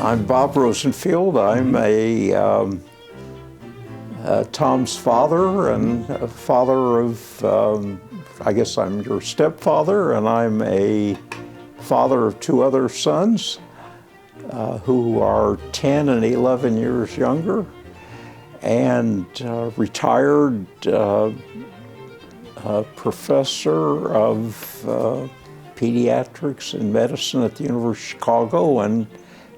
I'm Bob Rosenfield. I'm Tom's father and a father of, I guess I'm your stepfather, and I'm a father of two other sons who are 10 and 11 years younger, and retired professor of pediatrics and medicine at the University of Chicago, and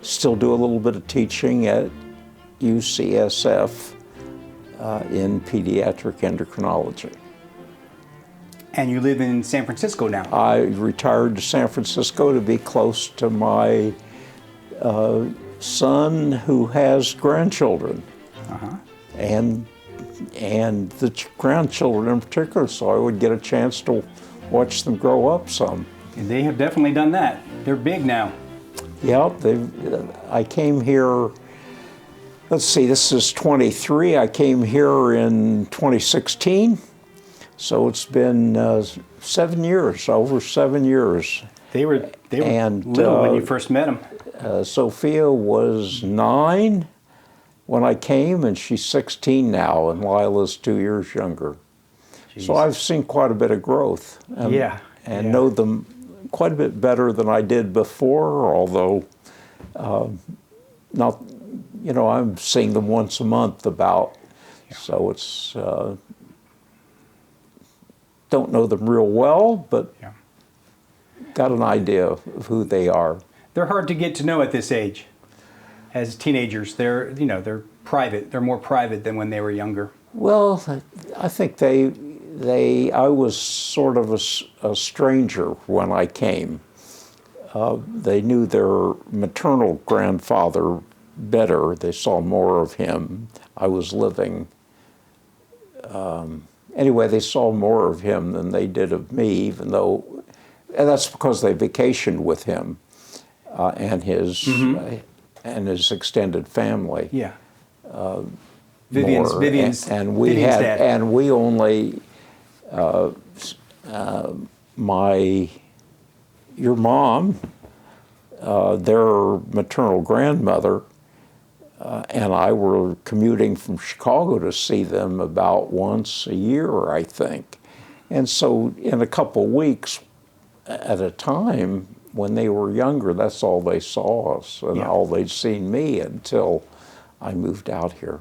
still do a little bit of teaching at UCSF in pediatric endocrinology. And you live in San Francisco now? I retired to San Francisco to be close to my son who has grandchildren, and the grandchildren in particular, so I would get a chance to watch them grow up some. And they have definitely done that. They're big now. Yeah, I came here, let's see, this is 23. I came here in 2016, so it's been 7 years, over 7 years. They were little when you first met them. Sophia was 9 when I came, and she's 16 now, and Lila's 2 years younger. Jeez. So I've seen quite a bit of growth. And know them quite a bit better than I did before, although not, I'm seeing them once a month about, so it's, don't know them real well, but got an idea of who they are. They're hard to get to know at this age. As teenagers, they're private. They're more private than when they were younger. Well, I think I was sort of a stranger when I came. They knew their maternal grandfather better. They saw more of him. I was living, anyway, they saw more of him than they did of me, even though, and that's because they vacationed with him and his extended family. Yeah. Vivian's and we dad. And we only your mom, their maternal grandmother, and I were commuting from Chicago to see them about once a year, I think. And so in a couple weeks at a time, when they were younger, that's all they saw us, and all they'd seen me until I moved out here.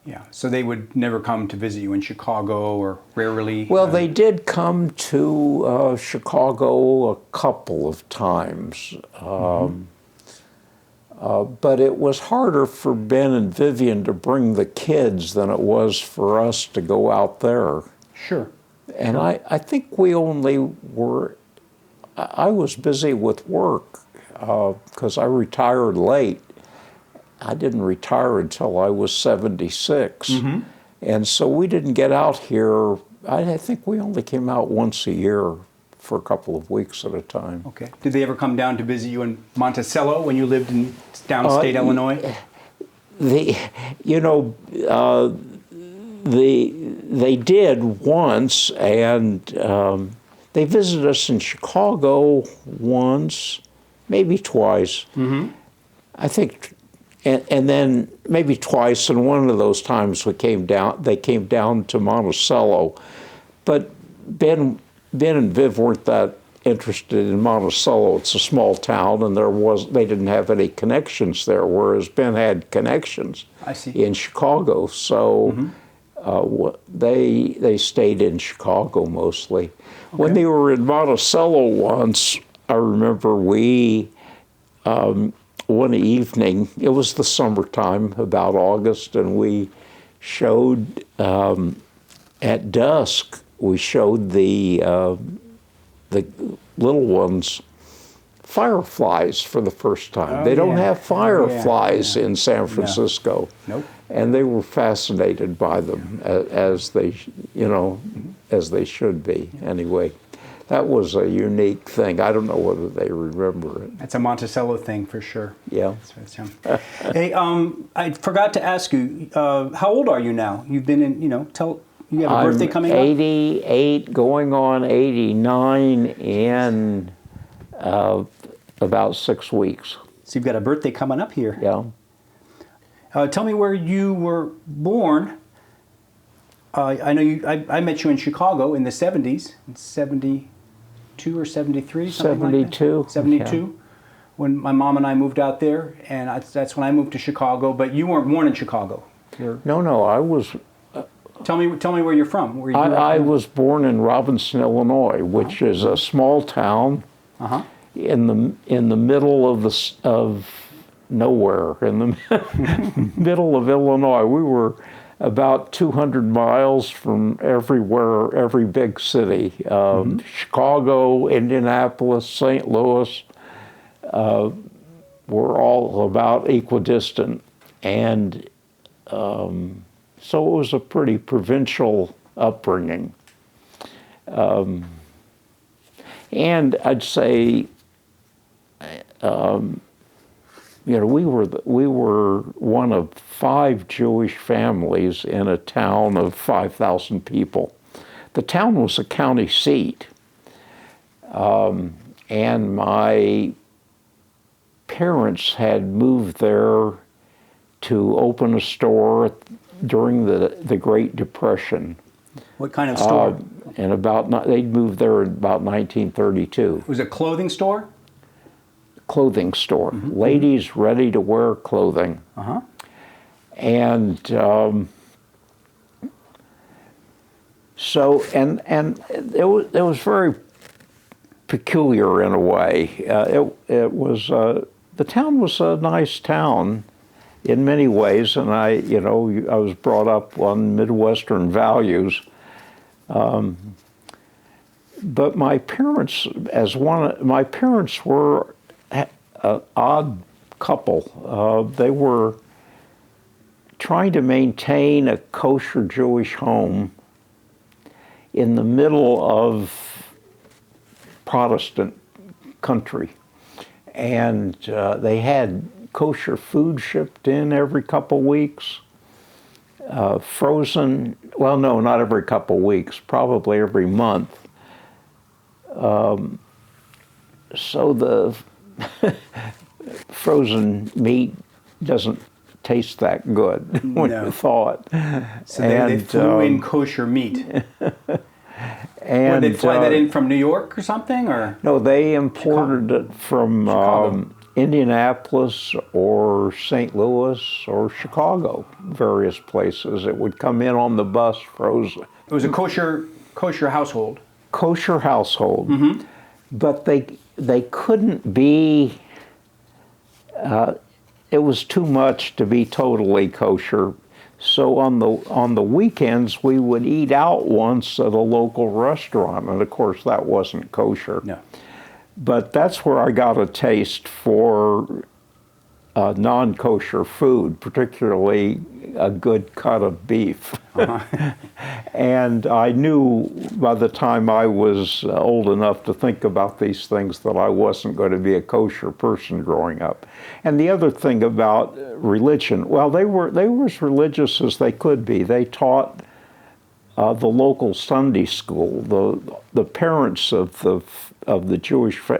Yeah, so they would never come to visit you in Chicago, or rarely? Well, they did come to Chicago a couple of times, but it was harder for Ben and Vivian to bring the kids than it was for us to go out there. Sure. And I think we only were, I was busy with work because I retired late. I didn't retire until I was 76. And so we didn't get out here. I think we only came out once a year for a couple of weeks at a time. Okay. Did they ever come down to visit you in Monticello when you lived in downstate Illinois? They did once, and they visited us in Chicago once, maybe twice. I think. And then maybe twice, and one of those times they came down to Monticello. But Ben and Viv weren't that interested in Monticello. It's a small town, and they didn't have any connections there, whereas Ben had connections in Chicago. So they stayed in Chicago mostly. Okay. When they were in Monticello once, I remember one evening, it was the summertime, about August, and we showed, at dusk, we showed the little ones fireflies for the first time. They don't have fireflies in San Francisco. Nope. And they were fascinated by them, as they should be, anyway. That was a unique thing. I don't know whether they remember it. That's a Monticello thing for sure. Yeah. Hey, I forgot to ask you, how old are you now? You've been in, you have a birthday coming up? 88, going on 89 in about 6 weeks. So you've got a birthday coming up here. Yeah. Tell me where you were born. I know I met you in Chicago in the 70s, in 72 or 73, something 72. like that. 72. Yeah. When my mom and I moved out there, and that's when I moved to Chicago. But you weren't born in Chicago. No, I was. Tell me where you're from. Where you I was born in Robinson, Illinois, which is a small town in the middle of nowhere, in the middle of Illinois. We were about 200 miles from everywhere, every big city. Chicago, Indianapolis, St. Louis were all about equidistant. And so it was a pretty provincial upbringing. And I'd say, we were one of 5 Jewish families in a town of 5,000 people. The town was a county seat, and my parents had moved there to open a store during the Great Depression. What kind of store? They'd moved there in about 1932. It was a clothing store? Clothing store, ladies ready-to-wear clothing. And so it was very peculiar in a way. It was the town was a nice town in many ways, and I was brought up on Midwestern values. But my parents were an odd couple. They were trying to maintain a kosher Jewish home in the middle of Protestant country. And they had kosher food shipped in every couple weeks, frozen, well, no, not every couple weeks, probably every month. So the frozen meat doesn't taste that good when you thaw it. So they flew in kosher meat. And did they fly that in from New York or something, or? No, they imported it from Indianapolis or St. Louis or Chicago, various places. It would come in on the bus frozen. It was a kosher household. Kosher household, but they couldn't be. It was too much to be totally kosher. So on the weekends we would eat out once at a local restaurant, and of course that wasn't kosher. No. But that's where I got a taste for non-kosher food, particularly a good cut of beef. And I knew by the time I was old enough to think about these things that I wasn't going to be a kosher person growing up. And the other thing about religion, well, they were as religious as they could be. They taught the local Sunday school. The parents of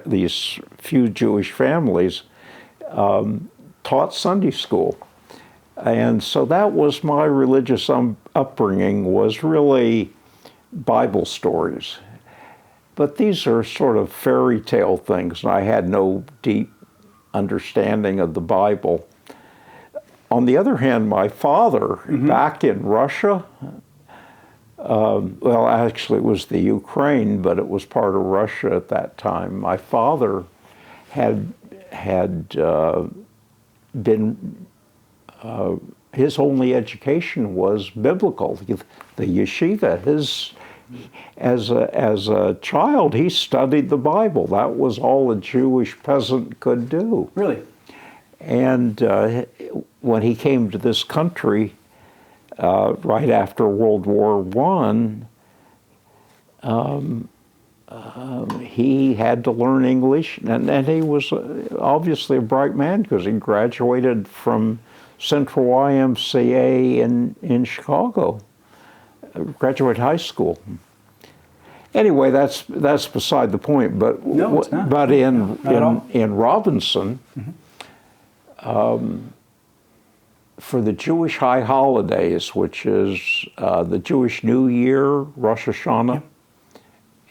these few Jewish families taught Sunday school. And so that was my religious upbringing, was really Bible stories. But these are sort of fairy tale things, and I had no deep understanding of the Bible. On the other hand, my father, back in Russia, well, actually it was the Ukraine, but it was part of Russia at that time. My father had been, his only education was biblical, the yeshiva. As a child, he studied the Bible. That was all a Jewish peasant could do. Really? And when he came to this country right after World War I, he had to learn English, and he was obviously a bright man because he graduated from Central YMCA in Chicago, graduated high school. Anyway, that's beside the point. But no, it's not. but in Robinson, for the Jewish high holidays, which is the Jewish New Year, Rosh Hashanah,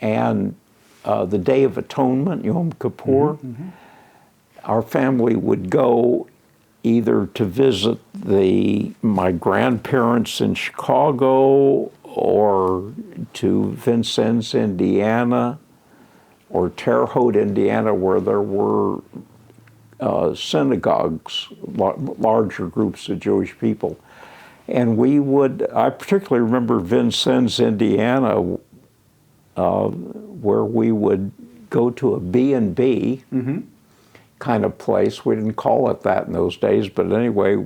and the Day of Atonement, Yom Kippur, our family would go either to visit my grandparents in Chicago or to Vincennes, Indiana, or Terre Haute, Indiana, where there were synagogues, larger groups of Jewish people. And I particularly remember Vincennes, Indiana, where we would go to a B&B kind of place. We didn't call it that in those days, but anyway,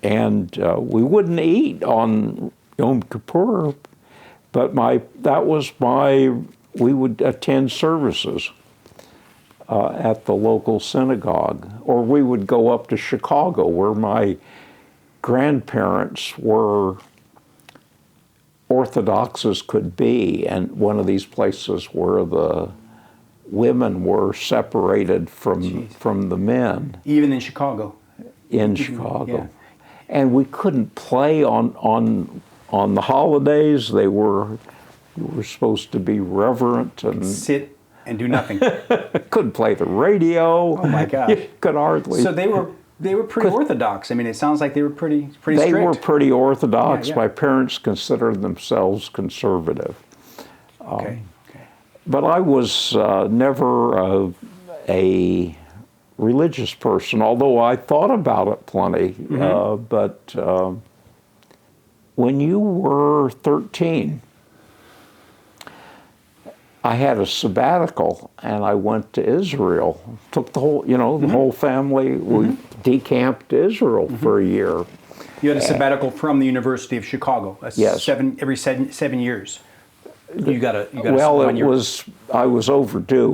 and we wouldn't eat on Yom Kippur, but we would attend services at the local synagogue, or we would go up to Chicago, where my grandparents were Orthodox as could be, and one of these places where the women were separated from the men. Even in Chicago? In Chicago. Yeah. And we couldn't play on the holidays. You were supposed to be reverent and sit and do nothing. Couldn't play the radio. Oh my gosh. You could hardly. So they were pretty orthodox. I mean, it sounds like they were pretty strict. They were pretty orthodox. Yeah. My parents considered themselves conservative. Okay. But I was never a religious person, although I thought about it plenty. But when you were 13, I had a sabbatical, and I went to Israel. Took the whole, the whole family. We decamped to Israel for a year. You had a sabbatical from the University of Chicago. Yes. Every 7 years. You got a Well, 1 year. I was overdue.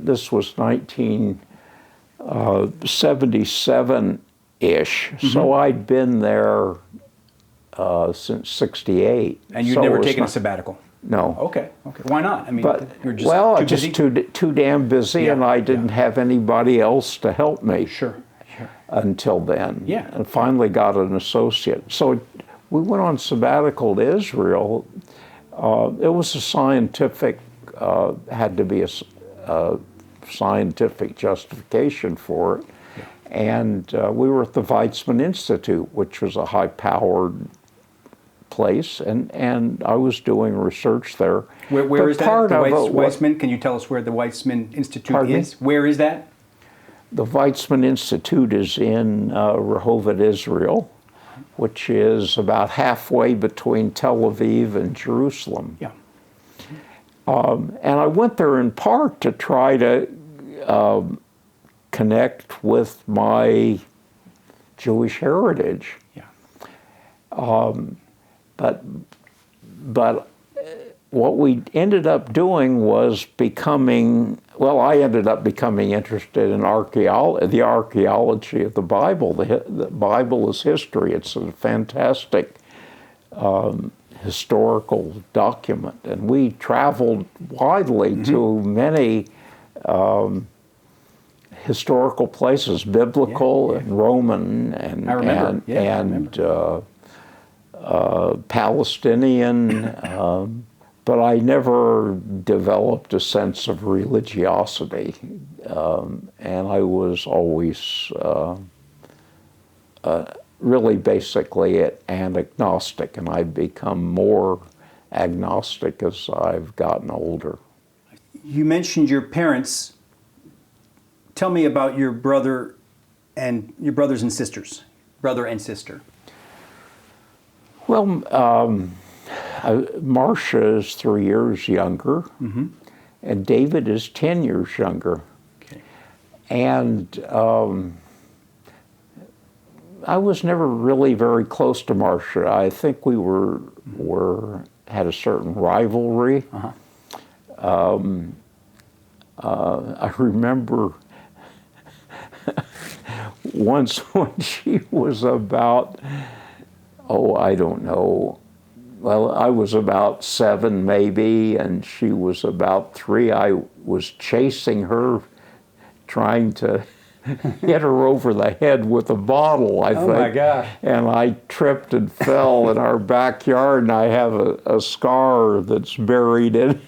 This was 1977-ish. So I'd been there since '68. And you'd never taken a sabbatical? No. Okay. Why not? I mean, you're just too busy? too damn busy, and I didn't have anybody else to help me. Sure. Until then. Yeah. And finally got an associate. So we went on sabbatical to Israel. It was a scientific, had to be a scientific justification for it. Yeah. And we were at the Weizmann Institute, which was a high-powered place, and I was doing research there. Where is that? Weizmann? Can you tell us where the Weizmann Institute is? Where is that? The Weizmann Institute is in Rehovot, Israel, which is about halfway between Tel Aviv and Jerusalem. Yeah. And I went there in part to try to connect with my Jewish heritage. Yeah. But what we ended up doing was I ended up becoming interested in the archaeology of the Bible. The Bible is history. It's a fantastic historical document. And we traveled widely to many historical places, biblical and Roman and Palestinian, but I never developed a sense of religiosity, and I was always really basically an agnostic, and I've become more agnostic as I've gotten older. You mentioned your parents. Tell me about your brother and your brothers and sisters, brother and sister. Well, Marcia is 3 years younger, and David is 10 years younger. Okay. And I was never really very close to Marcia. I think we had a certain rivalry. I remember once when she was about, I don't know. Well, I was about 7 maybe, and she was about 3. I was chasing her, trying to hit her over the head with a bottle, I think. Oh my gosh. And I tripped and fell in our backyard, and I have a scar that's buried in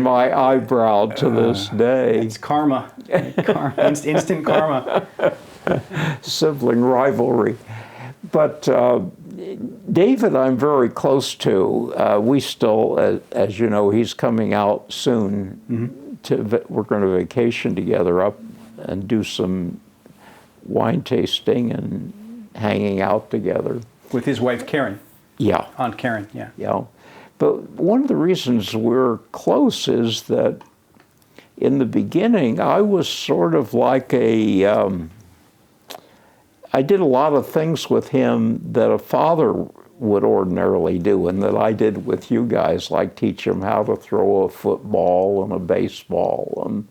my eyebrow to this day. It's karma. Instant karma. Sibling rivalry. But David, I'm very close to. We still, as you know, he's coming out soon. We're going to vacation together up and do some wine tasting and hanging out together. With his wife, Karen. Yeah. Aunt Karen, yeah. Yeah. But one of the reasons we're close is that in the beginning, I was sort of like I did a lot of things with him that a father would ordinarily do and that I did with you guys, like teach him how to throw a football and a baseball and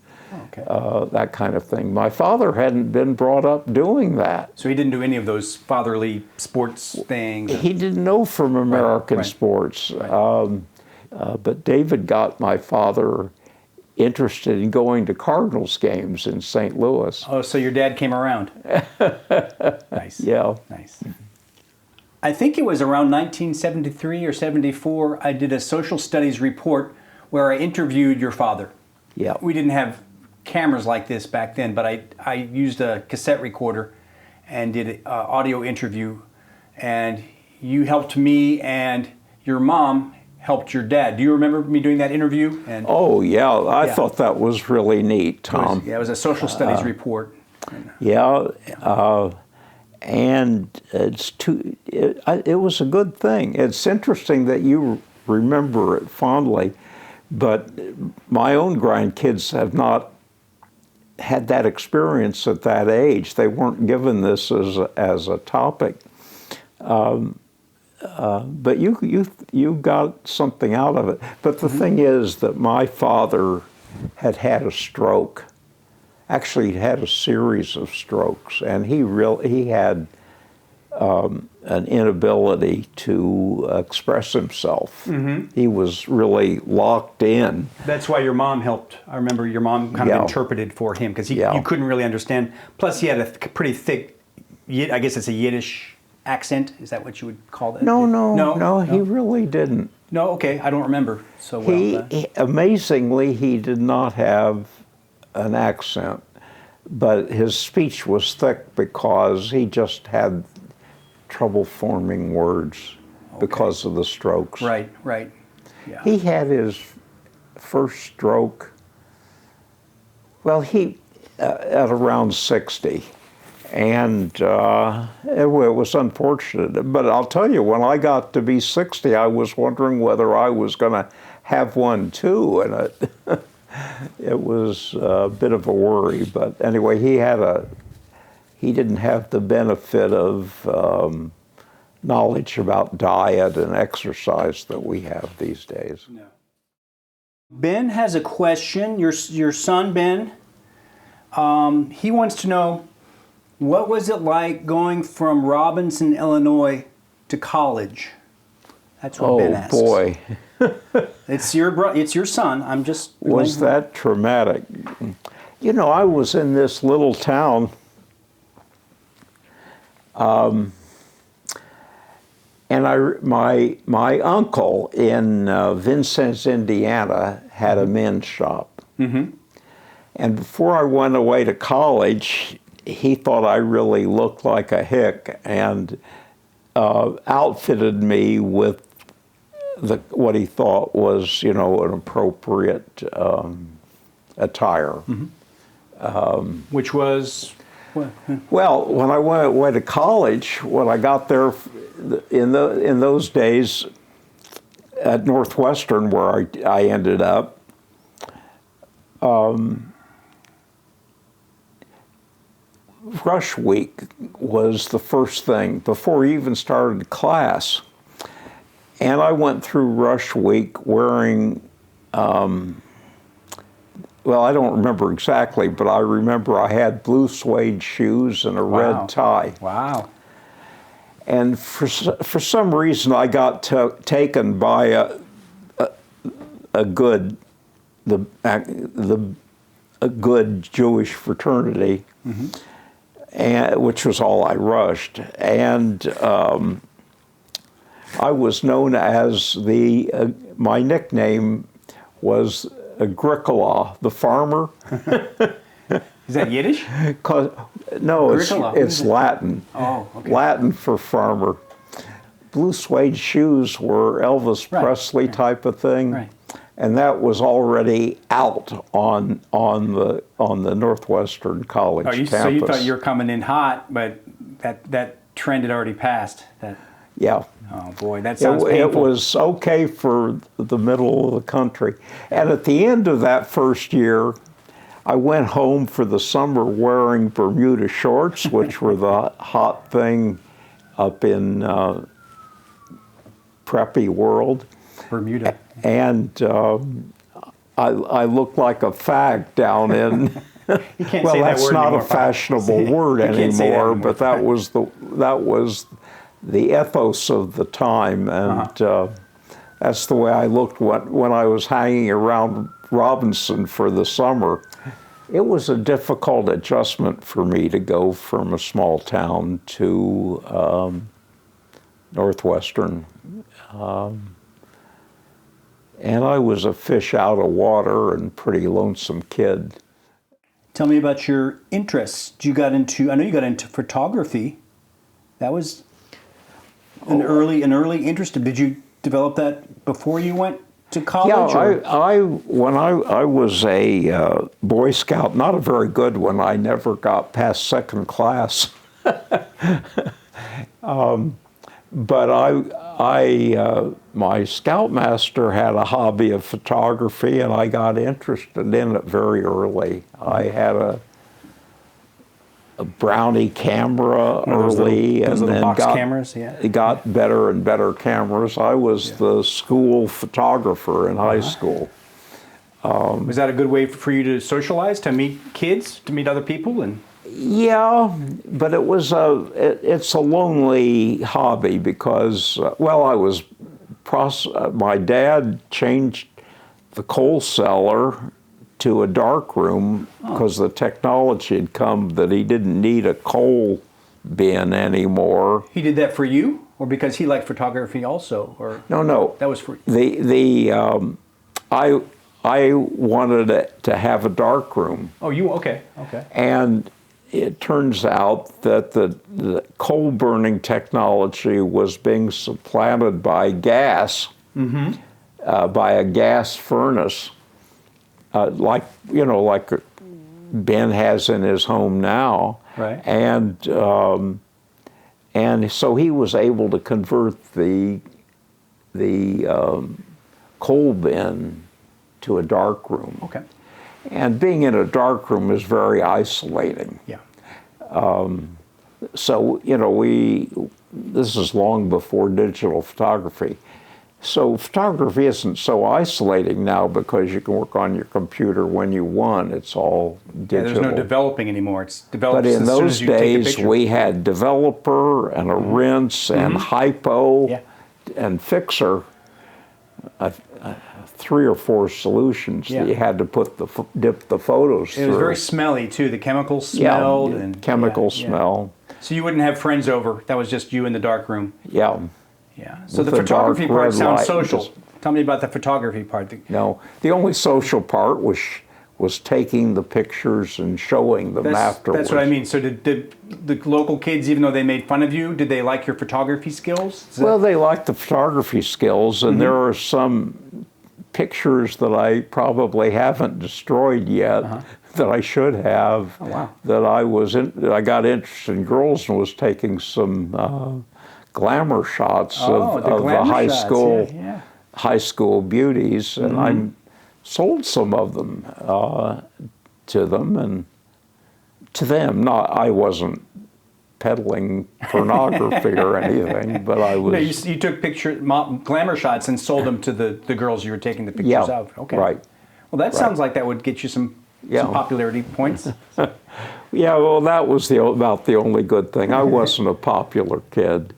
that kind of thing. My father hadn't been brought up doing that. So he didn't do any of those fatherly sports things? He didn't know from American sports. Right. But David got my father interested in going to Cardinals games in St. Louis. Oh, so your dad came around. Nice. Yeah. Nice. I think it was around 1973 or 74, I did a social studies report where I interviewed your father. Yeah. We didn't have cameras like this back then, but I used a cassette recorder and did an audio interview, and you helped me and your mom helped your dad. Do you remember me doing that interview? And oh, yeah. I thought that was really neat, Tom. It was a social studies report. Yeah. And it was a good thing. It's interesting that you remember it fondly, but my own grandkids have not had that experience at that age. They weren't given this as a topic. But you got something out of it. But the thing is that my father had a stroke. Actually, he had a series of strokes, and he had an inability to express himself. He was really locked in. That's why your mom helped. I remember your mom kind of interpreted for him because you couldn't really understand. Plus, he had a pretty thick, I guess it's a Yiddish accent. Is that what you would call that? No, he really didn't. No, okay, I don't remember so well. Amazingly, he did not have an accent, but his speech was thick because he just had trouble forming words because of the strokes. Right. Yeah. He had his first stroke, well, at around 60. And it was unfortunate. But I'll tell you, when I got to be 60, I was wondering whether I was going to have one too. And it was a bit of a worry. But anyway, he didn't have the benefit of knowledge about diet and exercise that we have these days. No. Ben has a question. Your son, Ben, he wants to know, what was it like going from Robinson, Illinois to college? That's what Ben asks. Oh, boy. It's your son. I'm just... Was that traumatic? You know, I was in this little town, and my uncle in Vincennes, Indiana, had a men's shop. And before I went away to college, he thought I really looked like a hick and outfitted me with what he thought was, an appropriate attire. Which was? Well, when I went away to college, when I got there in those days at Northwestern, where I ended up, Rush Week was the first thing before we even started class. And I went through Rush Week wearing, well, I don't remember exactly, but I remember I had blue suede shoes and a red tie. Wow. And for some reason, I got taken by the a good Jewish fraternity, and which was all I rushed. And I was known as my nickname was Agricola, the farmer. Is that Yiddish? No, it's Latin. Oh, okay. Latin for farmer. Blue suede shoes were Elvis Presley type of thing. Right. And that was already out on the Northwestern College campus. So you thought you were coming in hot, but that trend had already passed. Yeah. Oh boy, that sounds painful. It was okay for the middle of the country. And at the end of that first year, I went home for the summer wearing Bermuda shorts, which were the hot thing up in preppy world. Bermuda. And I looked like a fag down in. You can't well, say that that's word not anymore, a fashionable word anymore, but that was the ethos of the time, and that's the way I looked when I was hanging around Robinson for the summer. It was a difficult adjustment for me to go from a small town to Northwestern. And I was a fish out of water and pretty lonesome kid. Tell me about your interests. I know you got into photography. That was an early interest. Did you develop that before you went to college? Yeah, when I was a Boy Scout, not a very good one. I never got past second class. But my scoutmaster had a hobby of photography, and I got interested in it very early. I had a Brownie camera early, those and little then box cameras, got better and better cameras. I was the school photographer in high school. Was that a good way for you to socialize, to meet kids, to meet other people, and? Yeah, but it's a lonely hobby because, my dad changed the coal cellar to a dark room because the technology had come that he didn't need a coal bin anymore. He did that for you, or because he liked photography also, or? No. That was for I wanted it to have a dark room. Oh, okay. And it turns out that the coal burning technology was being supplanted by gas, by a gas furnace, like Ben has in his home now. Right. And so he was able to convert the coal bin to a dark room. Okay. And being in a dark room is very isolating. Yeah. So, this is long before digital photography. So photography isn't so isolating now because you can work on your computer when you want. It's all digital. Yeah, there's no developing anymore. It's developed but in as soon those as you take a days, picture. we had developer and a rinse and hypo and fixer. 3 or 4 solutions that you had to dip the photos through. It was very smelly too. The chemicals smelled and chemical smell. So you wouldn't have friends over. That was just you in the dark room. Yeah. Yeah. So the photography part sounds social. Tell me about the photography part. No, the only social part was taking the pictures and showing them afterwards. That's what I mean. So did the local kids, even though they made fun of you, did they like your photography skills? Well, they liked the photography skills, and there are some pictures that I probably haven't destroyed yet that I should have. Oh, wow. That I got interested in girls and was taking some glamour shots of the high school beauties, and I sold some of them to them and to them. I wasn't peddling pornography or anything, but I was. No, you took glamour shots and sold them to the girls you were taking the pictures of. Okay. Right. Well, that sounds like that would get you some popularity points. Yeah, well, that was about the only good thing. I wasn't a popular kid.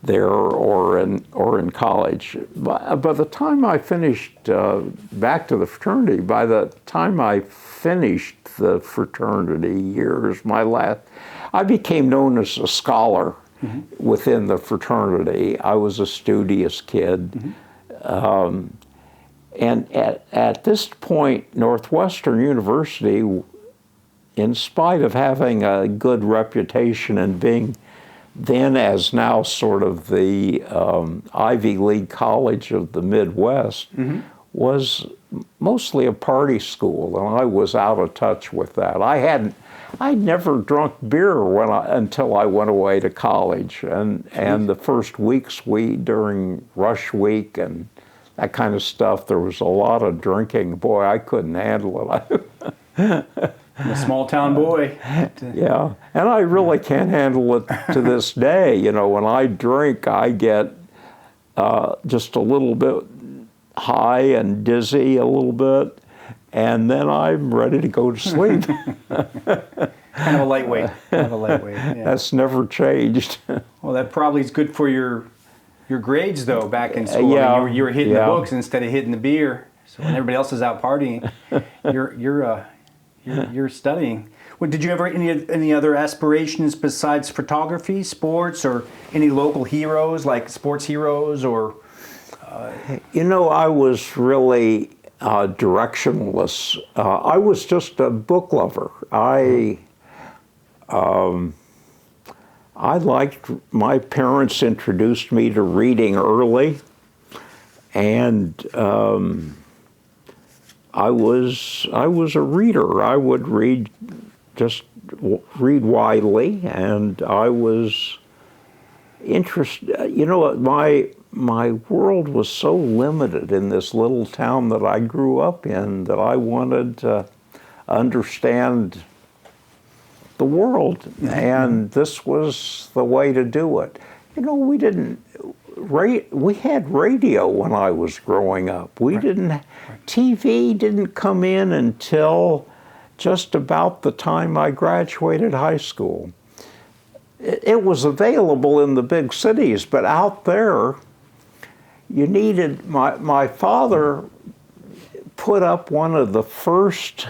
there or in college. By the time I finished, back to the fraternity, by the time I finished the fraternity years, I became known as a scholar within the fraternity. I was a studious kid. And at this point, Northwestern University, in spite of having a good reputation and being then as now sort of the Ivy League college of the Midwest, was mostly a party school, and I was out of touch with that. I'd never drunk beer until I went away to college, and the first weeks during rush week and that kind of stuff, there was a lot of drinking. Boy, I couldn't handle it. I'm a small town boy. Yeah, and I really can't handle it to this day. You know, when I drink, I get just a little bit high and dizzy a little bit, and then I'm ready to go to sleep. Kind of a lightweight. Yeah. That's never changed. Well, that probably is good for your grades, though, back in school. Yeah, I mean, you were hitting the books instead of hitting the beer. So when everybody else is out partying, you're studying. Well, did you ever any other aspirations besides photography, sports, or any local heroes like sports heroes or? You know, I was really directionless. I was just a book lover. I liked, my parents introduced me to reading early, and I was a reader. I would read widely, and I was interested. You know, my world was so limited in this little town that I grew up in that I wanted to understand the world, and this was the way to do it. You know, we had radio when I was growing up. TV didn't come in until just about the time I graduated high school. It was available in the big cities, but out there, you needed, my father put up one of the first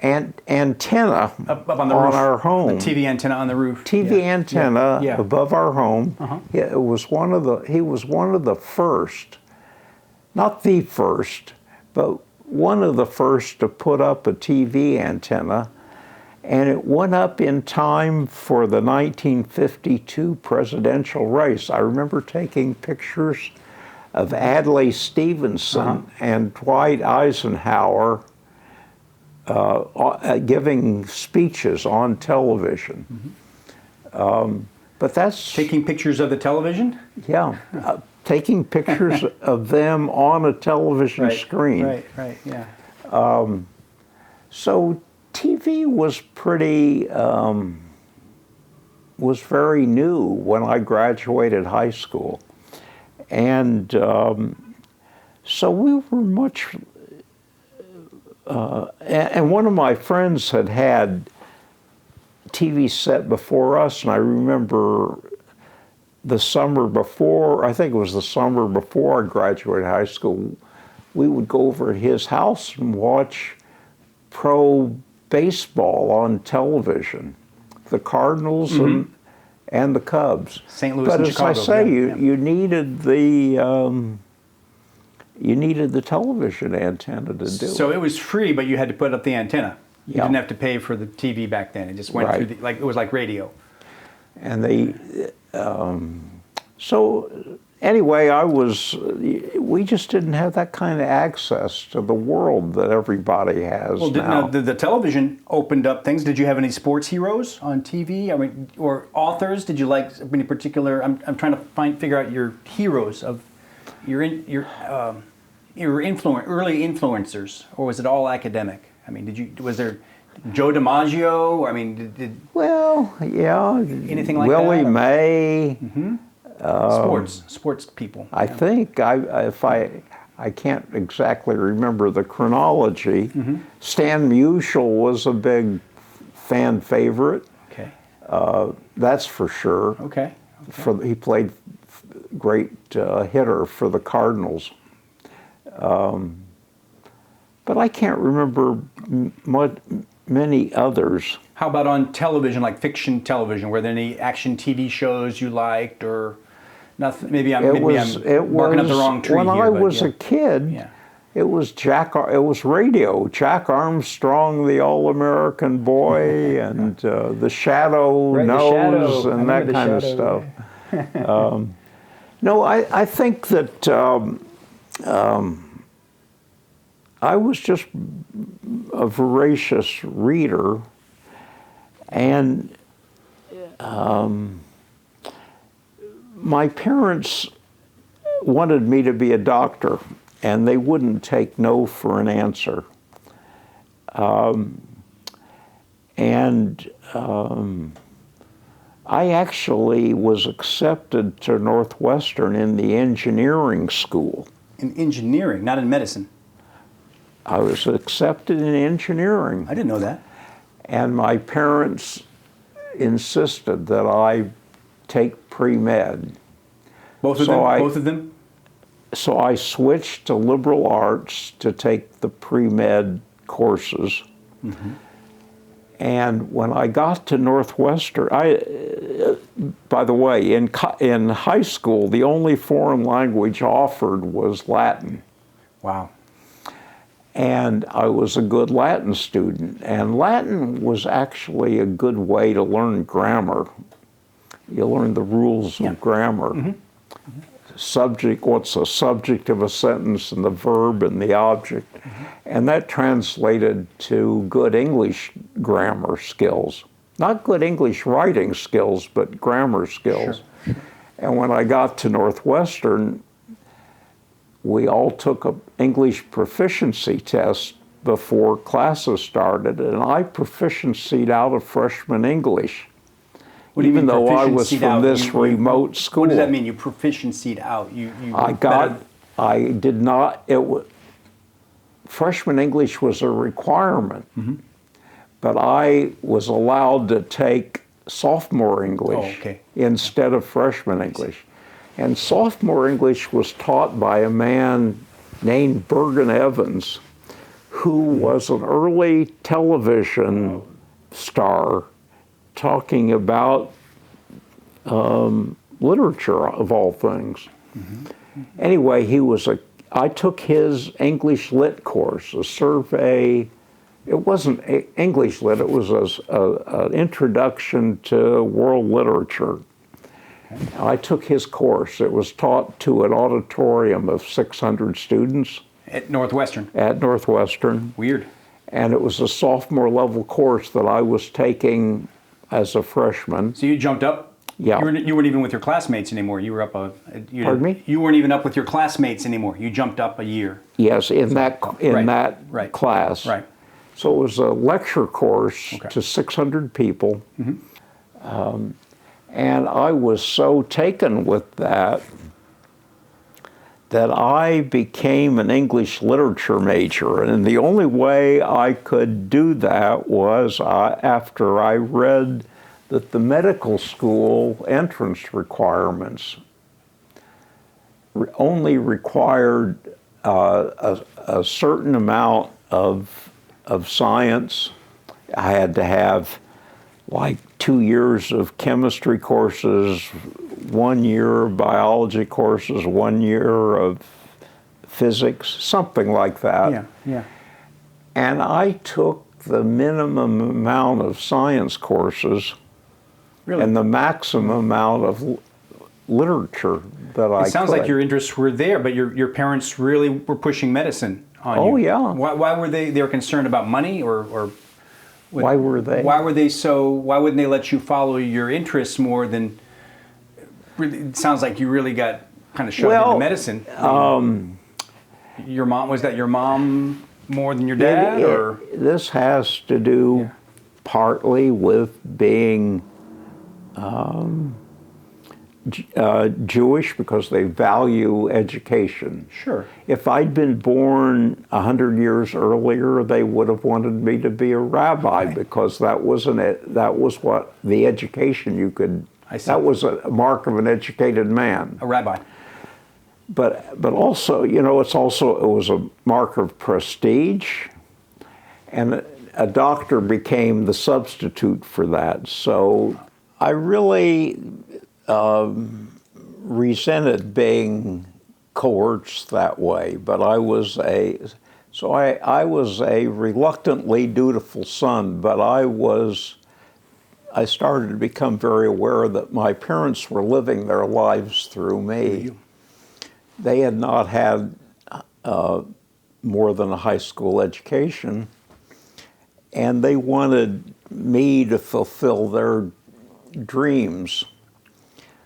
antenna up on the on roof. our home. A TV antenna on the roof. TV antenna Yeah. above our home. Yeah, he was one of the first, not the first, but one of the first to put up a TV antenna, and it went up in time for the 1952 presidential race. I remember taking pictures of Adlai Stevenson and Dwight Eisenhower giving speeches on television. But that's... Taking pictures of the television? Yeah, taking pictures of them on a television screen. Right, yeah. So TV was very new when I graduated high school. And so we were much... and one of my friends had TV set before us, and I remember the summer before, I think it was the summer before I graduated high school, we would go over to his house and watch pro baseball on television, the Cardinals and the Cubs. St. Louis but and as Chicago. I say, you needed the television antenna to do it. So it was free, but you had to put up the antenna. You Yeah. didn't have to pay for the TV back then. It just went through it was like radio. And so anyway, we just didn't have that kind of access to the world that everybody has now. The television opened up things. Did you have any sports heroes on TV? I mean, or authors? Did you like any particular? I'm trying to figure out your heroes of your early influencers, or was it all academic? I mean, was there Joe DiMaggio? I mean, Well, yeah. Anything like Willie that? May. Sports people. I think I can't exactly remember the chronology. Stan Musial was a big fan favorite. Okay. That's for sure. Okay. He played great hitter for the Cardinals. But I can't remember many others. How about on television, like fiction television? Were there any action TV shows you liked, or nothing? Maybe I'm barking up the wrong tree when here. I was a kid. It was radio. Jack Armstrong, the All-American Boy, and the Shadow, Nose, and that kind of stuff. No, I think that I was just a voracious reader, and my parents wanted me to be a doctor, and they wouldn't take no for an answer. I actually was accepted to Northwestern in the engineering school. In engineering, not in medicine? I was accepted in engineering. I didn't know that. And my parents insisted that I take pre-med. Both of them? So I switched to liberal arts to take the pre-med courses. Mm-hmm. And when I got to Northwestern, by the way, in high school, the only foreign language offered was Latin. Wow. And I was a good Latin student. And Latin was actually a good way to learn grammar. You learn the rules of grammar. Mm-hmm. Subject, what's the subject of a sentence, and the verb and the object. Mm-hmm. And that translated to good English grammar skills. Not good English writing skills, but grammar skills. Sure. And when I got to Northwestern, we all took an English proficiency test before classes started, and I proficiency'd out of freshman English. Even though I was from this remote school. What does that mean? You proficiency'd out? Freshman English was a requirement, mm-hmm. but I was allowed to take sophomore English instead of freshman English. And sophomore English was taught by a man named Bergen Evans, who was an early television star talking about literature, of all things. Mm-hmm. Anyway, I took his English Lit course, a survey. It wasn't English Lit, it was an introduction to world literature. Okay. I took his course. It was taught to an auditorium of 600 students. At Northwestern? At Northwestern. Weird. And it was a sophomore level course that I was taking as a freshman. So you jumped up? Yeah. You weren't even with your classmates anymore. You were up Pardon me? You weren't even up with your classmates anymore. You jumped up a year. Yes, in that class. Right. So it was a lecture course to 600 people. Mm-hmm. And I was so taken with that I became an English literature major. And the only way I could do that was after I read that the medical school entrance requirements only required a certain amount of science. I had to have like 2 years of chemistry courses, 1 year of biology courses, 1 year of physics, something like that. Yeah. And I took the minimum amount of science courses and the maximum amount of literature that I could. It sounds like your interests were there, but your parents really were pushing medicine on you. Oh, yeah. Why were they were concerned about money or why were they? Why wouldn't they let you follow your interests more than, it sounds like you really got kind of shoved into medicine. Was that your mom more than your dad? This has to do partly with being Jewish, because they value education. Sure. If I'd been born 100 years earlier, they would have wanted me to be a rabbi, because that was what the education you could I see. That was a mark of an educated man. A rabbi. But also, it was a mark of prestige, and a doctor became the substitute for that. So I really resented being coerced that way, but I was a reluctantly dutiful son, but I started to become very aware that my parents were living their lives through me. They had not had more than a high school education, and they wanted me to fulfill their dreams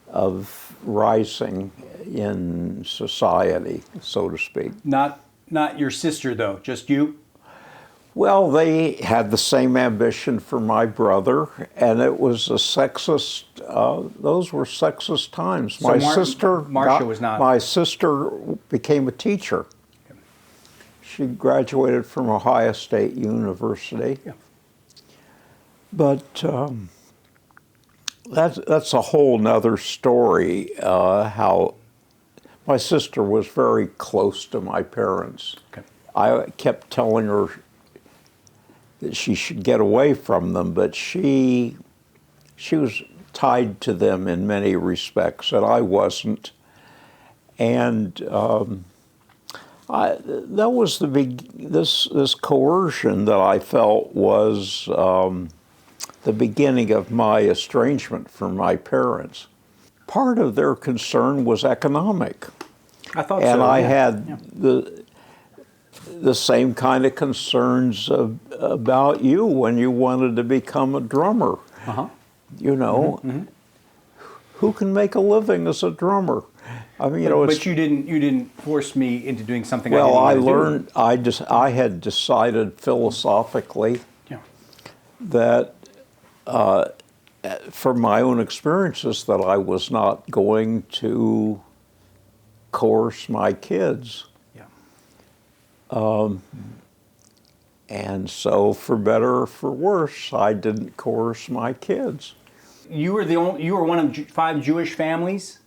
of rising in society, so to speak. Not your sister, though, just you? Well, they had the same ambition for my brother, and it was a sexist, those were sexist times. So Marcia was not. My sister became a teacher. Okay. She graduated from Ohio State University. Yeah. But that's a whole nother story, how my sister was very close to my parents. Okay. I kept telling her that she should get away from them, but she was tied to them in many respects, and I wasn't. And that was this coercion that I felt was the beginning of my estrangement from my parents. Part of their concern was economic. I thought and so. I had the same kind of concerns about you when you wanted to become a drummer. Uh-huh. Who can make a living as a drummer? I mean, but you didn't force me into doing something. Well, I didn't want to I had decided philosophically that from my own experiences that I was not going to coerce my kids. And so, for better or for worse, I didn't coerce my kids. You were one of 5 Jewish families?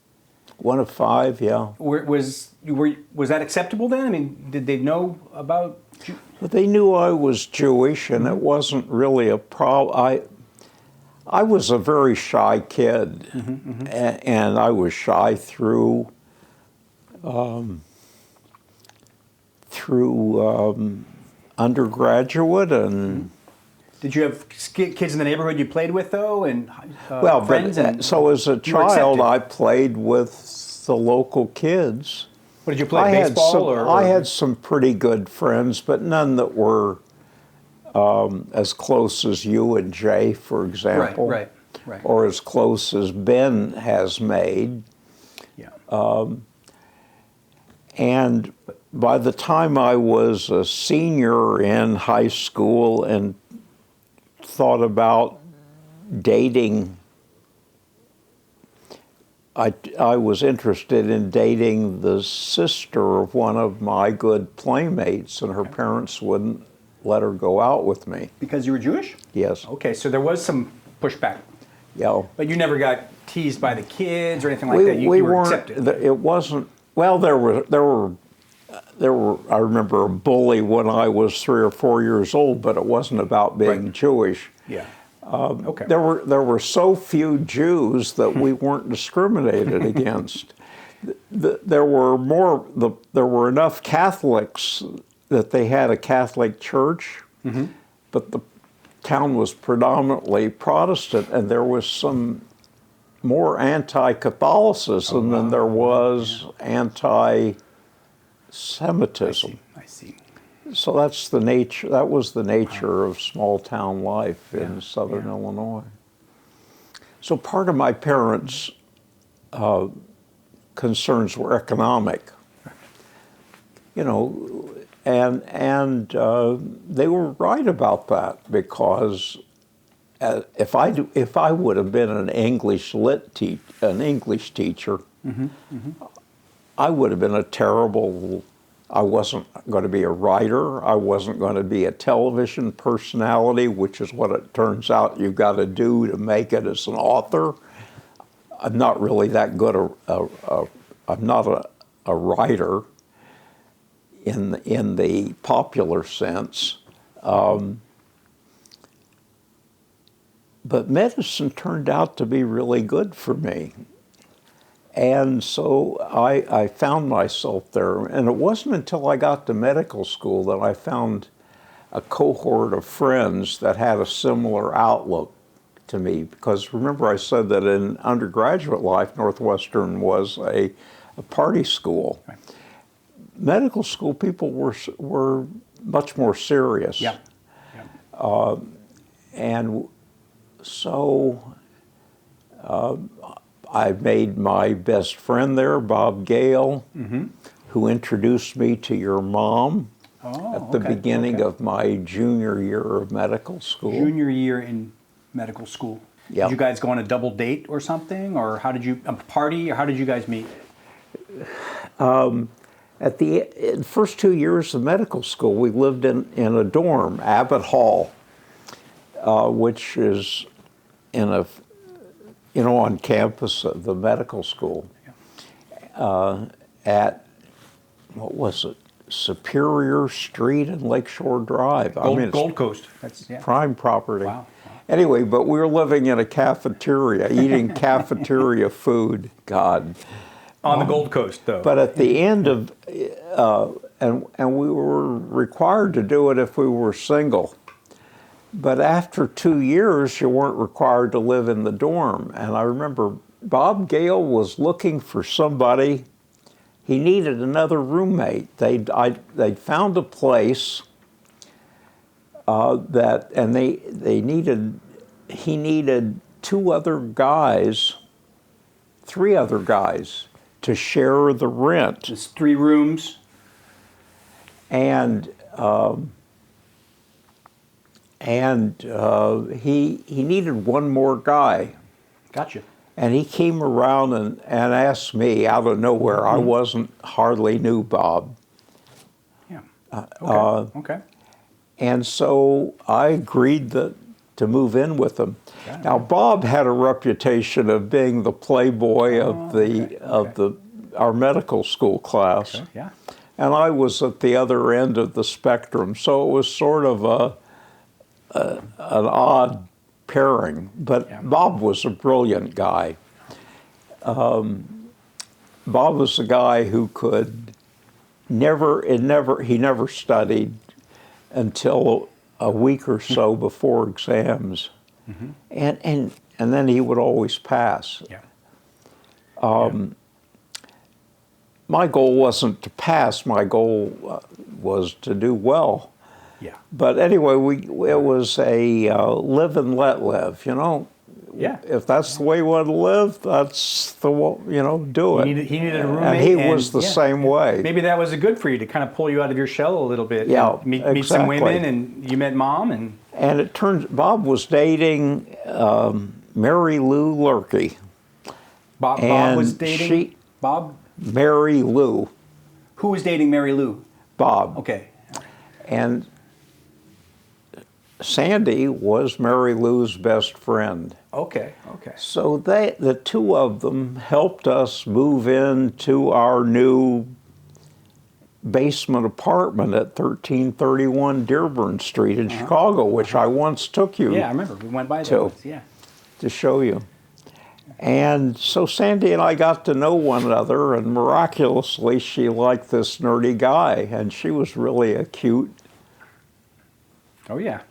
One of 5, yeah. Was that acceptable then? I mean, did they know about? But they knew I was Jewish, and it wasn't really a problem. I was a very shy kid, and I was shy through undergraduate and. Did you have kids in the neighborhood you played with though, and friends? So as a child, I played with the local kids. What did you play? Baseball I had some pretty good friends, but none that were as close as you and Jay, for example. Right. Or as close as Ben has made. Yeah. And by the time I was a senior in high school and thought about dating, I was interested in dating the sister of one of my good playmates, and her parents wouldn't let her go out with me. Because you were Jewish? Yes. Okay, so there was some pushback. Yeah. But you never got teased by the kids or anything like that? You were accepted? It wasn't, well, there were, I remember a bully when I was 3 or 4 years old, but it wasn't about being Jewish. Yeah. Okay. There were so few Jews that we weren't discriminated against. There were enough Catholics that they had a Catholic church, but the town was predominantly Protestant, and there was some more anti-Catholicism than there was anti-Semitism. I see. So that was the nature of small town life in southern Illinois. So part of my parents' concerns were economic, and they were right about that, because if I would have been an English teacher, I would have been a terrible. I wasn't going to be a writer. I wasn't going to be a television personality, which is what it turns out you've got to do to make it as an author. I'm not really that good. I'm not a writer in the popular sense. But medicine turned out to be really good for me. And so I found myself there. And it wasn't until I got to medical school that I found a cohort of friends that had a similar outlook to me. Because remember I said that in undergraduate life, Northwestern was a party school. Right. Medical school people were much more serious. Yeah. Yeah. And so I made my best friend there, Bob Gale, who introduced me to your mom at the beginning of my junior year of medical school. Junior year in medical school. Yeah. Did you guys go on a double date or something? Or how did you, a party, or how did you guys meet? At the first 2 years of medical school, we lived in a dorm, Abbott Hall, which is on campus of the medical school, at, what was it, Superior Street and Lakeshore Drive. Gold Coast. That's prime property. Wow. Anyway, but we were living in a cafeteria, eating cafeteria food. God. On the Gold Coast, though. But at the end of, and we were required to do it if we were single. But after 2 years, you weren't required to live in the dorm. And I remember Bob Gale was looking for somebody. He needed another roommate. They'd found a place he needed three other guys to share the rent. Just 3 rooms. And he needed one more guy. Gotcha. And he came around and asked me out of nowhere. I hardly knew Bob. Yeah. Okay. And so I agreed to move in with him. Yeah. Now Bob had a reputation of being the playboy of our medical school class. Okay. Yeah. And I was at the other end of the spectrum, so it was sort of an odd pairing. But Bob was a brilliant guy. Bob was a guy who he never studied until a week or so before exams, and then he would always pass. Yeah. My goal wasn't to pass. My goal was to do well. Yeah. But anyway, it was a live and let live. Yeah. If that's the way you want to live, that's do it. He needed a roommate. And he was the same way. Maybe that was good for you to kind of pull you out of your shell a little bit. Yeah, and meet some women, and you met Mom, and it turns Bob was dating Mary Lou Lurkey. Bob was dating Mary Lou. Who was dating Mary Lou? Bob. Okay. And Sandy was Mary Lou's best friend. Okay. So the two of them helped us move into our new basement apartment at 1331 Dearborn Street in Chicago, which I once took you. Yeah, I remember. We went by there. Yeah. To show you. And so Sandy and I got to know one another, and miraculously she liked this nerdy guy, and she was really a cute,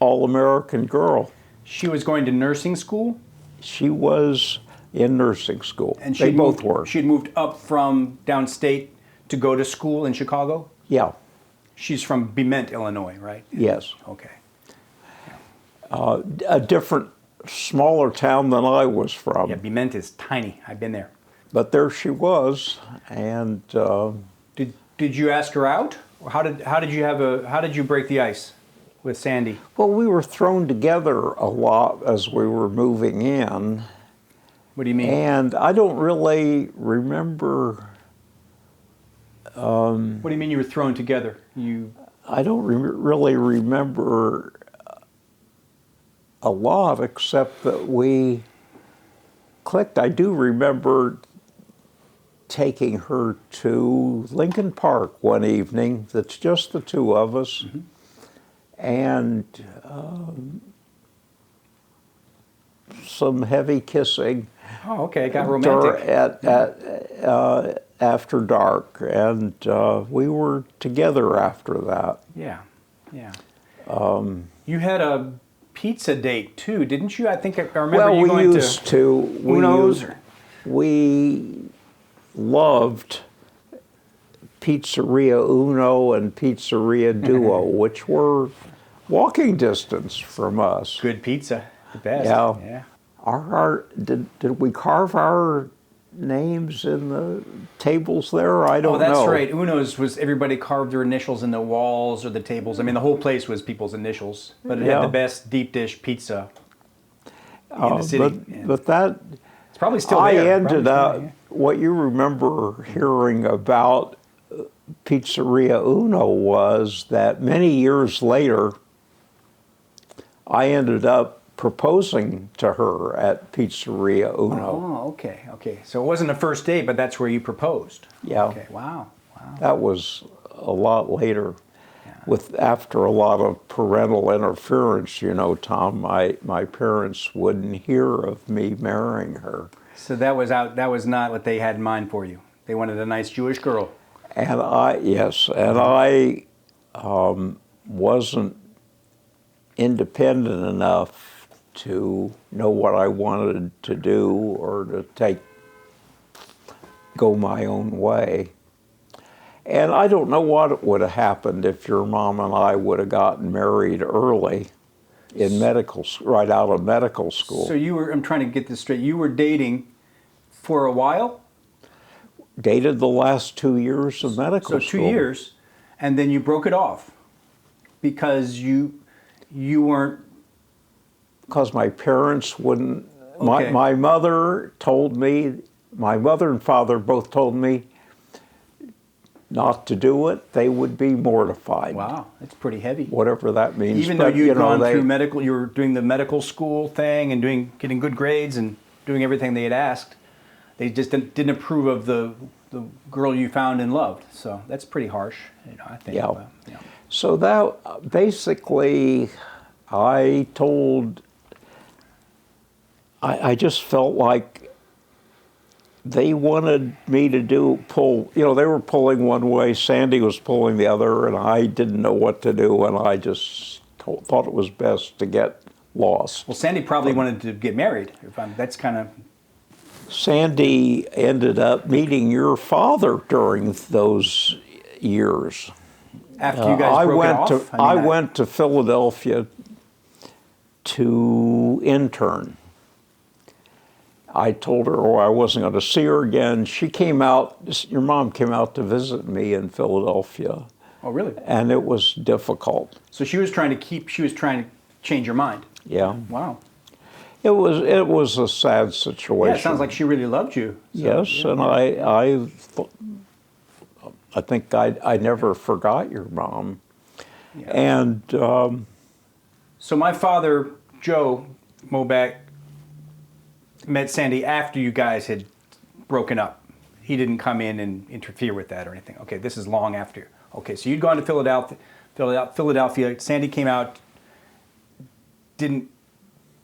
all-American girl. She was going to nursing school? She was in nursing school. And they both were. She'd moved up from downstate to go to school in Chicago? Yeah. She's from Bement, Illinois, right? Yes. Okay. A different, smaller town than I was from. Yeah, Bement is tiny. I've been there. But there she was, and did you ask her out? Or how did you break the ice with Sandy? Well, we were thrown together a lot as we were moving in. What do you mean? And I don't really remember. What do you mean you were thrown together? I don't really remember a lot, except that we clicked. I do remember taking her to Lincoln Park one evening. That's just the two of us, and some heavy kissing. Oh, okay, it got romantic. After dark, and we were together after that. Yeah, yeah. You had a pizza date too, didn't you? I think I remember you going to Uno's. We loved Pizzeria Uno and Pizzeria Duo, which were walking distance from us. Good pizza, the best. Yeah. Did we carve our names in the tables there? I don't know. Oh, that's right. Uno's was everybody carved their initials in the walls or the tables. I mean, the whole place was people's initials, but it had the best deep dish pizza in the city. But that it's probably still there. I ended up. What you remember hearing about Pizzeria Uno was that many years later, I ended up proposing to her at Pizzeria Uno. Oh, okay. So it wasn't a first date, but that's where you proposed. Yeah. Okay. Wow. That was a lot later. After a lot of parental interference, Tom, my parents wouldn't hear of me marrying her. So that was not what they had in mind for you. They wanted a nice Jewish girl. And I wasn't independent enough to know what I wanted to do or to go my own way. And I don't know what would have happened if your mom and I would have gotten married early right out of medical school. So I'm trying to get this straight, you were dating for a while? Dated the last 2 years of medical school. So 2 years, and then you broke it off because you weren't... Because my parents wouldn't, Okay. my mother and father both told me not to do it. They would be mortified. Wow, that's pretty heavy. Whatever that means. Even though you'd gone through medical, you were doing the medical school thing and getting good grades and doing everything they had asked, they just didn't approve of the girl you found and loved. So that's pretty harsh, I think. Yeah. So that basically, I just felt like they wanted me to pull, they were pulling one way, Sandy was pulling the other, and I didn't know what to do, and I just thought it was best to get lost. Well, Sandy probably wanted to get married. That's kind of... Sandy ended up meeting your father during those years. After you guys broke it off? I went to Philadelphia to intern. I told her I wasn't going to see her again. Your mom came out to visit me in Philadelphia. Oh, really? And it was difficult. So she was trying to change your mind. Yeah. Wow. It was a sad situation. Yeah, it sounds like she really loved you. So, yes, and I think I never forgot your mom. Yeah. And so my father, Joe Mohbat, met Sandy after you guys had broken up. He didn't come in and interfere with that or anything. Okay, this is long after. Okay, so you'd gone to Philadelphia. Sandy came out,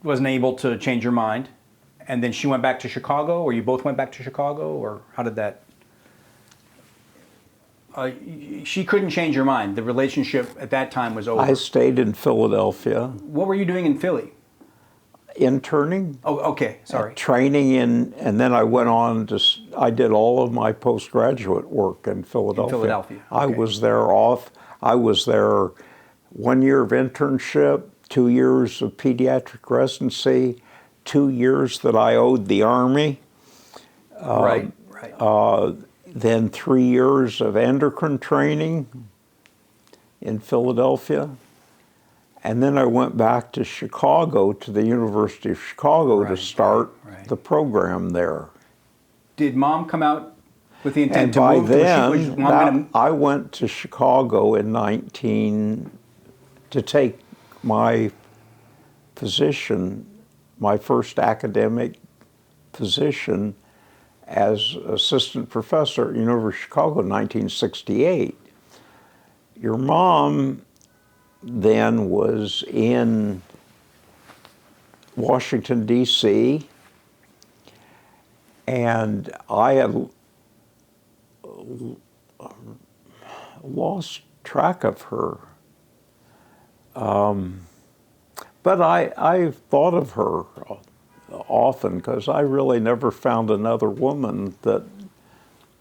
wasn't able to change your mind, and then she went back to Chicago, or you both went back to Chicago, or how did that? She couldn't change your mind. The relationship at that time was over. I stayed in Philadelphia. What were you doing in Philly? Interning. Oh, okay, sorry. Training and then I went on I did all of my postgraduate work in Philadelphia. Okay. I was there 1 year of internship, 2 years of pediatric residency, 2 years that I owed the Army. Right. Then 3 years of endocrine training in Philadelphia. And then I went back to Chicago, to the University of Chicago, to start the program there. Did Mom come out with the intent And to by move? then, I went to Chicago to take my position, my first academic position as assistant professor at University of Chicago in 1968. Your mom then was in Washington, D.C., and I had lost track of her. But I thought of her often because I really never found another woman that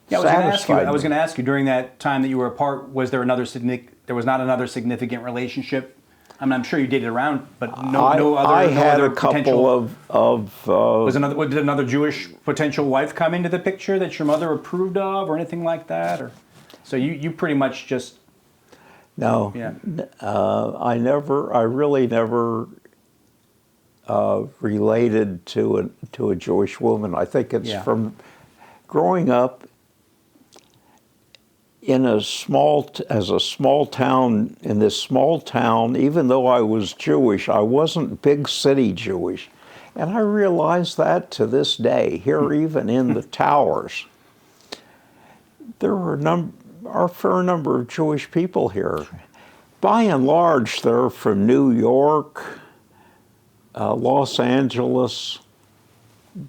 satisfied I was me. going to ask you during that time that you were apart, was there there was not another significant relationship? I mean, I'm sure you dated around, but no other. I had no other a couple did another Jewish potential wife come into the picture that your mother approved of, or anything like that? Or so you pretty much just no. Yeah. I really never related to a Jewish woman. I think it's from growing up in a small town, in this small town. Even though I was Jewish, I wasn't big city Jewish, and I realize that to this day. Here, even in the towers, there were a fair number of Jewish people here. By and large, they're from New York, Los Angeles,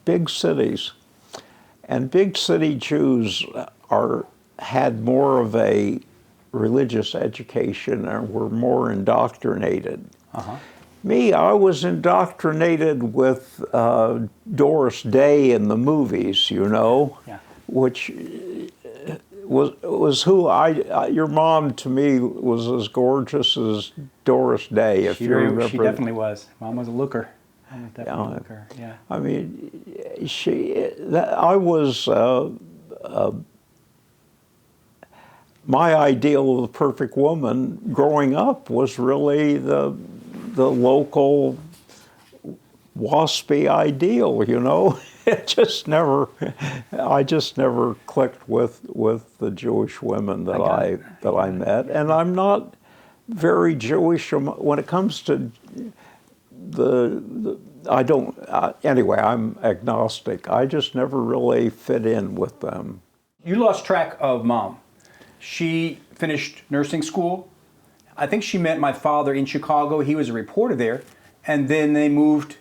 big cities. And big city Jews had more of a religious education and were more indoctrinated. Me, I was indoctrinated with Doris Day in the movies, which was who your mom to me was as gorgeous as Doris Day, if you remember. She definitely was. Mom was a looker. Mom was definitely a looker. Yeah. I mean, my ideal of the perfect woman growing up was really the local waspy ideal, It just never, I just never clicked with the Jewish women that I met, and I'm not very Jewish when it comes to anyway, I'm agnostic. I just never really fit in with them. You lost track of Mom. She finished nursing school. I think she met my father in Chicago. He was a reporter there, and then they moved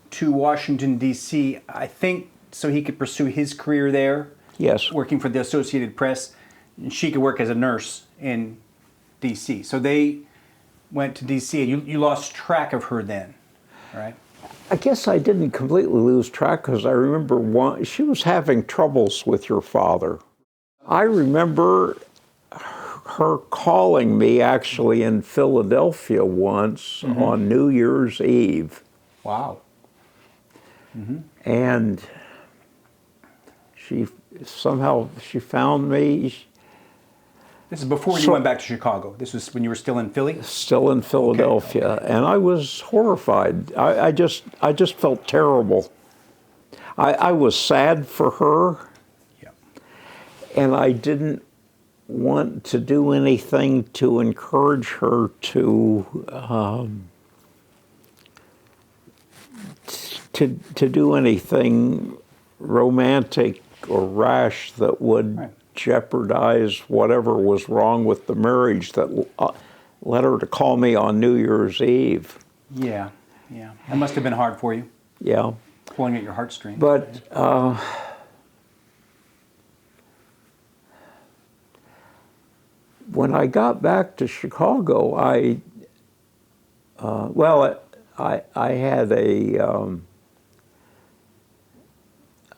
to Washington, D.C., I think so he could pursue his career there. Yes. Working for the Associated Press. And she could work as a nurse in D.C. So they went to D.C., and you lost track of her then, right? I guess I didn't completely lose track because I remember she was having troubles with your father. I remember her calling me actually in Philadelphia once on New Year's Eve. Wow. And she found me. This is before you went back to Chicago. This was when you were still in Philly? Still in Philadelphia. Okay. And I was horrified. I just felt terrible. I was sad for her. Yeah. And I didn't want to do anything to encourage her to do anything romantic or rash that would jeopardize whatever was wrong with the marriage that led her to call me on New Year's Eve. Yeah. That must have been hard for you. Yeah. Pulling at your heartstrings. But when I got back to Chicago, I had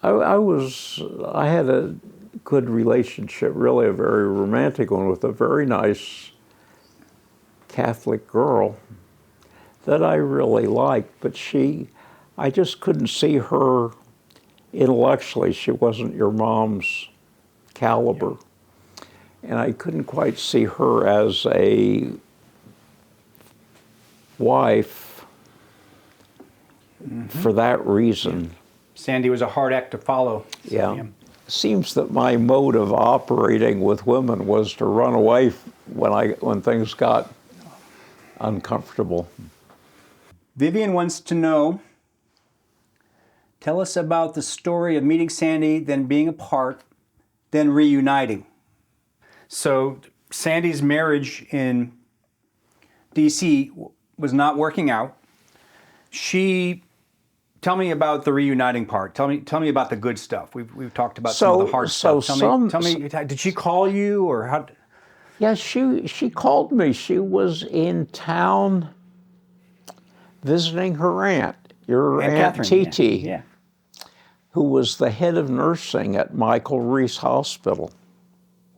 I had a good relationship, really a very romantic one, with a very nice Catholic girl that I really liked, but I just couldn't see her intellectually. She wasn't your mom's caliber. And I couldn't quite see her as a wife for that reason. Sandy was a hard act to follow. Yeah. It seems that my mode of operating with women was to run away when things got uncomfortable. Vivian wants to know, Tell us about the story of meeting Sandy, then being apart, then reuniting. So Sandy's marriage in D.C. was not working out. Tell me about the reuniting part. Tell me about the good stuff. We've talked about some of the hard stuff. Tell me, did she call you or how? Yeah, she called me. She was in town visiting her aunt, your Aunt Catherine, Titi, yeah. who was the head of nursing at Michael Reese Hospital.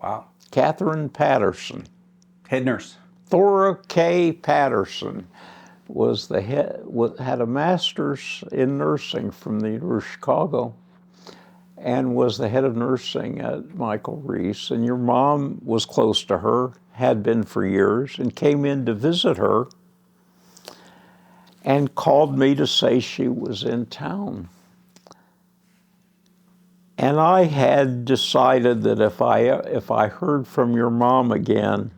Wow. Catherine Patterson. Head nurse. Thora K. Patterson was the head, had a master's in nursing from the University of Chicago and was the head of nursing at Michael Reese. And your mom was close to her, had been for years, and came in to visit her and called me to say she was in town. And I had decided that if I heard from your mom again,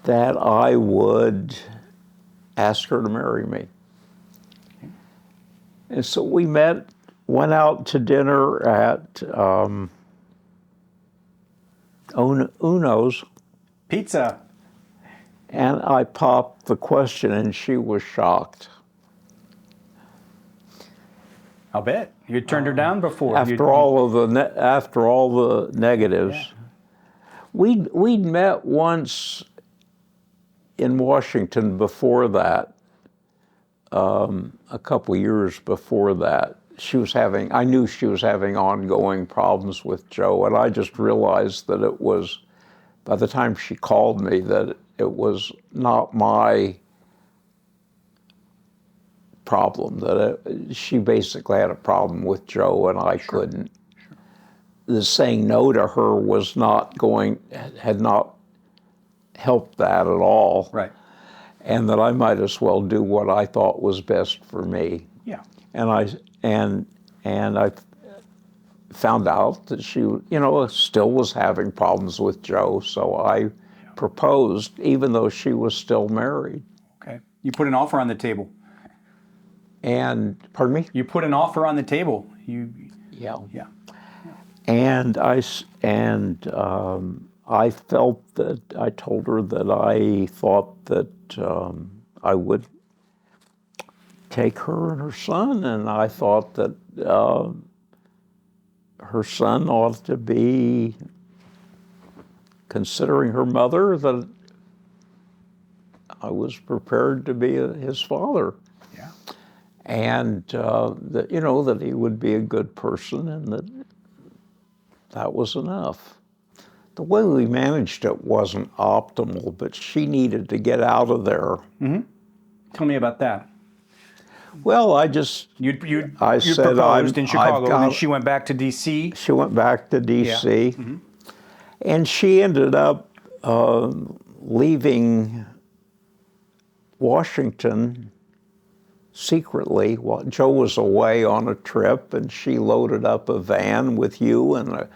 that I would ask her to marry me. And so we went out to dinner at Uno's. Pizza. And I popped the question, and she was shocked. I'll bet. You turned her down before. After all the negatives. Yeah. We'd met once in Washington before that, a couple years before that. I knew she was having ongoing problems with Joe, and I just realized that it was, by the time she called me, that it was not my problem, that she basically had a problem with Joe and I couldn't. Sure. The saying no to her had not helped that at all. Right. And that I might as well do what I thought was best for me. Yeah. And I found out that she, still was having problems with Joe, so I proposed, even though she was still married. Okay. You put an offer on the table. And, pardon me? You put an offer on the table. Yeah. Yeah. And I felt that, I told her that I thought that I would take her and her son, and I thought that her son ought to be considering her mother, that I was prepared to be his father. Yeah. And that he would be a good person, and that was enough. The way we managed it wasn't optimal, but she needed to get out of there. Mm-hmm. Tell me about that. Well, I said proposed in Chicago, and then she went back to D.C. She went back to D.C. Yeah. Mm-hmm. And she ended up leaving Washington secretly. Joe was away on a trip, and she loaded up a van with you and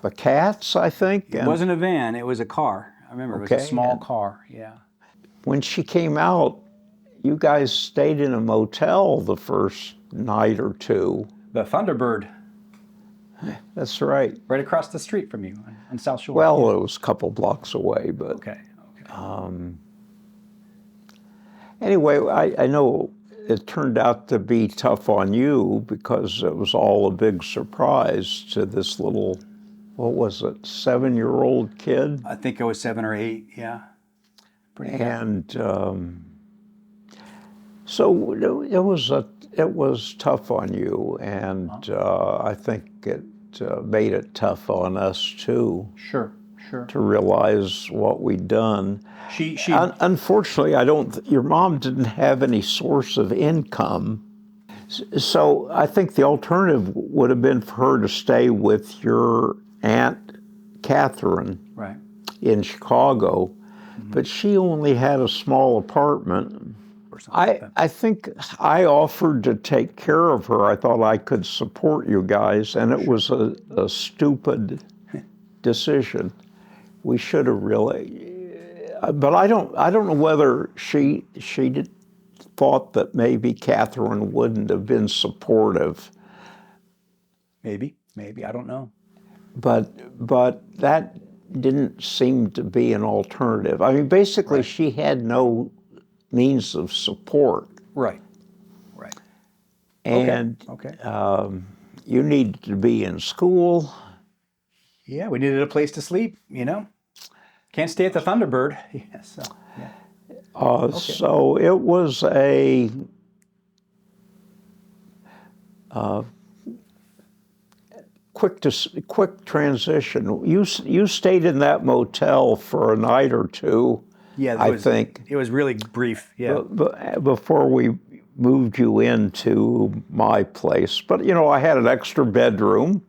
the cats, I think. It wasn't a van, it was a car. I remember, it was a small car, yeah. When she came out, you guys stayed in a motel the first night or two. The Thunderbird. That's right. Right across the street from you on South Shore. Well, it was a couple blocks away, but... Okay. Anyway, I know it turned out to be tough on you because it was all a big surprise to this little, what was it, 7-year-old kid? I think I was 7 or 8, yeah. And so it was tough on you, and I think it made it tough on us too. Sure. To realize what we'd done. Unfortunately, your mom didn't have any source of income. So I think the alternative would have been for her to stay with your Aunt Catherine in Chicago, but she only had a small apartment. I think I offered to take care of her. I thought I could support you guys, and it was a stupid decision. We should have really, but I don't know whether she thought that maybe Catherine wouldn't have been supportive. Maybe, I don't know. But that didn't seem to be an alternative. I mean, basically, Right. she had no means of support. Right. And Okay. you needed to be in school. Yeah, we needed a place to sleep, you know. Can't stay at the Thunderbird. Yeah, so, yeah. So it was a quick transition. You stayed in that motel for a night or two, Yeah, I think, it was really brief. Yeah. before we moved you into my place. But, you know, I had an extra bedroom,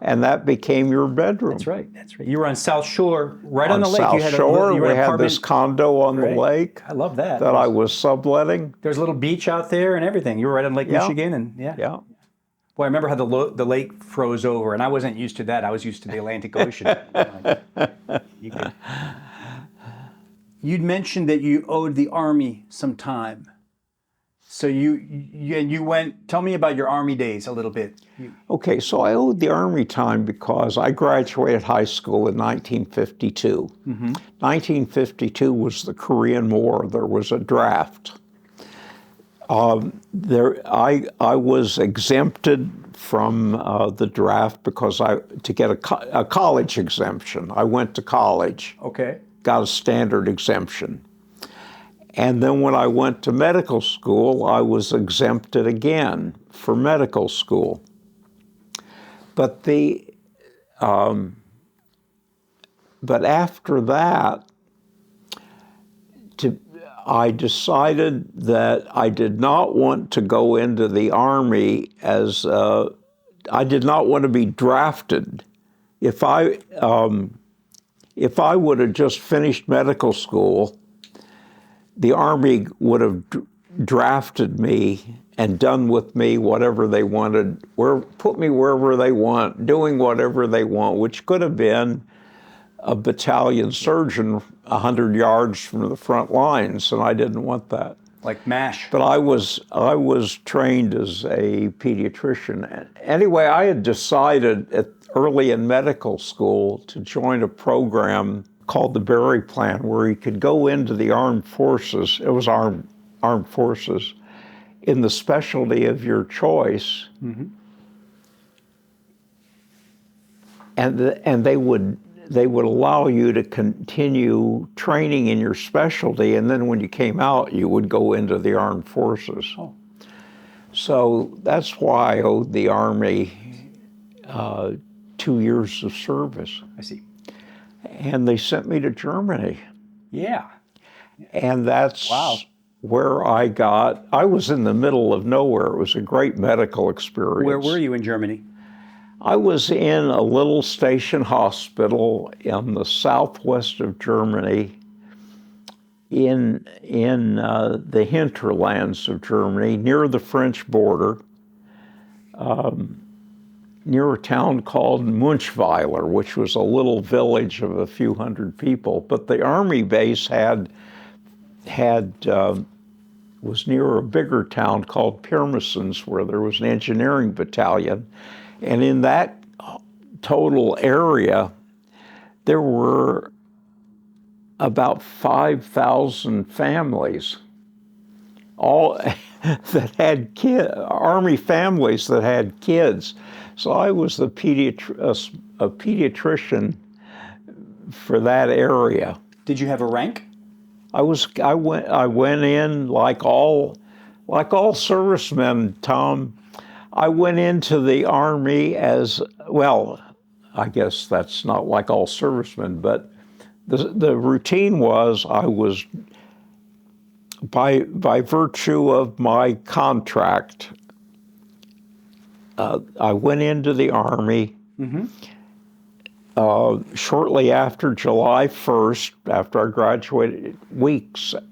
and that became your bedroom. That's right. You were on South Shore, right on the lake. South You had Shore, you we had an had apartment. this condo on the lake. I love that. That I was subletting. There's a little beach out there and everything. You were right on Lake Michigan, and Yeah. Boy, I remember how the lake froze over, and I wasn't used to that. I was used to the Atlantic Ocean. You'd mentioned that you owed the Army some time. So you went. Tell me about your Army days a little bit. Okay, so I owed the Army time because I graduated high school in 1952. 1952 was the Korean War. There was a draft. I was exempted from the draft because to get a college exemption. I went to college. Okay. Got a standard exemption. And then when I went to medical school, I was exempted again for medical school. But after that, I decided that I did not want to go into the Army I did not want to be drafted. If I would have just finished medical school, the Army would have drafted me and done with me whatever they wanted, put me wherever they want, doing whatever they want, which could have been a battalion surgeon 100 yards from the front lines, and I didn't want that. Like MASH. But I was trained as a pediatrician. Anyway, I had decided early in medical school to join a program called the Berry Plan, where you could go into the armed forces. It was armed forces in the specialty of your choice, and they would allow you to continue training in your specialty, and then when you came out, you would go into the armed forces. Oh. So that's why I owed the Army 2 years of service. I see. And they sent me to Germany. Yeah. And that's where I was in the middle of nowhere. It was a great medical experience. Where were you in Germany? I was in a little station hospital in the southwest of Germany, in the hinterlands of Germany, near the French border, near a town called Weiler, which was a little village of a few hundred people. But the Army base was near a bigger town called Pirmasens, where there was an engineering battalion. And in that total area, there were about 5,000 families, all that had Army families that had kids. So I was a pediatrician for that area. Did you have a rank? I went in like all servicemen, Tom. I went into the Army as, well, I guess that's not like all servicemen, but the routine was I was, by virtue of my contract, I went into the Army shortly after July 1st, after I graduated, a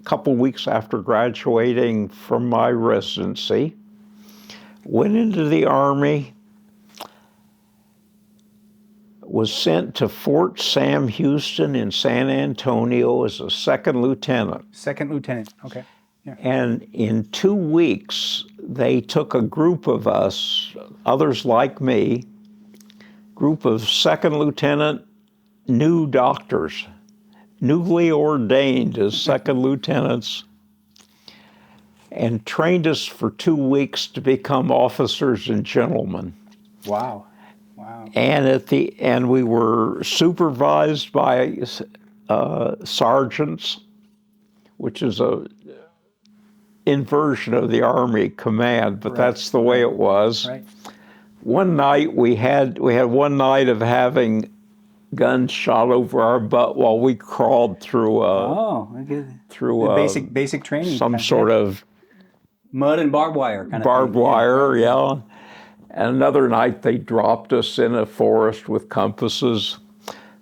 couple weeks after graduating from my residency. Went into the Army, was sent to Fort Sam Houston in San Antonio as a second lieutenant. Second lieutenant, okay. And in 2 weeks, they took a group of us, others like me, group of second lieutenant new doctors, newly ordained as second lieutenants, and trained us for 2 weeks to become officers and gentlemen. Wow. Wow. And we were supervised by sergeants, which is a inversion of the Army command, but that's the way it was. Right. One night we had one night of having guns shot over our butt while we crawled through the basic training, some sort of mud and barbed wire kind of barbed thing. wire, yeah. And another night they dropped us in a forest with compasses.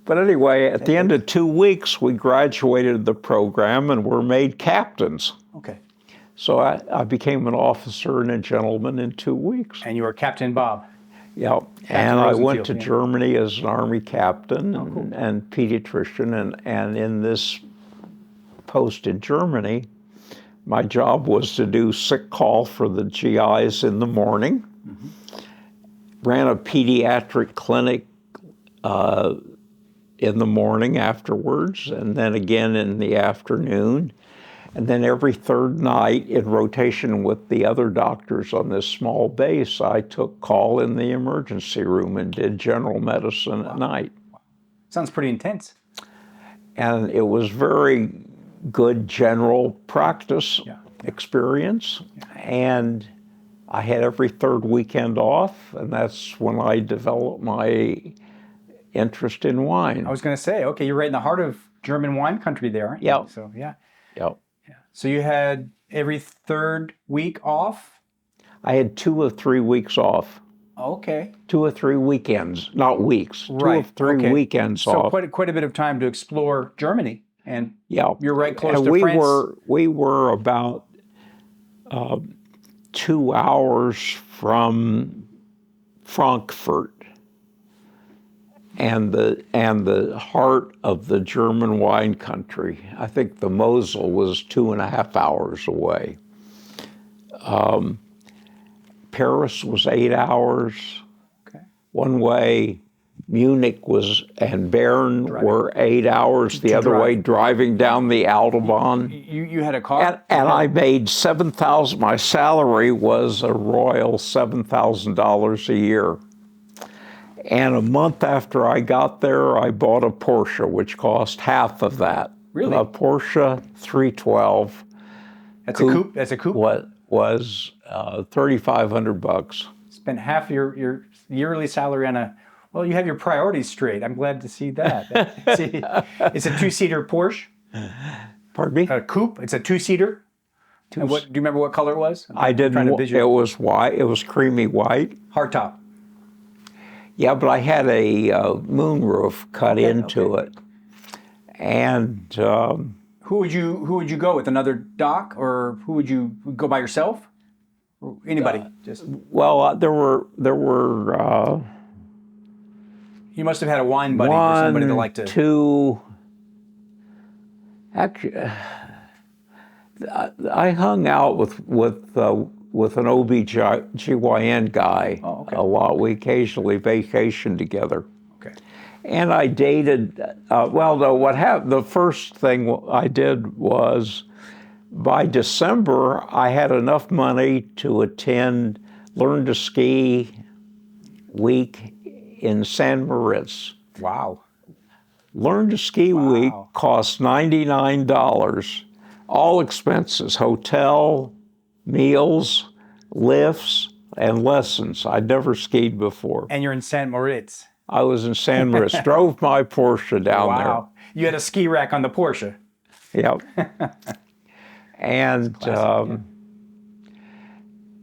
But anyway, at the end of 2 weeks, we graduated the program and were made captains. Okay. So I became an officer and a gentleman in 2 weeks. And you were Captain Bob. Yeah. And I went to Germany as an Army captain and pediatrician. And in this post in Germany, my job was to do sick call for the GIs in the morning. Ran a pediatric clinic in the morning afterwards, and then again in the afternoon. And then every third night, in rotation with the other doctors on this small base, I took call in the emergency room and did general medicine at night. Sounds pretty intense. And it was very good general practice experience. And I had every third weekend off, and that's when I developed my interest in wine. I was going to say, okay, you're right in the heart of German wine country there, aren't you? Yeah. So, yeah. Yep. So you had every third week off? I had 2 or 3 weeks off. Okay. 2 or 3 weekends, not weeks. Right. 2 or 3 weekends off. So quite a bit of time to explore Germany, and you're right close and to France. We were about 2 hours from Frankfurt, and the heart of the German wine country. I think the Mosel was 2.5 hours away. Paris was 8 hours one way. Munich and Bern were 8 hours the other way, driving down the Autobahn. You had a car? And I made $7,000. My salary was a royal $7,000 a year. And a month after I got there, I bought a Porsche, which cost half of that. Really? A Porsche 312. That's a coupe? That's a coupe? Was $3,500. Spent half your yearly salary on a... Well, you have your priorities straight. I'm glad to see that. It's a 2-seater Porsche. Pardon me? A coupe. It's a 2-seater. And do you remember what color it was? I didn't. It was white. It was creamy white. Hardtop. Yeah, but I had a moonroof cut into it. And who would you go with? Another doc, or who would you go by yourself? Or anybody? Well, there were. You must have had a wine buddy or somebody that liked to. 2. Actually, I hung out with an OB/GYN guy a lot. We occasionally vacationed together. Okay. And I dated. What happened? The first thing I did was, by December, I had enough money to attend Learn to Ski week in San Moritz. Wow. Learn to Ski week cost $99, all expenses, hotel, meals, lifts, and lessons. I'd never skied before. And you're in San Moritz. I was in San Moritz, drove my Porsche down there. Wow. You had a ski rack on the Porsche. Yep. And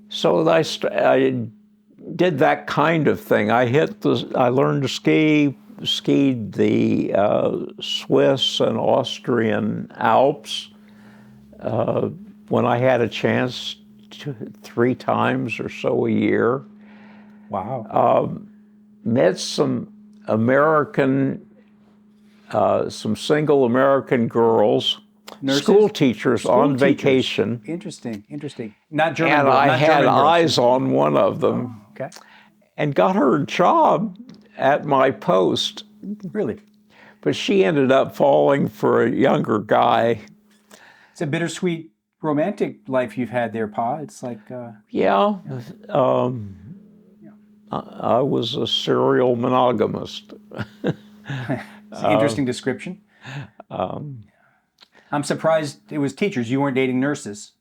so I did that kind of thing. I learned to skied the Swiss and Austrian Alps when I had a chance 3 times or so a year. Wow. Met some single American girls Nurses? school teachers School on teachers. vacation. Interesting. Not German And girls. I Not had German girls. eyes on one of them Okay. and got her a job at my post. Really? But she ended up falling for a younger guy. It's a bittersweet romantic life you've had there, Pa. It's like... Yeah. I was a serial monogamist. It's an interesting description. I'm surprised it was teachers. You weren't dating nurses.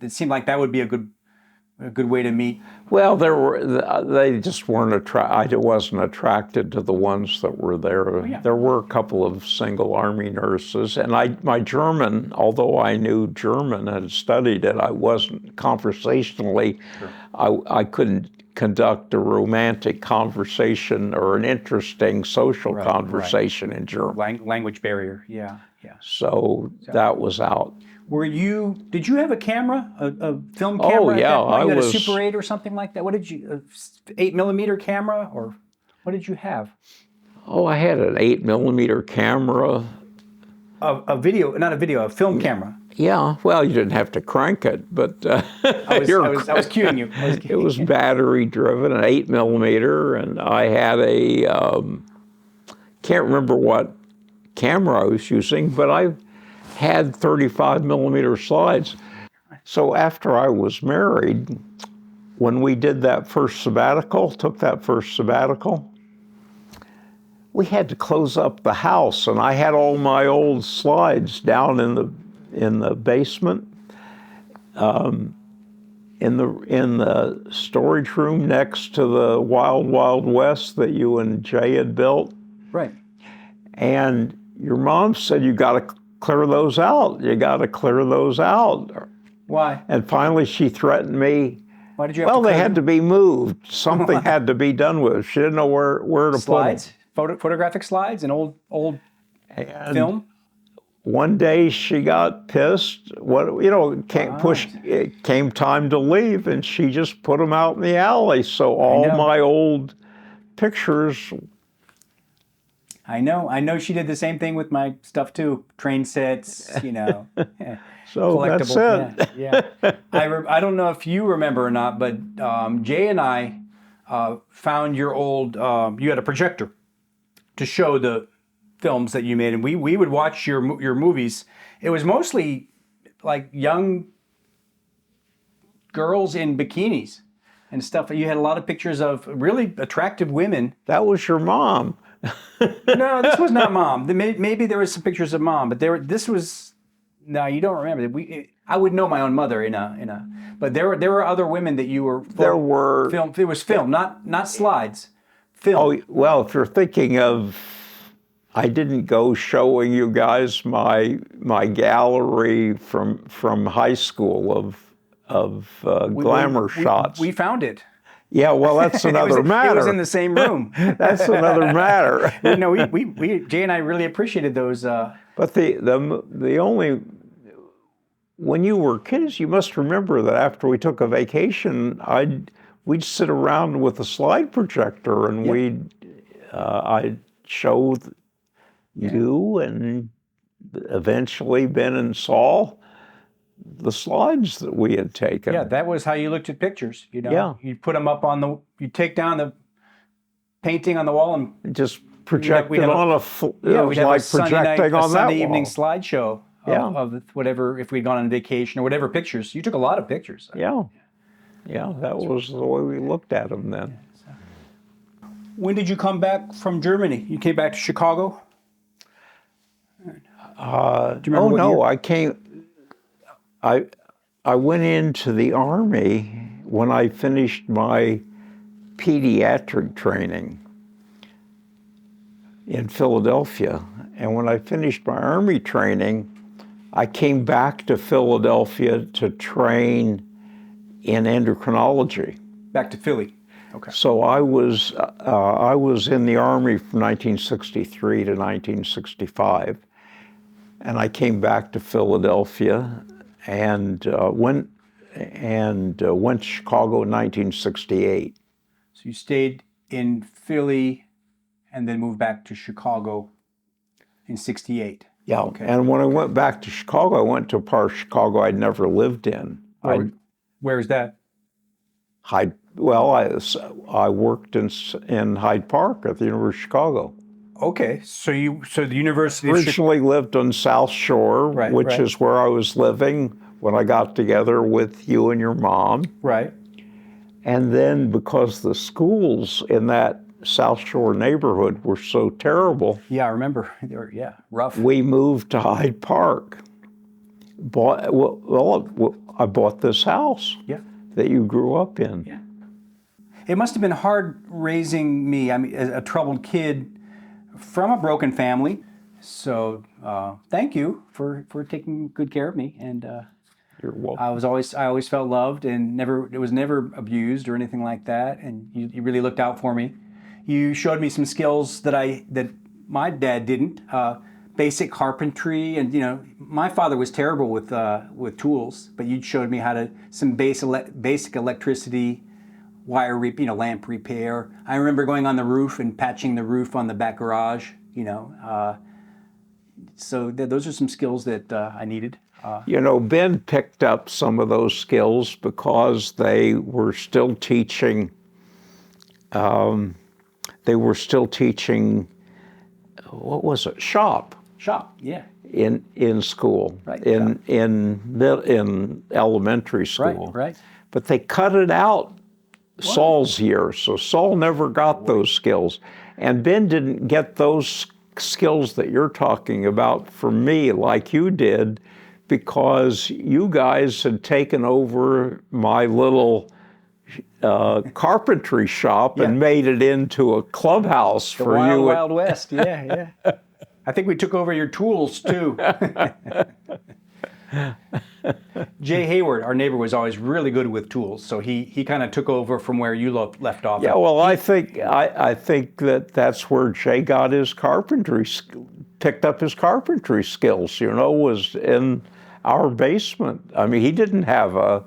It seemed like that would be a good way to meet. Well, they just weren't I wasn't attracted to the ones that were there. Oh, yeah. There were a couple of single Army nurses, and my German, although I knew German and had studied it, I wasn't conversationally. Sure. I couldn't conduct a romantic conversation or an interesting social conversation in German. Language barrier, yeah. So that was out. Did you have a camera, a film camera? Oh, yeah. You had a Super 8 or something like that? What did you, 8mm camera, or what did you have? Oh, I had an 8mm camera. A film camera. Yeah, well, you didn't have to crank it, but I was cueing you. It was battery driven, an 8mm, and I had can't remember what camera I was using, but I had 35mm slides. So after I was married, when we did that first sabbatical, we had to close up the house, and I had all my old slides down in the basement, in the storage room next to the Wild Wild West that you and Jay had built. Right. And your mom said, you got to clear those out. You got to clear those out. Why? And finally she threatened me. Why did you have to they had to be moved. Something had to be done with it. She didn't know where to slides? put them. Photographic slides and old And film? One day she got pissed. It came time to leave, and she just put them out in the alley. So all my old pictures. I know she did the same thing with my stuff too. Train sets, So that's it. Yeah. I don't know if you remember or not, but Jay and I found your old. You had a projector to show the films that you made, and we would watch your movies. It was mostly like young girls in bikinis and stuff. You had a lot of pictures of really attractive women. That was your mom. No, this was not Mom. Maybe there was some pictures of Mom, but this was. No, you don't remember. I would know my own mother but there were other women that you were. There were film. It was film, not slides. Film. Oh well, if you're thinking of, I didn't go showing you guys my gallery from high school of glamour shots. We found it. Yeah, well, that's another matter. It was in the same room. That's another matter. Jay and I really appreciated those. But the only, when you were kids, you must remember that after we took a vacation, we'd sit around with a slide projector, and I'd show you and eventually Ben and Saul the slides that we had taken. Yeah, that was how you looked at pictures. Yeah. You put them up you take down the painting on the wall and just project it on it was like projecting on that Sunday evening slideshow of whatever, if we'd gone on vacation or whatever pictures. You took a lot of pictures. Yeah, that was the way we looked at them then. When did you come back from Germany? You came back to Chicago? Do you remember year? I came. I went into the Army when I finished my pediatric training in Philadelphia. And when I finished my Army training, I came back to Philadelphia to train in endocrinology. Back to Philly. Okay. So I was in the Army from 1963 to 1965, and I came back to Philadelphia and went to Chicago in 1968. So you stayed in Philly and then moved back to Chicago in 68. Yeah, Okay. and when I went back to Chicago, I went to a part of Chicago I'd never lived in. Where is that? I worked in Hyde Park at the University of Chicago. Okay, so the University of Chicago. Originally lived on South Shore, Right, which right. is where I was living when I got together with you and your mom. Right. And then because the schools in that South Shore neighborhood were so terrible, Yeah, I remember. They were, rough. we moved to Hyde Park. I bought this house Yeah. that you grew up in. Yeah. It must have been hard raising me. I mean, a troubled kid from a broken family. So thank you for taking good care of me. And You're welcome. I always felt loved and it was never abused or anything like that. And you really looked out for me. You showed me some skills that my dad didn't. Basic carpentry, and my father was terrible with tools, but you showed me some basic electricity, lamp repair. I remember going on the roof and patching the roof on the back garage. So those are some skills that I needed. Ben picked up some of those skills because they were still teaching. What was it? Shop. Yeah. In school, Right, in elementary school. Right. But they cut it out Saul's year, so Saul never got those skills. And Ben didn't get those skills that you're talking about from me like you did, because you guys had taken over my little carpentry shop and made it into a clubhouse for you. Wild West, yeah. I think we took over your tools too. Jay Hayward, our neighbor, was always really good with tools, so he kind of took over from where you left off. Yeah, well, I think that's where Jay got his picked up his carpentry skills. Was in our basement. I mean, he didn't have a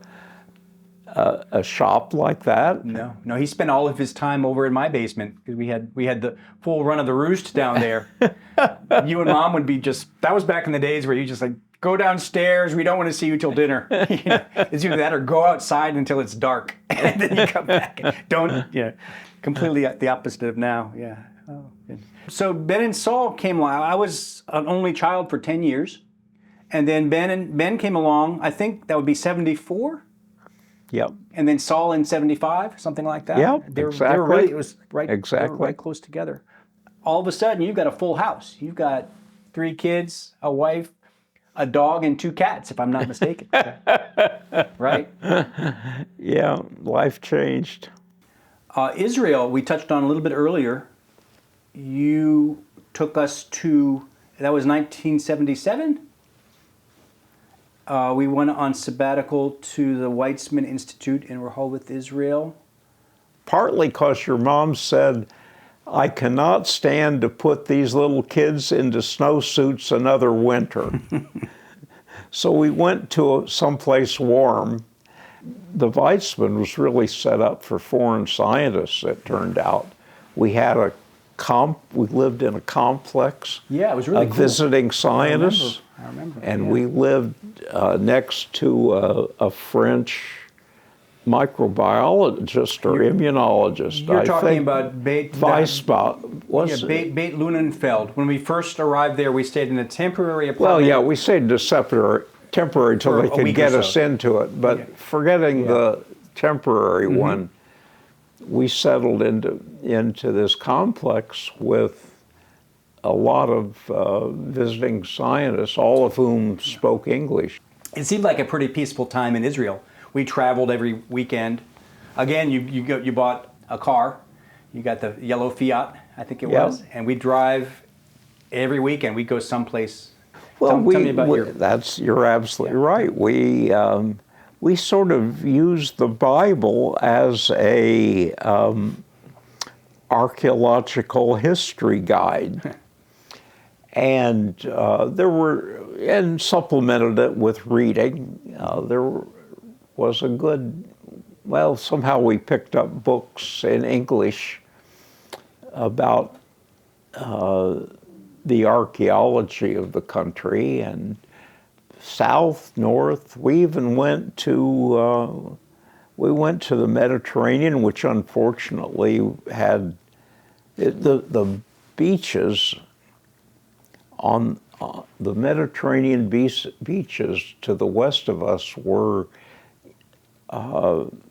shop like that. No, he spent all of his time over in my basement because we had the full run of the roost down there. You and Mom would be that was back in the days where you just go downstairs. We don't want to see you till dinner. It's either that or go outside until it's dark, and then you come back. Completely the opposite of now. Yeah. Oh, good. So Ben and Saul came along. I was an only child for 10 years, and then Ben came along. I think that would be 74. Yep. And then Saul in 75, something like that. Yep, They were exactly. really, it was right, Exactly. they were right close together. All of a sudden, you've got a full house. You've got 3 kids, a wife, a dog, and 2 cats, if I'm not mistaken. Right? Yeah, life changed. Israel, we touched on a little bit earlier. You took us to, that was 1977? We went on sabbatical to the Weizmann Institute in Rehoboth, Israel. Partly because your mom said, I cannot stand to put these little kids into snowsuits another winter. So we went to someplace warm. The Weizmann was really set up for foreign scientists, it turned out. We had we lived in a complex Yeah, it was really of cool. visiting scientists. I remember. And we lived next to a French microbiologist or immunologist. You're talking about Beit Lunenfeld. When we first arrived there, we stayed in a temporary apartment. Well, yeah, we stayed temporary until For they a could week get or us so. into it. But forgetting the temporary one, we settled into this complex with a lot of visiting scientists, all of whom spoke English. It seemed like a pretty peaceful time in Israel. We traveled every weekend. Again, you bought a car. You got the yellow Fiat, I think it was, and we drive every weekend. We go someplace. Well, tell me about you're absolutely right. We sort of use the Bible as a archaeological history guide. And supplemented it with reading. There was somehow we picked up books in English about the archaeology of the country, and south, north. We even went to the Mediterranean, which unfortunately had the beaches on the Mediterranean beaches to the west of us were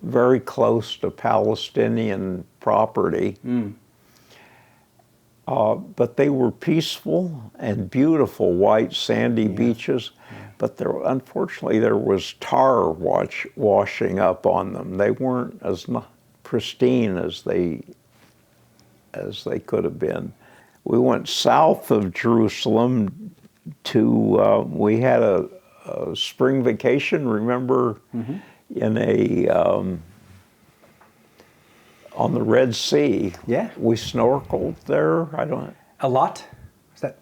very close to Palestinian property. But they were peaceful and beautiful white sandy beaches. But unfortunately, there was tar washing up on them. They weren't as pristine as they could have been. We went south of Jerusalem to, we had a spring vacation, remember, in on the Red Sea. Yeah. We snorkeled there. A lot? Is that?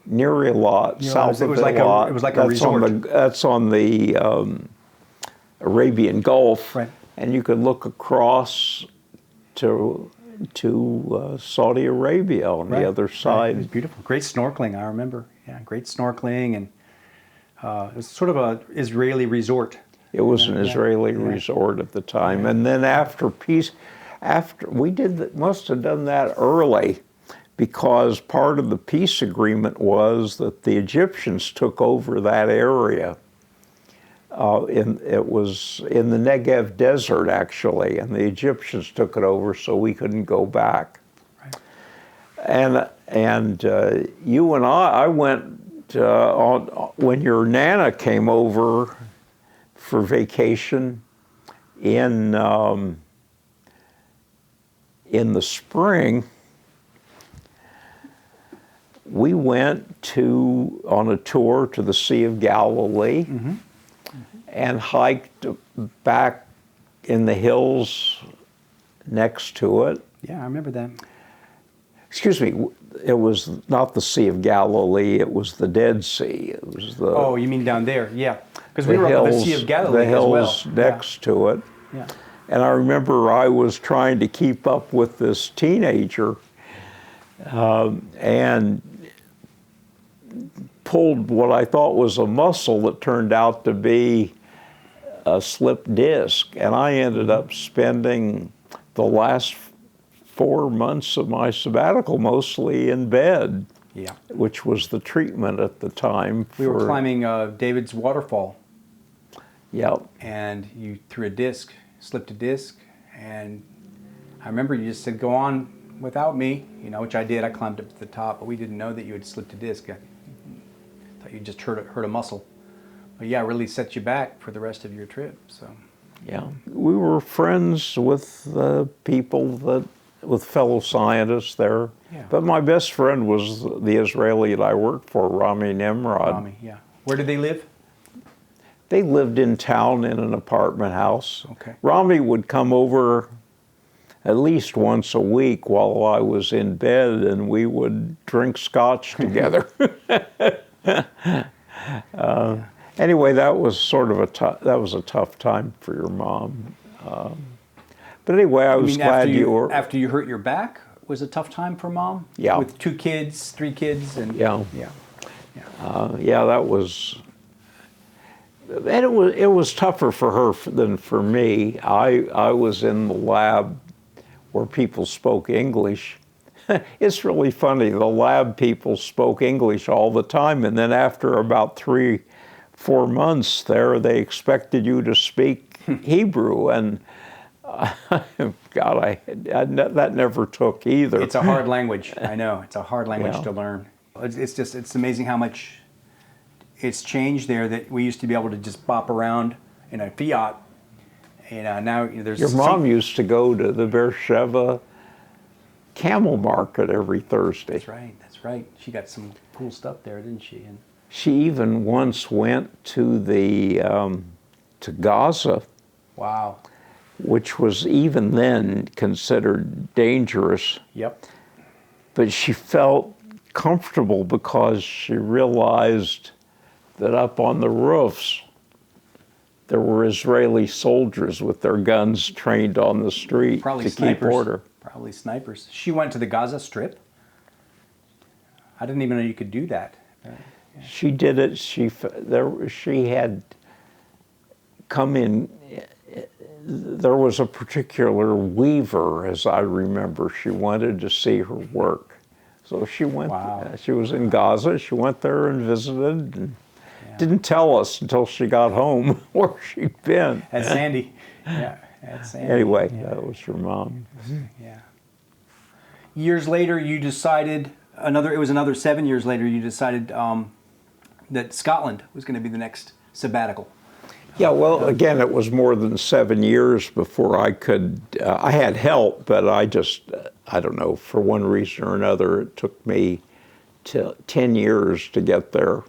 Near a lot, south of Eilat. It was like a resort. That's on the Arabian Gulf. Right. And you could look across to Saudi Arabia on the other side. Right. It was beautiful. Great snorkeling, I remember. Yeah, great snorkeling, and it was sort of an Israeli resort. It was an Israeli resort at the time. And then must have done that early, because part of the peace agreement was that the Egyptians took over that area. It was in the Negev desert, actually, and the Egyptians took it over, so we couldn't go back. Right. And you and I went when your Nana came over for vacation in the spring. We went on a tour to the Sea of Galilee and hiked back in the hills next to it. Yeah, I remember that. Excuse me, it was not the Sea of Galilee, it was the Dead Sea. It was the... Oh, you mean down there, yeah. Because we were up the Sea of Galilee as well. The hills next to it. Yeah. And I remember I was trying to keep up with this teenager and pulled what I thought was a muscle that turned out to be a slipped disc. And I ended up spending the last 4 months of my sabbatical mostly in bed, which was the treatment at the time. We were climbing David's waterfall. Yep. And you threw a disc, slipped a disc, and I remember you just said, go on without me, which I did. I climbed up to the top, but we didn't know that you had slipped a disc. I thought you just hurt a muscle. But yeah, it really set you back for the rest of your trip. So. Yeah, we were friends with with fellow scientists there. Yeah. But my best friend was the Israeli that I worked for, Rami Nimrod. Rami, yeah. Where did they live? They lived in town in an apartment house. Okay. Rami would come over at least once a week while I was in bed, and we would drink scotch together. Anyway, that was sort of a tough time for your mom. But anyway, I was glad you were... After you hurt your back, was a tough time for Mom? Yeah. With 2 kids, 3 kids, and... Yeah. That was... And it was tougher for her than for me. I was in the lab where people spoke English. It's really funny. The lab people spoke English all the time, and then after about 3-4 months there, they expected you to speak Hebrew, and God, that never took either. It's a hard language. I know. It's a hard language to learn. It's amazing how much it's changed there, that we used to be able to just bop around in a Fiat, and now there's... Your mom used to go to the Beersheba camel market every Thursday. That's right. She got some cool stuff there, didn't she? And she even once went to to Gaza. Wow. Which was even then considered dangerous. Yep. But she felt comfortable because she realized that up on the roofs there were Israeli soldiers with their guns trained on the street to keep order. Probably snipers. She went to the Gaza Strip? I didn't even know you could do that. She did it. She had come in. There was a particular weaver, as I remember. She wanted to see her work. So she went, Wow. She was in Gaza. She went there and visited and didn't tell us until she got home where she'd been. At Sandy. Yeah, at Sandy. Anyway, that was your mom. Yeah. Years later, you decided, it was another 7 years later, you decided that Scotland was going to be the next sabbatical. Yeah, well, again, it was more than 7 years before I could, I had help, but I don't know, for one reason or another, it took me 10 years to get there.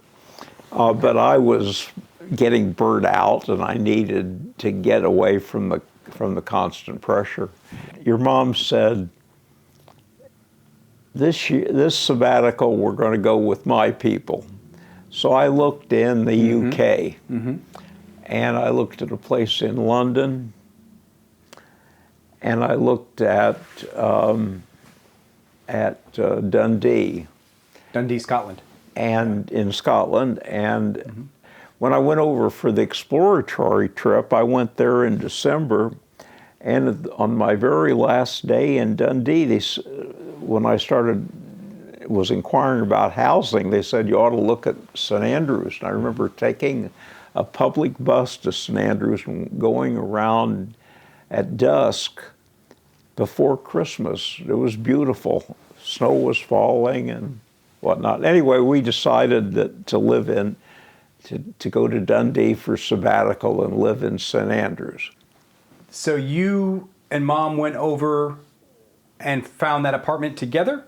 But I was getting burnt out and I needed to get away from the constant pressure. Your mom said, this sabbatical, we're going to go with my people. So I looked in the UK. And I looked at a place in London, and I looked at Dundee. Dundee, Scotland. And in Scotland. And when I went over for the exploratory trip, I went there in December. And on my very last day in Dundee, when I was inquiring about housing, they said, you ought to look at St. Andrews. And I remember taking a public bus to St. Andrews and going around at dusk before Christmas. It was beautiful. Snow was falling and whatnot. Anyway, we decided to go to Dundee for sabbatical and live in St. Andrews. So you and Mom went over and found that apartment together?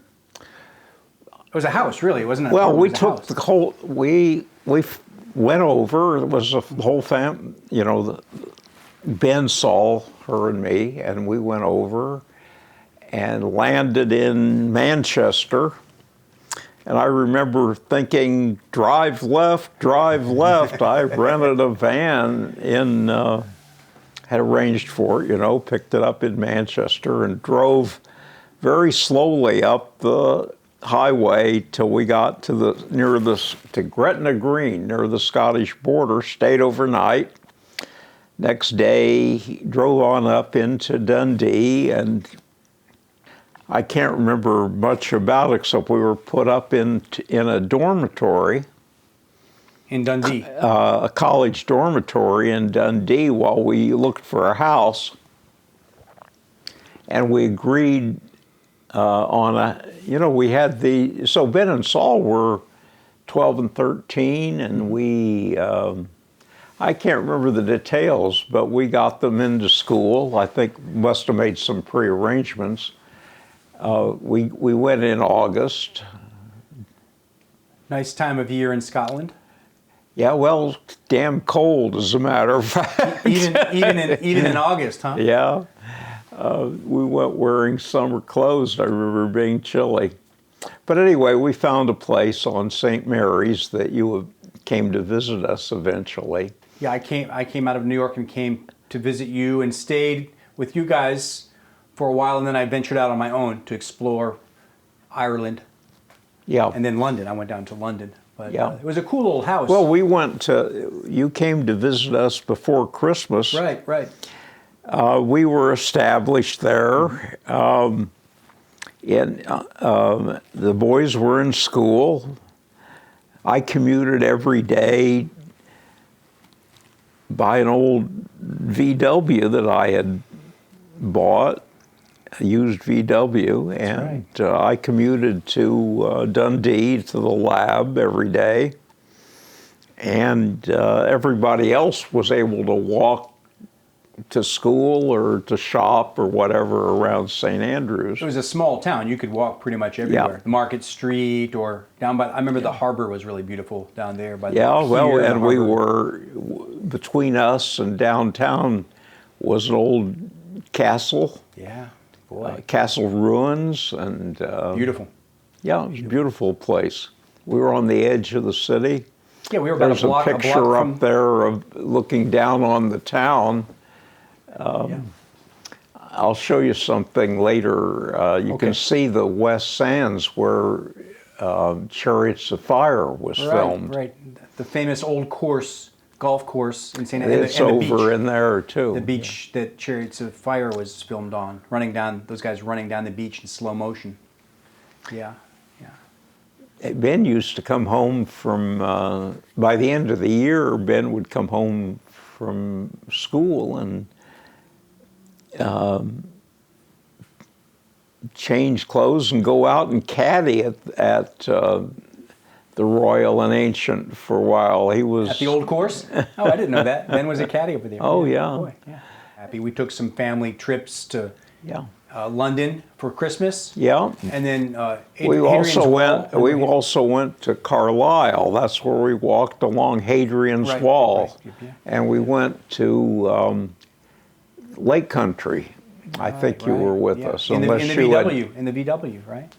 It was a house, really. It wasn't an apartment. Well, we took the whole, we went over. It was a whole family, Ben saw her and me, and we went over and landed in Manchester. And I remember thinking, drive left. I rented a van had arranged for it, picked it up in Manchester and drove very slowly up the highway till we got to Gretna Green, near the Scottish border, stayed overnight. Next day, drove on up into Dundee, and I can't remember much about it except we were put up in a dormitory. In Dundee? A college dormitory in Dundee while we looked for a house. And we agreed we had so Ben and Saul were 12 and 13, and I can't remember the details, but we got them into school. I think must have made some pre-arrangements. We went in August. Nice time of year in Scotland. Yeah, well, damn cold, as a matter of fact. even in August, huh? Yeah. We went wearing summer clothes. I remember being chilly. But anyway, we found a place on St. Mary's that you came to visit us eventually. Yeah, I came out of New York and came to visit you and stayed with you guys for a while, and then I ventured out on my own to explore Ireland. Yeah. And then London. I went down to London. But yeah. It was a cool little house. Well, you came to visit us before Christmas. Right. We were established there. The boys were in school. I commuted every day by an old VW that I had bought, a used VW, and I commuted to Dundee to the lab every day. And everybody else was able to walk to school or to shop or whatever around St. Andrews. It was a small town. You could walk pretty much everywhere. Yeah. The Market Street or down by, I remember the harbor was really beautiful down there. By the pier, and we were, between us and downtown was an old castle. Yeah, boy. Castle ruins and... beautiful. Yeah, it was a beautiful place. We were on the edge of the city. Yeah, we were about There's a picture up there of looking down on the town. I'll show you something later. You can see the West Sands where Chariots of Fire was filmed. Right. The famous old golf course in St. It's and the over beach. in there too. The beach that Chariots of Fire was filmed on, those guys running down the beach in slow motion. Yeah. Ben used to come home from, by the end of the year, Ben would come home from school and change clothes and go out and caddy at the Royal and Ancient for a while. He was at the old course. Oh, I didn't know that. Ben was a caddy over there. Oh yeah. Boy, yeah. Happy. We took some family trips to Yeah. London for Christmas. Yeah. And then We also went to Carlisle. That's where we walked along Hadrian's Wall, Yeah. and we went to Lake Country. I think you were with us, in the unless you had. VW, in the VW, right?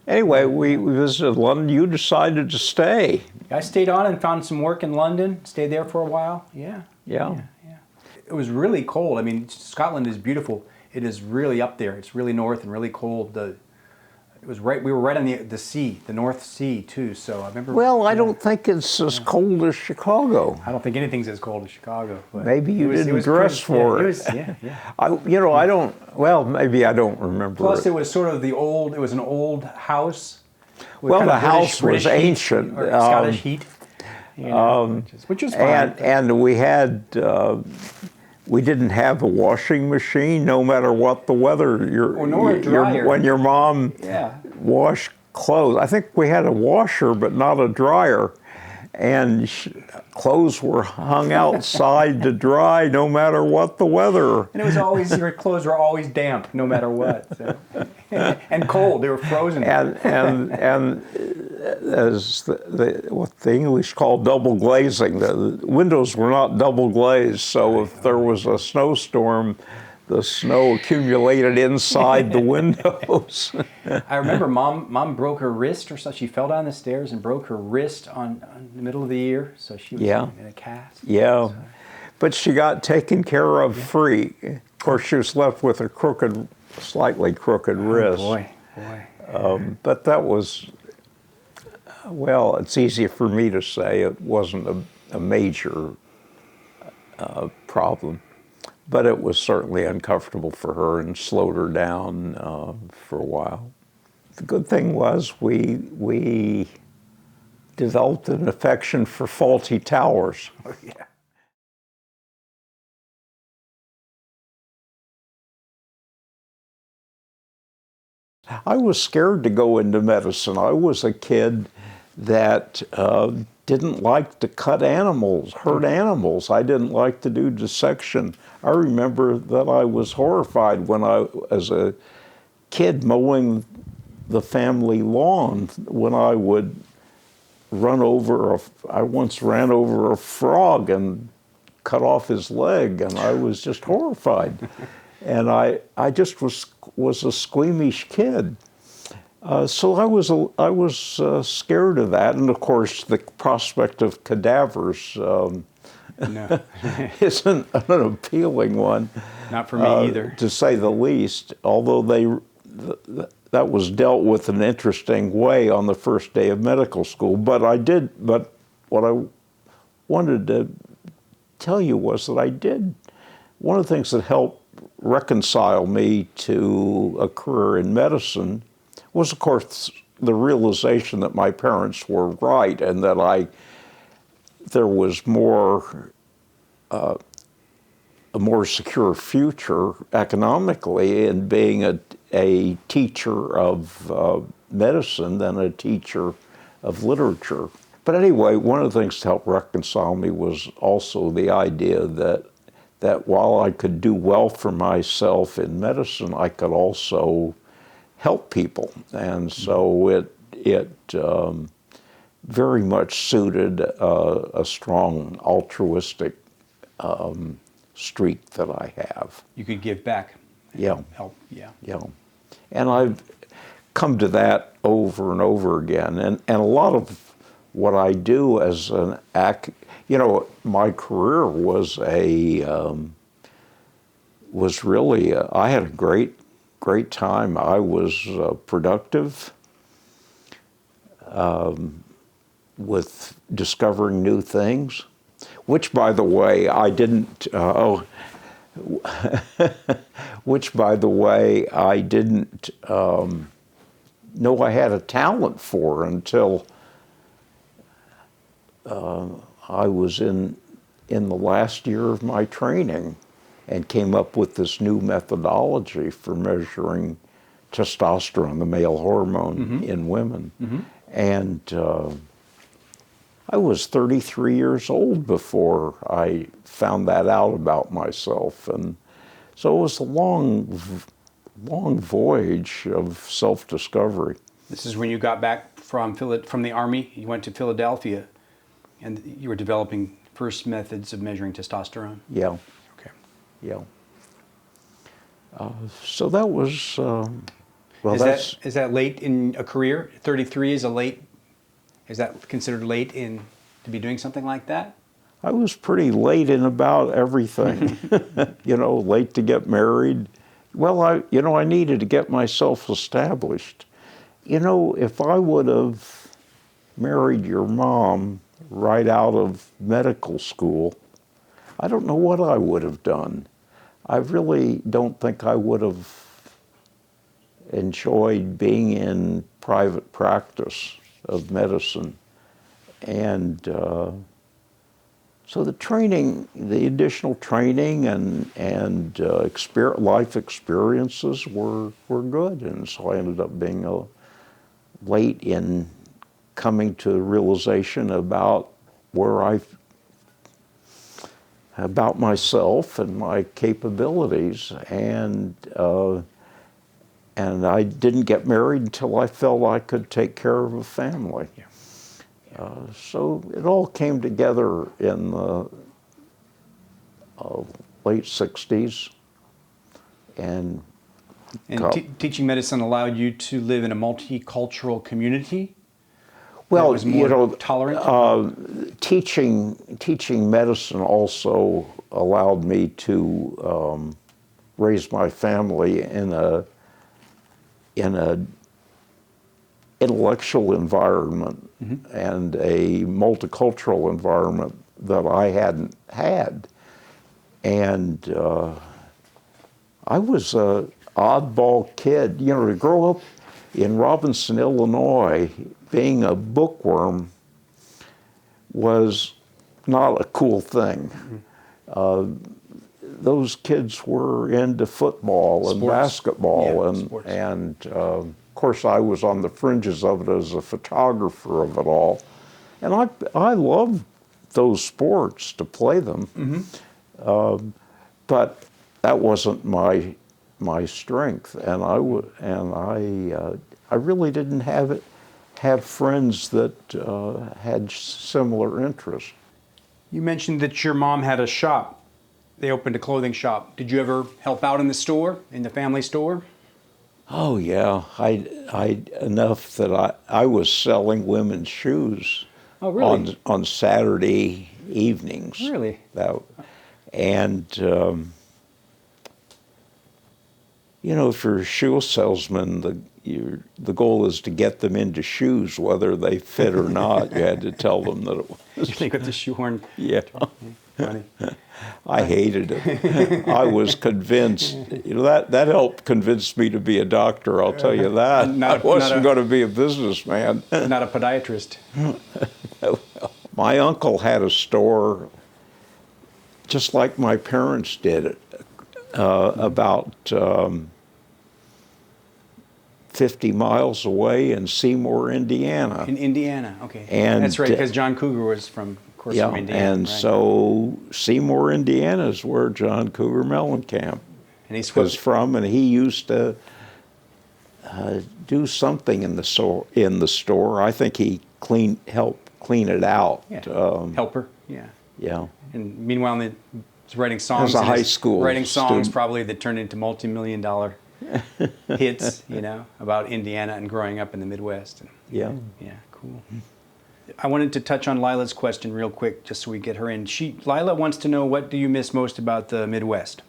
Anyway, we visited London. You decided to stay. I stayed on and found some work in London. Stayed there for a while. Yeah. It was really cold. I mean, Scotland is beautiful. It is really up there. It's really north and really cold. We were right on the sea, the North Sea too. So I remember. Well, I don't think it's as cold as Chicago. I don't think anything's as cold as Chicago. But maybe you didn't dress for it. I don't. Well, maybe I don't remember. Plus, it was sort of it was an old house. Well, the house was ancient. Scottish heat. Which is fine. And we had. We didn't have a washing machine, no matter what the weather. Nor a dryer. When your mom washed clothes, I think we had a washer, but not a dryer. And clothes were hung outside to dry, no matter what the weather. And it was always, your clothes were always damp, no matter what. So. And cold, they were frozen. And as what the English call double glazing, the windows were not double glazed, so if there was a snowstorm, the snow accumulated inside the windows. I remember Mom broke her wrist or so. She fell down the stairs and broke her wrist on the middle of the year, so she was in a cast. Yeah, so. But she got taken care of free. Of course, she was left with a slightly crooked wrist. Boy. But that was, well, it's easy for me to say it wasn't a major problem. But it was certainly uncomfortable for her and slowed her down for a while. The good thing was we developed an affection for faulty towers. Oh, yeah. I was scared to go into medicine. I was a kid that didn't like to hurt animals. I didn't like to do dissection. I remember that I was horrified when as a kid mowing the family lawn, when I would I once ran over a frog and cut off his leg, and I was just horrified. And I just was a squeamish kid. So I was scared of that, and of course the prospect of cadavers isn't an appealing one. Not for me either, to say the least. Although that was dealt with in an interesting way on the first day of medical school. But what I wanted to tell you was that I did. One of the things that helped reconcile me to a career in medicine was, of course, the realization that my parents were right and that there was a more secure future economically in being a teacher of medicine than a teacher of literature. But anyway, one of the things to help reconcile me was also the idea that while I could do well for myself in medicine, I could also help people. And so it very much suited a strong altruistic streak that I have. You could give back. Yeah. Help, yeah. Yeah. And I've come to that over and over again. And a lot of what I do as an my career was really, I had a great time. I was productive. with discovering new things, which, by the way, I didn't. Which, by the way, I didn't know I had a talent for until I was in the last year of my training, and came up with this new methodology for measuring testosterone, the male hormone in women. And I was 33 years old before I found that out about myself. And so it was a long voyage of self-discovery. This is when you got back from the Army. You went to Philadelphia, and you were developing first methods of measuring testosterone. Yeah. Okay. Yeah. So that was, well, Is that late in a career? 33 is is that considered late to be doing something like that? I was pretty late in about everything. Late to get married. Well, I needed to get myself established. If I would have married your mom right out of medical school, I don't know what I would have done. I really don't think I would have enjoyed being in private practice of medicine. And so the training, the additional training and life experiences were good. And so I ended up being late in coming to realization about about myself and my capabilities, and I didn't get married until I felt I could take care of a family. Yeah. So it all came together in the late 60s. And teaching medicine allowed you to live in a multicultural community? Well, that was more tolerant? Teaching medicine also allowed me to raise my family in a intellectual environment and a multicultural environment that I hadn't had. And I was an oddball kid. To grow up in Robinson, Illinois, being a bookworm was not a cool thing. Those kids were into football and basketball, and of course I was on the fringes of it as a photographer of it all. And I loved those sports, to play them, but that wasn't my strength, and I really didn't have friends that had similar interests. You mentioned that your mom had a shop. They opened a clothing shop. Did you ever help out in the store, in the family store? Oh yeah, I enough that I was selling women's shoes. Oh, really? On Saturday evenings. Really? And if you're a shoe salesman, the goal is to get them into shoes, whether they fit or not. You had to tell them that it was. You think with the shoehorn? Yeah. Funny. I hated it. I was convinced. That helped convince me to be a doctor, I'll tell you that. I wasn't going to be a businessman. Not a podiatrist. My uncle had a store, just like my parents did, about 50 miles away in Seymour, Indiana. In Indiana, okay. And that's right, because John Cougar was from Indiana. And right? So Seymour, Indiana is where John Cougar Mellencamp was from, and he used to do something in the store. I think he helped clean it out. Yeah. Helper, yeah. Yeah. And meanwhile, he was writing songs. As a high school writing songs student. probably that turned into multi-million-dollar hits, about Indiana and growing up in the Midwest. Yeah. Yeah, cool. I wanted to touch on Lila's question real quick, just so we get her in. Lila wants to know, what do you miss most about the Midwest?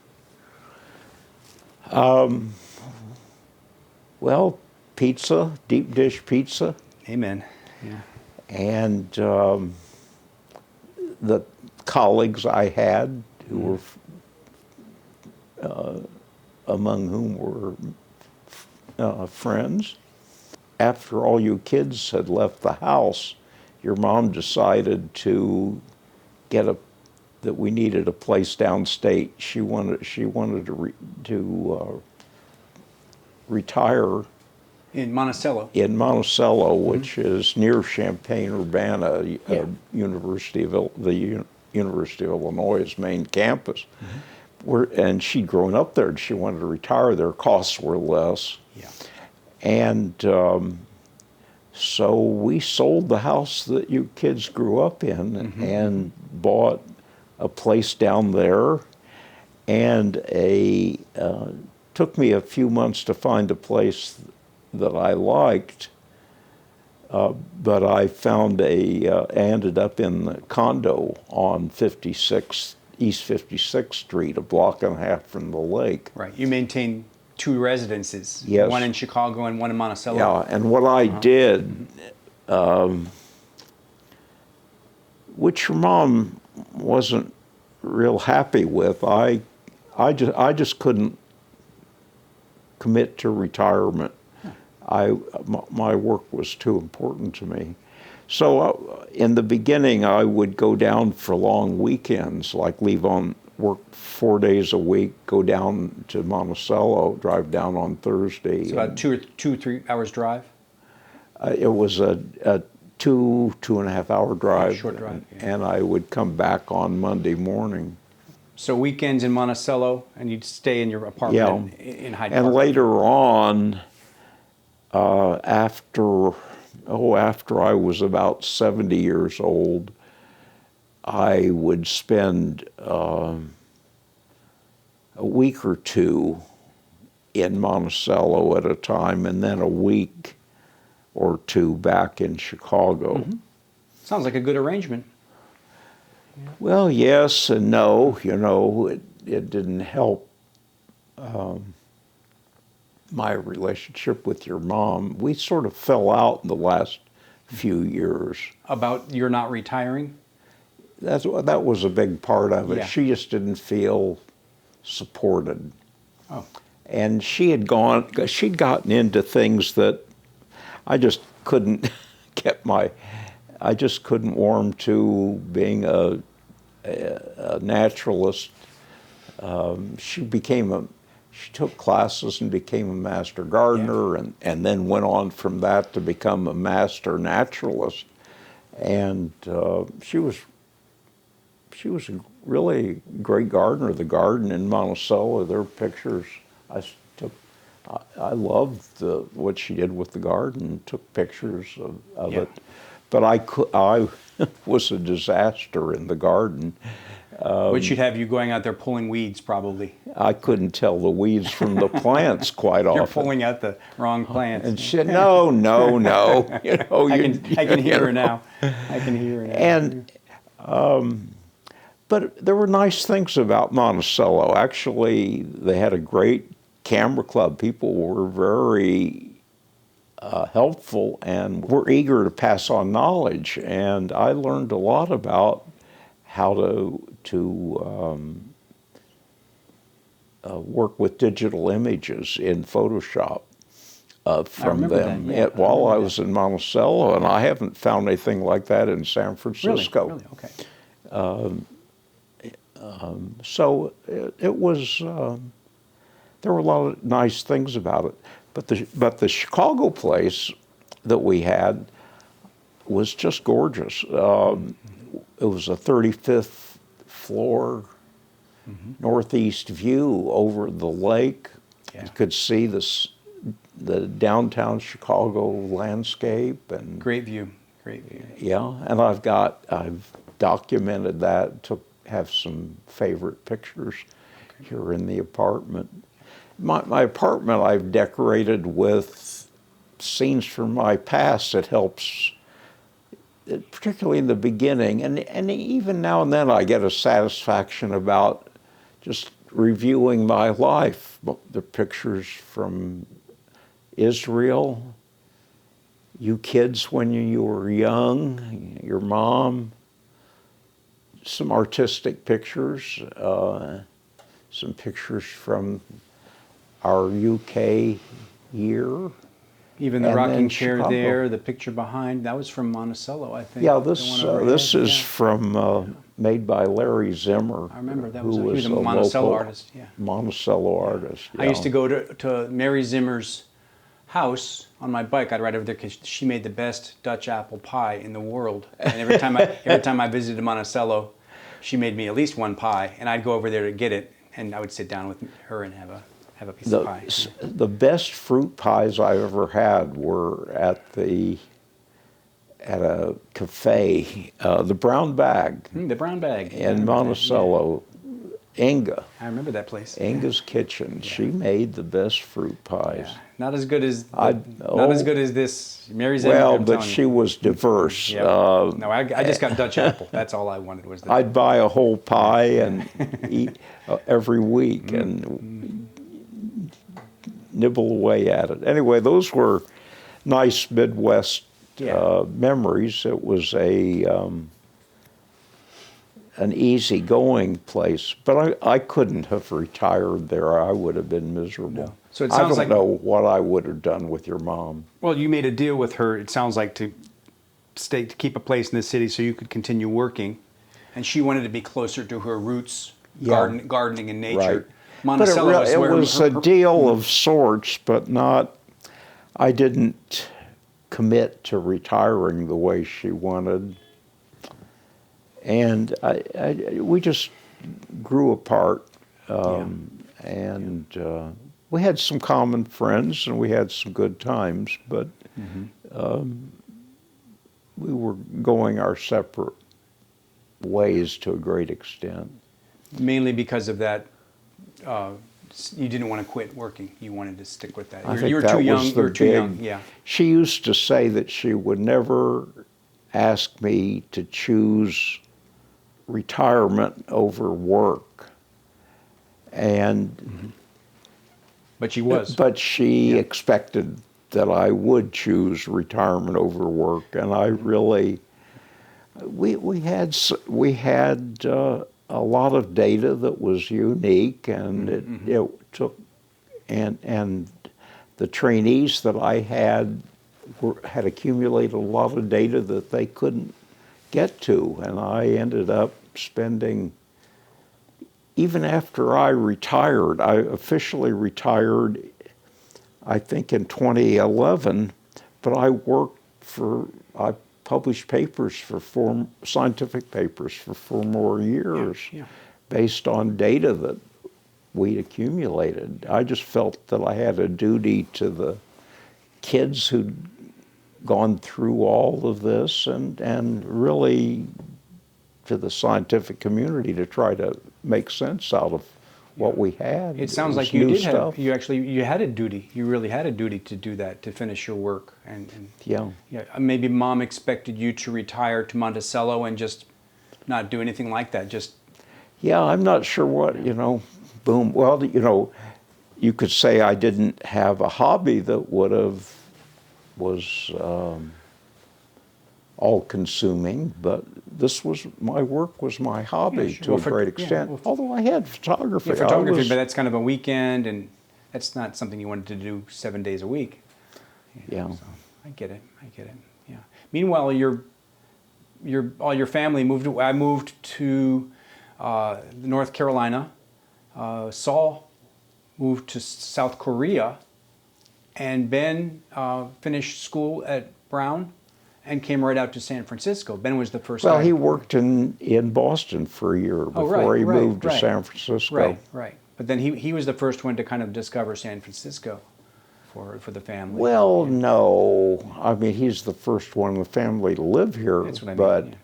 Well, pizza, deep dish pizza. Amen. Yeah. And the colleagues I had, who were among whom were friends. After all you kids had left the house, your mom decided to that we needed a place downstate. She wanted to retire In Monticello. in Monticello, which is near Champaign-Urbana, Yeah. University of Illinois' main campus. And she'd grown up there, and she wanted to retire. Their costs were less. Yeah. And so we sold the house that you kids grew up in and bought a place down there. And took me a few months to find a place that I liked, but I found ended up in the condo on East 56th Street, a block and a half from the lake. Right. You maintain two residences. Yes. One in Chicago and one in Monticello. Yeah, and what I did, which your mom wasn't real happy with, I just couldn't commit to retirement. My work was too important to me. So in the beginning, I would go down for long weekends, like work 4 days a week, go down to Monticello, drive down on Thursday. It's about 3 hours drive. It was a 2.5 hour drive. Short drive. Yeah. And I would come back on Monday morning. So weekends in Monticello, and you'd stay in your apartment in Hyde Park. And later on, after I was about 70 years old, I would spend a week or two in Monticello at a time, and then a week or two back in Chicago. Sounds like a good arrangement. Well, yes and no. It didn't help my relationship with your mom. We sort of fell out in the last few years. About you're not retiring? That was a big part of it. Yeah. She just didn't feel supported. Oh. And she'd gotten into things that I just couldn't I just couldn't warm to being a naturalist. She took classes and became a master gardener, and then went on from that to become a master naturalist. And she was a really great gardener. The garden in Monticello, there are pictures I took. I loved what she did with the garden. Took pictures of it, but I was a disaster in the garden. Which should have you going out there pulling weeds, probably. I couldn't tell the weeds from the plants quite often. You're pulling out the wrong plants. And she said, no. I can hear her now. I can hear her now. And but there were nice things about Monticello. Actually, they had a great camera club. People were very helpful and were eager to pass on knowledge. And I learned a lot about how to work with digital images in Photoshop from them while I was in Monticello, and I haven't found anything like that in San Francisco. Really? Okay. So it was. There were a lot of nice things about it, but the Chicago place that we had was just gorgeous. It was a 35th floor northeast view over the lake. Yeah. You could see the downtown Chicago landscape, and Great view. yeah. And I've documented that. Have some favorite pictures here in the apartment. My apartment I've decorated with scenes from my past. It helps, particularly in the beginning, and even now and then I get a satisfaction about just reviewing my life. The pictures from Israel, you kids when you were young, your mom, some artistic pictures, some pictures from our UK year. Even the And rocking then chair Chicago. there, the picture behind, that was from Monticello, I think. Yeah, The this one overhead, is yeah. from made by Larry Zimmer. I remember that who was he was a Monticello local artist. Yeah. Monticello artist. I used to go to Mary Zimmer's house on my bike. I'd ride over there because she made the best Dutch apple pie in the world. And every time I visited Monticello, she made me at least one pie, and I'd go over there to get it, and I would sit down with her and have a piece of pie. The best fruit pies I ever had were at a cafe, the Brown Bag The brown bag. I in remember that, Monticello. Inga. yeah. I remember that place. Inga's Kitchen. She made the best fruit pies. Yeah. Not as good as this Mary Zimmer. Well, I'm but telling she you. was diverse. Yeah. No, I just got Dutch apple. That's all I wanted was the. I'd buy a whole pie and eat every week and nibble away at it. Anyway, those were nice Midwest memories. It was an easygoing place, but I couldn't have retired there. I would have been miserable. No. So it I sounds don't know what I would have done with your mom. Well, you made a deal with her. It sounds like to keep a place in the city so you could continue working, and she wanted to be closer to her roots, gardening and nature. Right. Monticello But it was a deal of sorts, but not. I didn't commit to retiring the way she wanted, and we just grew apart, and we had some common friends and we had some good times, but we were going our separate ways to a great extent. Mainly because of that, you didn't want to quit working. You wanted to stick with that. I think you were that too young. was You were too young. Yeah. She used to say that she would never ask me to choose retirement over work, and But she was. but she expected that I would choose retirement over work, and I really we had a lot of data that was unique, and it took and the trainees that I had accumulated a lot of data that they couldn't get to, and I ended up spending, even after I retired, I officially retired, I think in 2011, but I published papers for scientific papers for 4 more years based on data that we'd accumulated. I just felt that I had a duty to the kids who'd gone through all of this, and really to the scientific community to try to make sense out of what we had. It sounds like you did have, you had a duty. You really had a duty to do that, to finish your work. And maybe mom expected you to retire to Monticello and just not do anything like that. I'm not sure what, boom. Well, you could say I didn't have a hobby that was all-consuming, but my work was my hobby to a great extent. Although I had photography. Yeah, photography, but that's kind of a weekend, and that's not something you wanted to do 7 days a week. So I get it. Yeah. Meanwhile, all your family moved. I moved to North Carolina. Saul moved to South Korea, and Ben finished school at Brown and came right out to San Francisco. Ben was the first. Well, he worked in Boston for a year before he moved to San Francisco. Right. But then he was the first one to kind of discover San Francisco for the family. Well, no. I mean, he's the first one in the family to live here. That's what I mean.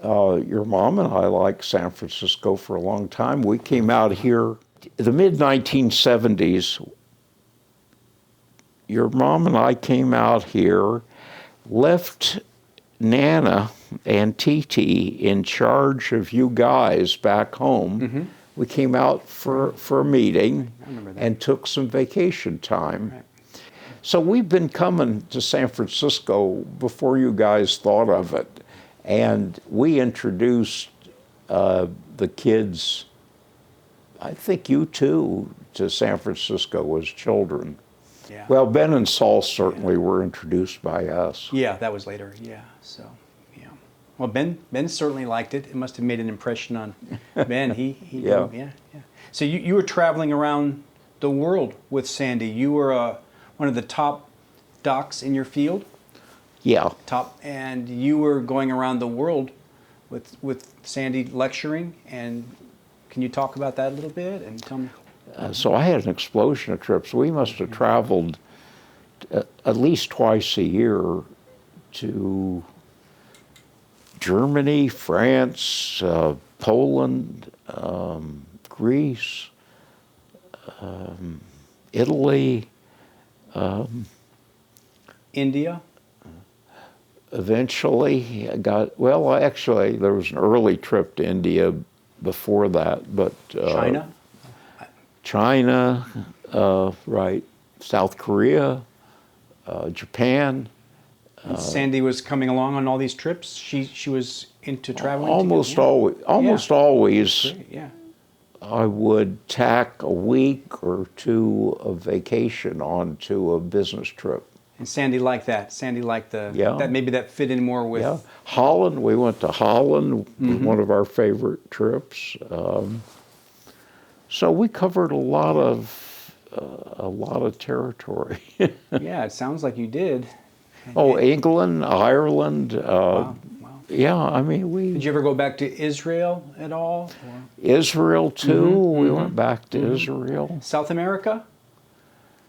But your mom and I liked San Francisco for a long time. We came out here the mid-1970s. Your mom and I came out here, left Nana and Titi in charge of you guys back home. We came out for a meeting and took some vacation time. So we've been coming to San Francisco before you guys thought of it. And we introduced the kids, I think you too, to San Francisco as children. Yeah. Well, Ben and Saul certainly were introduced by us. Yeah, that was later. Yeah. So, yeah. Well, Ben certainly liked it. It must have made an impression on Ben. Yeah. Yeah. So you were traveling around the world with Sandy. You were one of the top docs in your field. Yeah. And you were going around the world with Sandy lecturing. And can you talk about that a little bit and tell me? So I had an explosion of trips. We must have traveled at least twice a year to Germany, France, Poland, Greece, Italy. India? Eventually, actually, there was an early trip to India before that, but China, right, South Korea, Japan. Sandy was coming along on all these trips. She was into traveling. Almost always. Great, yeah. I would tack a week or two of vacation onto a business trip. And Sandy liked that. Sandy liked that. Maybe that fit in more with. Yeah, Holland. We went to Holland. One of our favorite trips. So we covered a lot of territory. Yeah, it sounds like you did. Oh, England, Ireland. Wow. Yeah, I mean Did you ever go back to Israel at all? Or? Israel too. We went back to Israel. South America,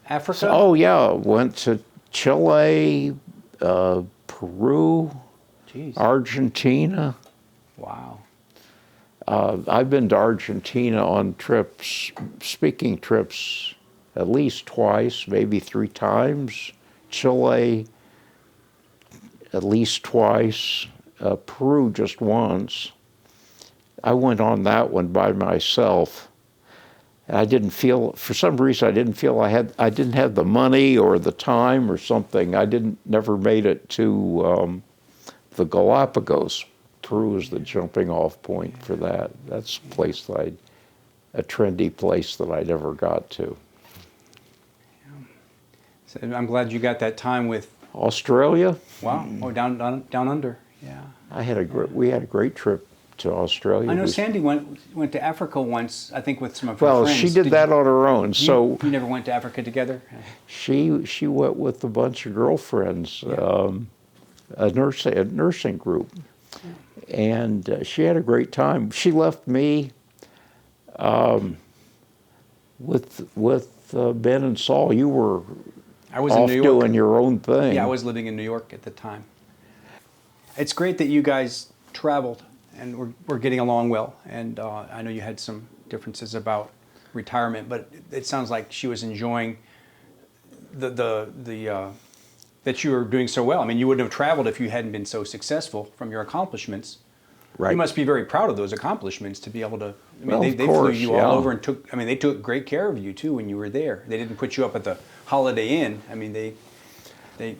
Africa. Oh yeah, went to Chile, Peru, Jeez. Argentina. Wow. I've been to Argentina on trips, speaking trips, at least twice, maybe 3 times. Chile, at least twice. Peru just once. I went on that one by myself. I didn't feel, for some reason, I didn't have the money or the time or something. Never made it to the Galapagos. Peru is the jumping off point for that. That's a trendy place that I never got to. So I'm glad you got that time with Australia. Wow. Oh, down under. Yeah. We had a great trip to Australia. I know Sandy went to Africa once, I think with some of her friends. Well, she did that on her own. So you never went to Africa together? She went with a bunch of girlfriends, a nursing group, and she had a great time. She left me with Ben and Saul. You were off doing your own thing. Yeah, I was living in New York at the time. It's great that you guys traveled and we're getting along well. And I know you had some differences about retirement, but it sounds like she was enjoying that you were doing so well. I mean, you wouldn't have traveled if you hadn't been so successful from your accomplishments. Right. You must be very proud of those accomplishments to be able to. I mean, they flew you all over and took. I mean, they took great care of you too when you were there. They didn't put you up at the Holiday Inn. I mean, they kind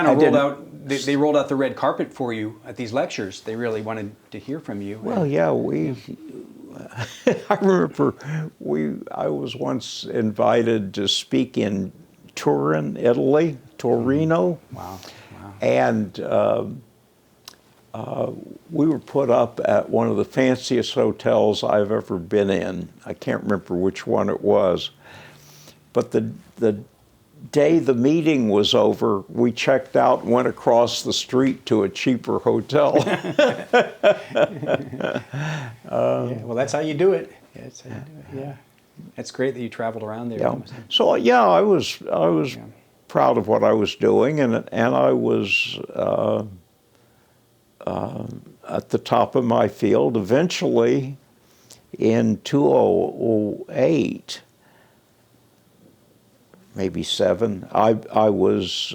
of rolled out. They rolled out the red carpet for you at these lectures. They really wanted to hear from you. Well, yeah, I remember I was once invited to speak in Turin, Italy, Torino. Wow. And we were put up at one of the fanciest hotels I've ever been in. I can't remember which one it was. But the day the meeting was over, we checked out and went across the street to a cheaper hotel. Well, that's how you do it. Yeah, that's how you do it. Yeah. It's great that you traveled around there. Yeah. So yeah, I was proud of what I was doing, and I was at the top of my field. Eventually, in 2008, maybe 7, I was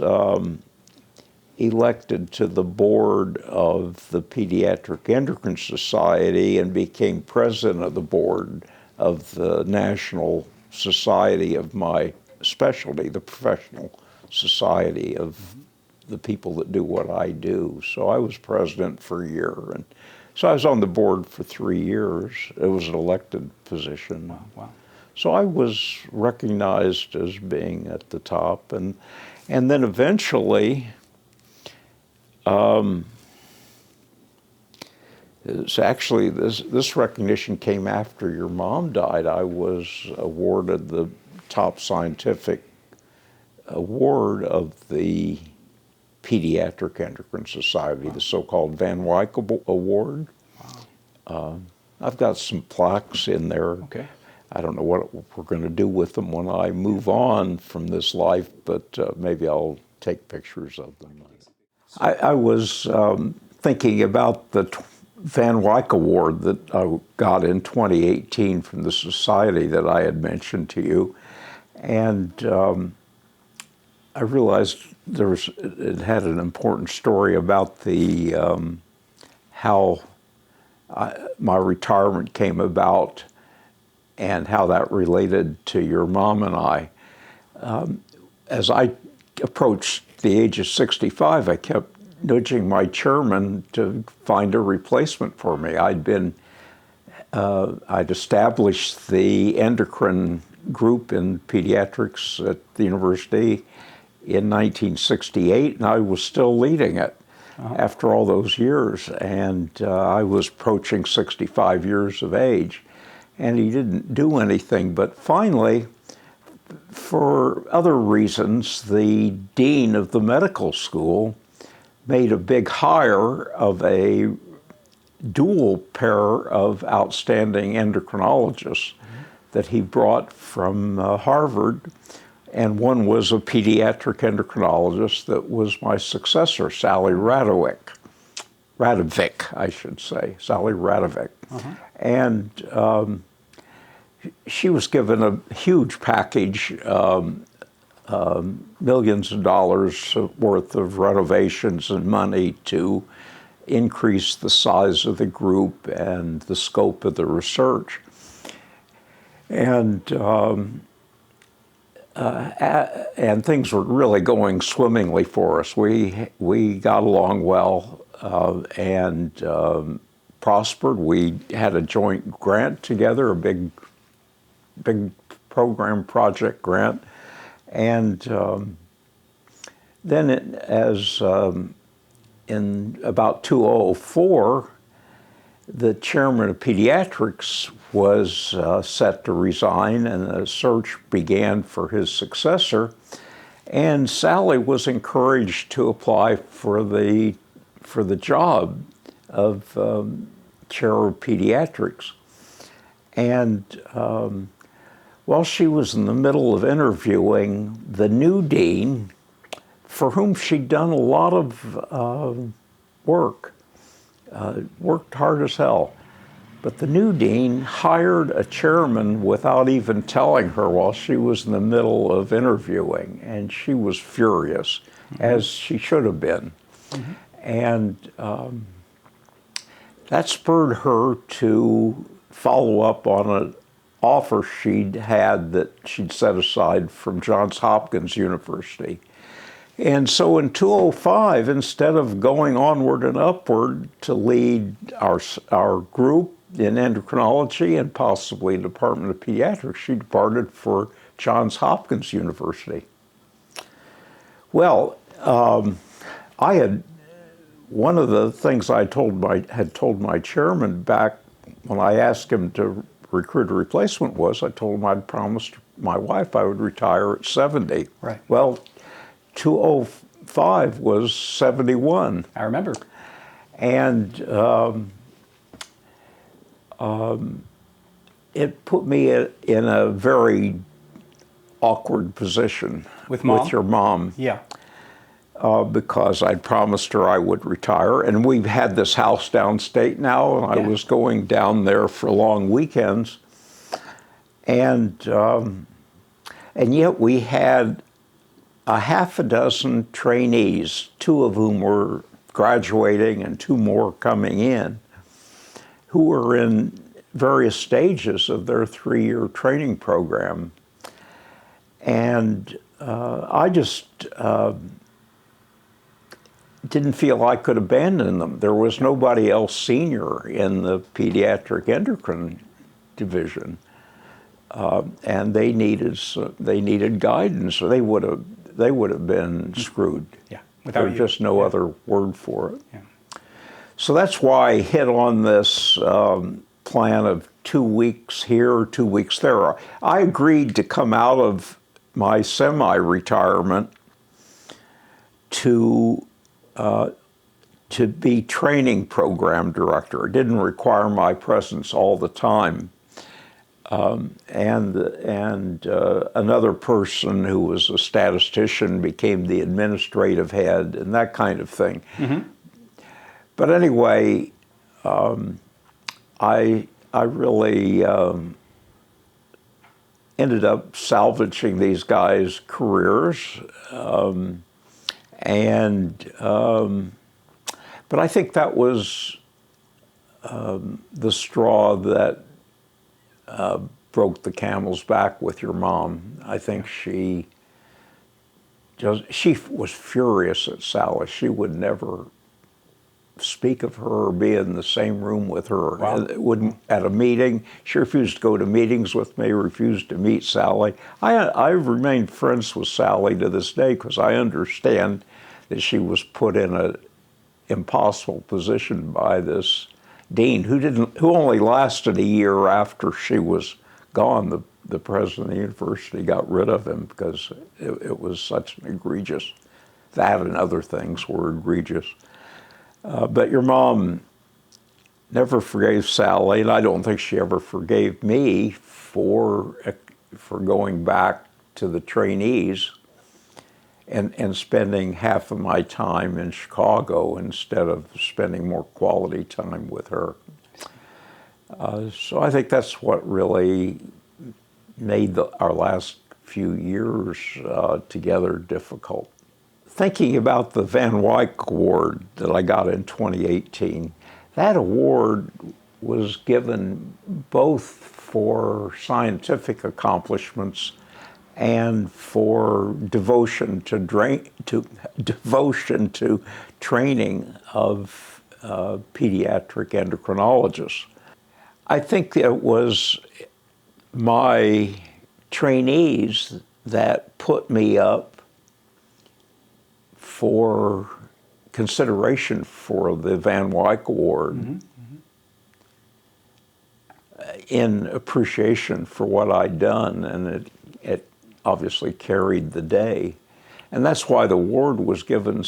elected to the board of the Pediatric Endocrine Society and became president of the board of the National Society of my specialty, the professional society of the people that do what I do. So I was president for a year, and so I was on the board for 3 years. It was an elected position. Wow. So I was recognized as being at the top, and then eventually, it's actually this recognition came after your mom died. I was awarded the top scientific award of the Pediatric Endocrine Society, the so-called Van Wyck Award. Wow. I've got some plaques in there. Okay. I don't know what we're going to do with them when I move on from this life, but maybe I'll take pictures of them. I was thinking about the Van Wyck Award that I got in 2018 from the society that I had mentioned to you, and I realized it had an important story about the how my retirement came about and how that related to your mom and I. As I approached the age of 65, I kept nudging my chairman to find a replacement for me. I'd established the endocrine group in pediatrics at the university in 1968, and I was still leading it after all those years. And I was approaching 65 years of age, and he didn't do anything. But finally, for other reasons, the dean of the medical school made a big hire of a dual pair of outstanding endocrinologists that he brought from Harvard. And one was a pediatric endocrinologist that was my successor, Sally Radovic, I should say, Sally Radovic. And she was given a huge package, millions of dollars worth of renovations and money to increase the size of the group and the scope of the research. And things were really going swimmingly for us. We got along well and prospered. We had a joint grant together, a big program project grant. And then in about 2004, the chairman of pediatrics was set to resign, and a search began for his successor. And Sally was encouraged to apply for the job of chair of pediatrics. And while she was in the middle of interviewing, the new dean, for whom she'd done a lot of work, worked hard as hell, but the new dean hired a chairman without even telling her while she was in the middle of interviewing, and she was furious, as she should have been. And that spurred her to follow up on an offer she'd had that she'd set aside from Johns Hopkins University. And so in 2005, instead of going onward and upward to lead our group in endocrinology and possibly Department of Pediatrics, she departed for Johns Hopkins University. Well, one of the things I had told my chairman back when I asked him to recruit a replacement was, I told him I'd promised my wife I would retire at 70. Right. Well, 2005 was 71. I remember. And it put me in a very awkward position with your mom. Yeah. Because I'd promised her I would retire, and we've had this house downstate now, and I was going down there for long weekends, and yet we had a half a dozen trainees, 2 of whom were graduating and 2 more coming in, who were in various stages of their 3-year training program. And I just didn't feel I could abandon them. There was nobody else senior in the pediatric endocrine division, and they needed guidance, or they would have been screwed. Yeah, There's just no other word for it. Yeah. So that's why I hit on this plan of 2 weeks here, 2 weeks there. I agreed to come out of my semi-retirement to be training program director. It didn't require my presence all the time. And another person who was a statistician became the administrative head and that kind of thing. Mm-hmm. But anyway, I really ended up salvaging these guys' careers, but I think that was the straw that broke the camel's back with your mom. I think she was furious at Sally. She would never speak of her or be in the same room with her. Wow. Wouldn't at a meeting. She refused to go to meetings with me, refused to meet Sally. I've remained friends with Sally to this day because I understand that she was put in an impossible position by this dean who only lasted a year after she was gone. The president of the university got rid of him because it was such an egregious, that and other things were egregious. But your mom never forgave Sally, and I don't think she ever forgave me for going back to the trainees and spending half of my time in Chicago instead of spending more quality time with her. So I think that's what really made our last few years together difficult. Thinking about the Van Wyck Award that I got in 2018, that award was given both for scientific accomplishments and for devotion to training of pediatric endocrinologists. I think it was my trainees that put me up for consideration for the Van Wyck Award. Mm-hmm. In appreciation for what I'd done, and it obviously carried the day. And that's why the award was given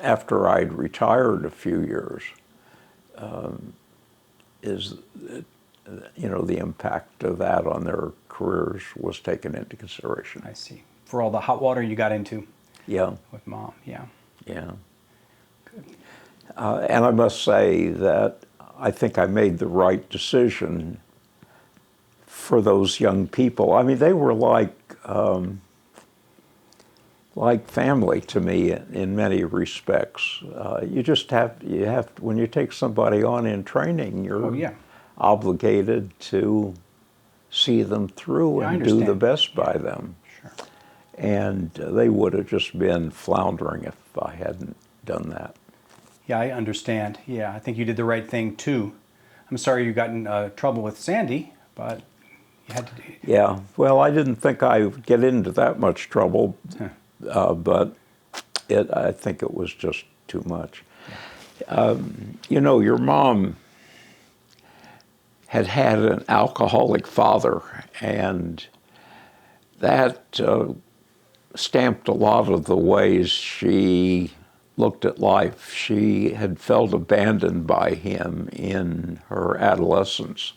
after I'd retired a few years, the impact of that on their careers was taken into consideration. I see. For all the hot water you got into. Yeah. With Mom, yeah. Yeah. Good. And I must say that I think I made the right decision for those young people. I mean, they were like family to me in many respects. You have when you take somebody on in training, you're obligated to see them through and do the best by them. Sure. And they would have just been floundering if I hadn't done that. Yeah, I understand. Yeah, I think you did the right thing too. I'm sorry you got in trouble with Sandy, but you had to do it. Yeah, well, I didn't think I would get into that much trouble, but I think it was just too much. Yeah. Your mom had an alcoholic father, and that stamped a lot of the ways she looked at life. She had felt abandoned by him in her adolescence.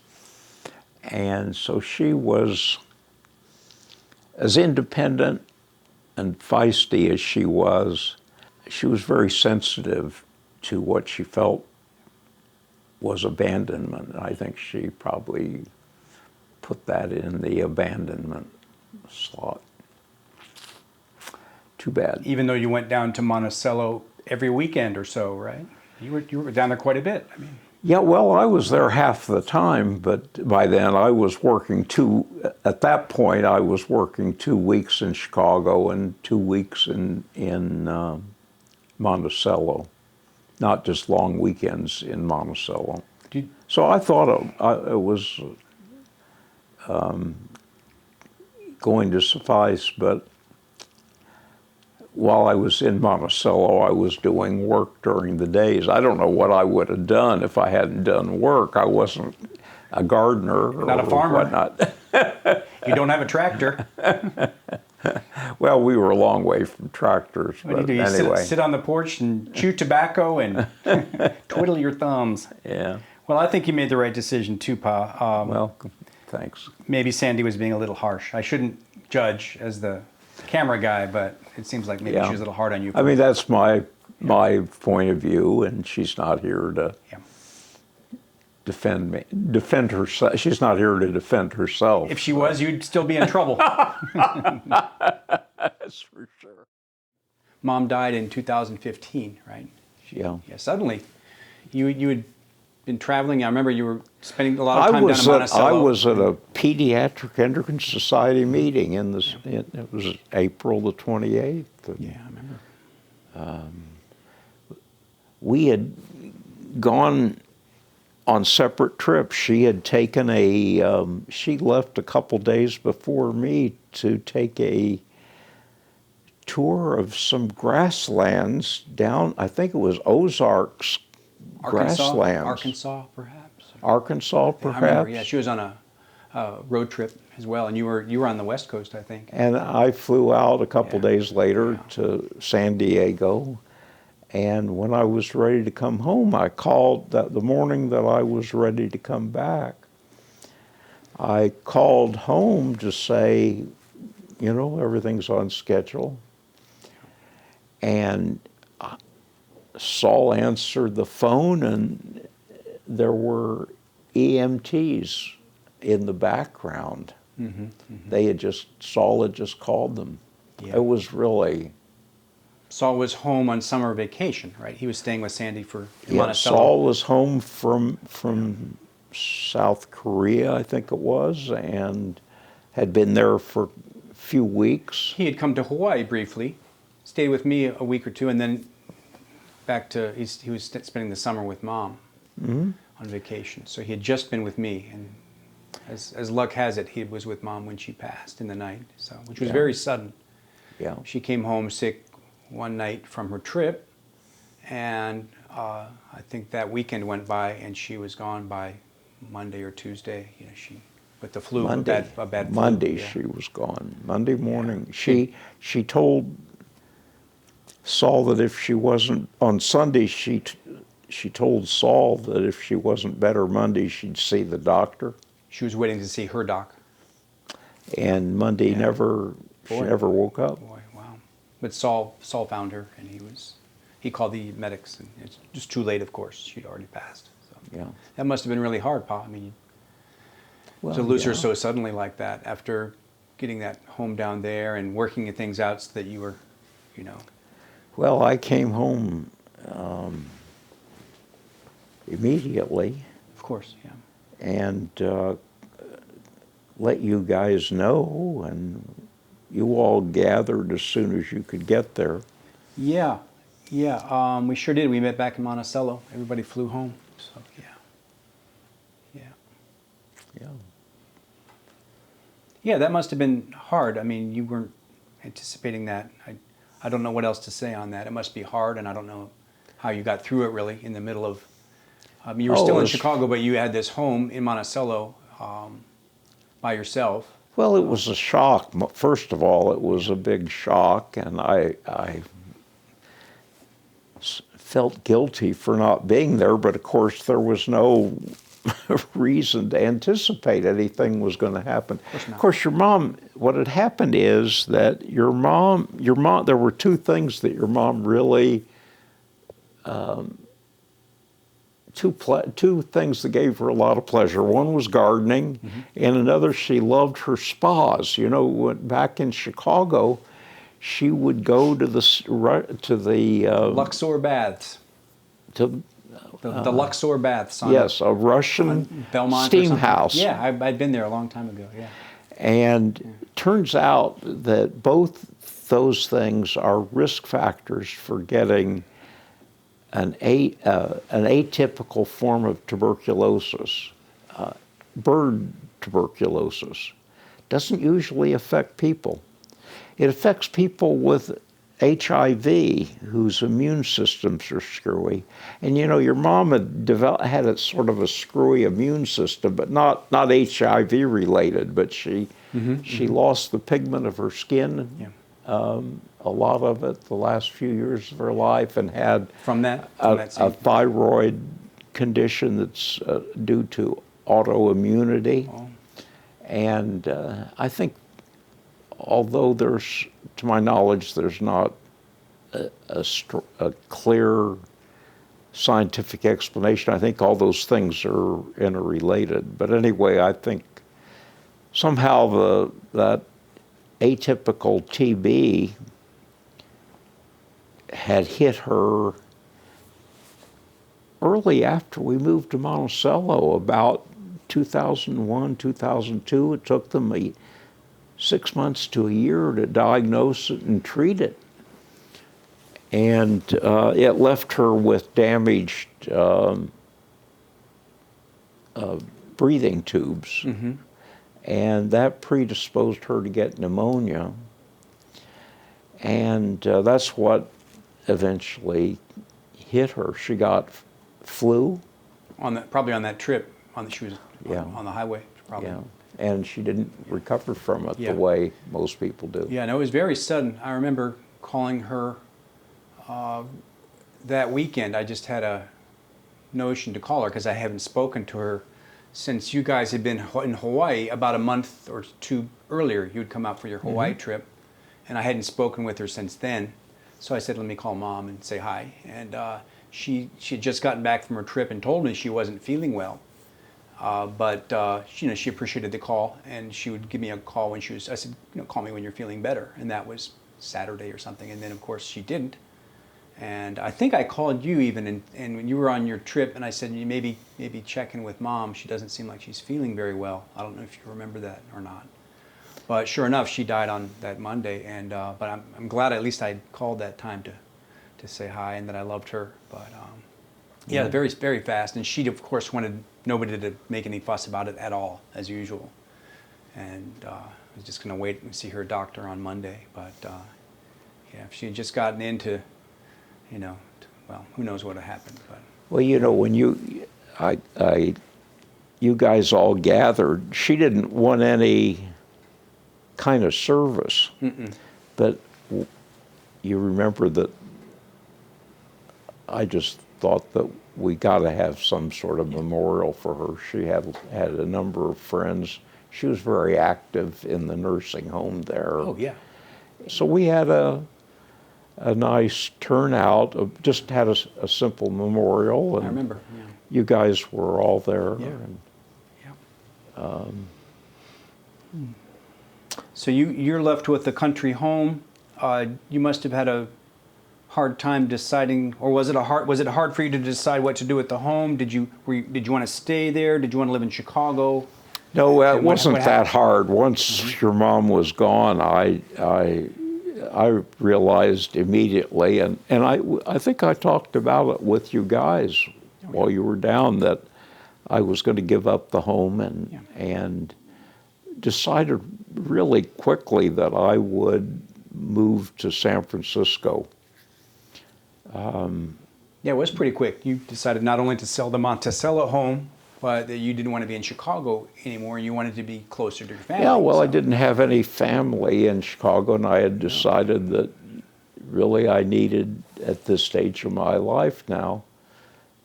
And so she was as independent and feisty as she was very sensitive to what she felt was abandonment. I think she probably put that in the abandonment slot. Too bad. Even though you went down to Monticello every weekend or so, right? You were down there quite a bit. I mean. Yeah, well, I was there half the time, but by then I was working at that point I was working 2 weeks in Chicago and 2 weeks in Monticello, not just long weekends in Monticello. So I thought it was going to suffice, but while I was in Monticello, I was doing work during the days. I don't know what I would have done if I hadn't done work. I wasn't a gardener Not a farmer. Whatnot. You don't have a tractor. Well, we were a long way from tractors, but you anyway. sit on the porch and chew tobacco and twiddle your thumbs. Yeah. Well, I think you made the right decision too, Pa. Well, thanks. Maybe Sandy was being a little harsh. I shouldn't judge as the camera guy, but it seems like maybe she was a little hard on you. I mean, that's my point of view, and she's not here to defend herself. She's not here to defend herself. If she was, you'd still be in trouble. That's for sure. Mom died in 2015, right? Yeah. Yeah. Suddenly, you had been traveling. I remember you were spending a lot of time down in Monticello. I was at a Pediatric Endocrine Society meeting it was April the 28th. Yeah, I remember. We had gone on separate trips. She had taken she left a couple days before me to take a tour of some grasslands down, I think it was Ozarks grasslands. Arkansas, perhaps. Arkansas, perhaps. I remember, yeah, she was on a road trip as well, and you were on the West Coast, I think. And I flew out a couple days later to San Diego, and when I was ready to come home, I called the morning that I was ready to come back. I called home to say, everything's on schedule. And Saul answered the phone, and there were EMTs in the background. Mm-hmm, mm-hmm. Saul had just called them. Yeah. It was really... Saul was home on summer vacation, right? He was staying with Sandy in Monticello. Saul was home from South Korea, I think it was, and had been there for a few weeks. He had come to Hawaii briefly, stayed with me a week or two, and then he was spending the summer with Mom on vacation. So he had just been with me, and as luck has it, he was with Mom when she passed in the night, which was very sudden. Yeah. She came home sick one night from her trip, and I think that weekend went by, and she was gone by Monday or Tuesday. With the flu, a bad flu. Monday she was gone. Monday morning, she told Saul that if she wasn't on Sunday, she told Saul that if she wasn't better Monday, she'd see the doctor. She was waiting to see her doc. And Monday she never woke up. Boy, wow! But Saul found her, and he called the medics, and it's just too late. Of course, she'd already passed. So. Yeah. That must have been really hard, Pa. I mean, to lose her so suddenly like that after getting that home down there and working things out so that you were, Well, I came home immediately. Of course, yeah. And let you guys know, and you all gathered as soon as you could get there. Yeah. We sure did. We met back in Monticello. Everybody flew home. So yeah. Yeah, that must have been hard. I mean, you weren't anticipating that. I don't know what else to say on that. It must be hard, and I don't know how you got through it really in the middle of. You were still in Chicago, but you had this home in Monticello by yourself. Well, it was a shock. First of all, it was a big shock, and I felt guilty for not being there, but of course there was no reason to anticipate anything was going to happen. Of course, your mom, what had happened is that your mom, there were two things that your mom really, two things that gave her a lot of pleasure. One was gardening, and another, she loved her spas. Back in Chicago, she would go to the Luxor baths. the Luxor baths. Yes, a Russian Belmont steam house. Yeah, I'd been there a long time ago, yeah. And turns out that both those things are risk factors for getting an atypical form of tuberculosis. Bird tuberculosis doesn't usually affect people. It affects people with HIV whose immune systems are screwy. And you know, your mom had a sort of a screwy immune system, but not HIV related, but she lost the pigment of her skin, a lot of it the last few years of her life, and had a thyroid condition that's due to autoimmunity. Oh. And I think, although there's, to my knowledge, there's not a clear scientific explanation, I think all those things are interrelated. But anyway, I think somehow that atypical TB had hit her early after we moved to Monticello, about 2001, 2002. It took them 6 months to a year to diagnose it and treat it. And it left her with damaged breathing tubes. And that predisposed her to get pneumonia. And that's what eventually hit her. She got flu. Probably on that trip, she was on the highway, probably. Yeah. And she didn't recover from it the way most people do. Yeah, no, it was very sudden. I remember calling her that weekend. I just had a notion to call her because I haven't spoken to her since you guys had been in Hawaii about a month or two earlier. You'd come out for your Hawaii trip, and I hadn't spoken with her since then. So I said, let me call Mom and say hi. And she had just gotten back from her trip and told me she wasn't feeling well. But she appreciated the call, and she would give me a call when she was, I said, call me when you're feeling better. And that was Saturday or something. And then, of course, she didn't. And I think I called you even, and when you were on your trip, and I said, you maybe check in with Mom. She doesn't seem like she's feeling very well. I don't know if you remember that or not. But sure enough, she died on that Monday. And but I'm glad at least I called that time to say hi and that I loved her. But yeah, very, very fast. And she, of course, wanted nobody to make any fuss about it at all, as usual. And I was just going to wait and see her doctor on Monday. But yeah, if she had just gotten into, well, who knows what would have happened. But. Well, when you guys all gathered, she didn't want any kind of service. But you remember that I just thought that we got to have some sort of memorial for her. She had a number of friends. She was very active in the nursing home there. Oh, yeah. So we had a nice turnout, just had a simple memorial. And I remember, yeah. You guys were all there. Yeah. And, So you're left with the country home. You must have had a hard time deciding, or was it hard for you to decide what to do at the home? Did you want to stay there? Did you want to live in Chicago? No, it wasn't that hard. Once your mom was gone, I realized immediately, and I think I talked about it with you guys while you were down, that I was going to give up the home and decided really quickly that I would move to San Francisco. Yeah, it was pretty quick. You decided not only to sell the Monticello home, but that you didn't want to be in Chicago anymore. You wanted to be closer to your family. Yeah, well, I didn't have any family in Chicago, and I had decided that really I needed, at this stage of my life now,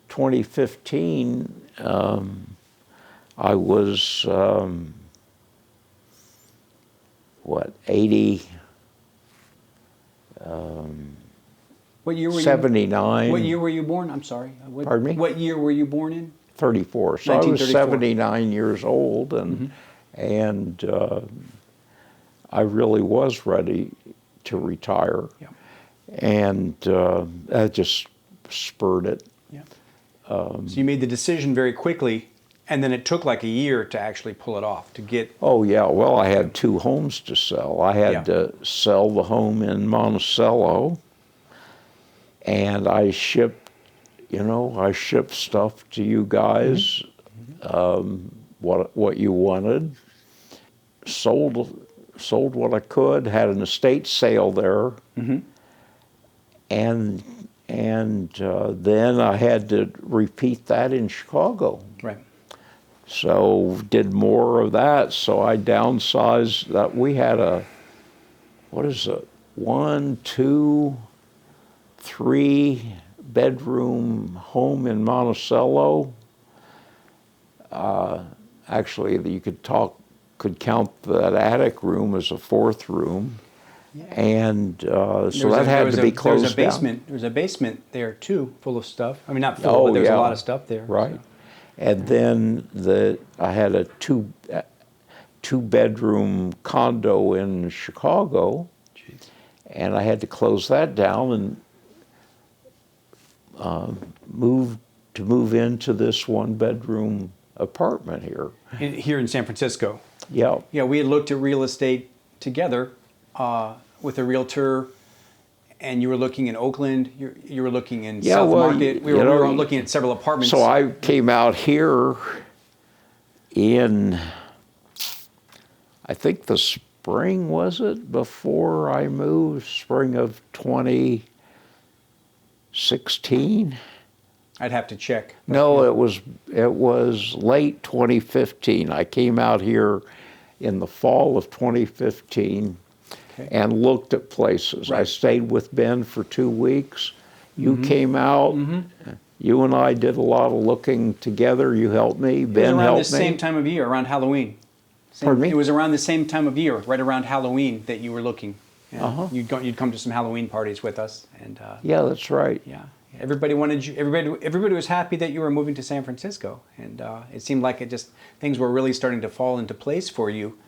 2015, I was, 80, what year were 79. What year were you born? I'm sorry. Pardon me? What year were you born in? 34. So I was 79 years old, and I really was ready to retire. Yeah. And that just spurred it. Yeah. So you made the decision very quickly, and then it took like a year to actually pull it off, to get... Oh, yeah. Well, I had 2 homes to sell. I had to sell the home in Monticello, and I shipped stuff to you guys, what you wanted, sold what I could, had an estate sale there, and then I had to repeat that in Chicago. Right. So did more of that. So I downsized that. We had a, 1, 2, 3 bedroom home in Monticello. Actually, you could count that attic room as a 4th room. Yeah. And so that had to be closed down. There was a basement there too, full of stuff. I mean, not full, but there was a lot of stuff there. Right. So. And then I had a 2-bedroom condo in Chicago. Jeez. And I had to close that down and move into this 1-bedroom apartment here. Here in San Francisco. Yeah. Yeah, we had looked at real estate together with a realtor, and you were looking in Oakland, you were looking in South Market. We were looking at several apartments. So I came out here in, I think the spring, was it, before I moved, spring of 2016? I'd have to check. No, it was late 2015. I came out here in the fall of 2015 and looked at places. Right. I stayed with Ben for 2 weeks. You came out. You and I did a lot of looking together. You helped me. Ben helped me. It was around the same time of year, around Halloween. Pardon me? It was around the same time of year, right around Halloween, that you were looking. You'd come to some Halloween parties with us, and yeah, that's right. Yeah. Everybody wanted you. Everybody was happy that you were moving to San Francisco, and it seemed like things were really starting to fall into place for you,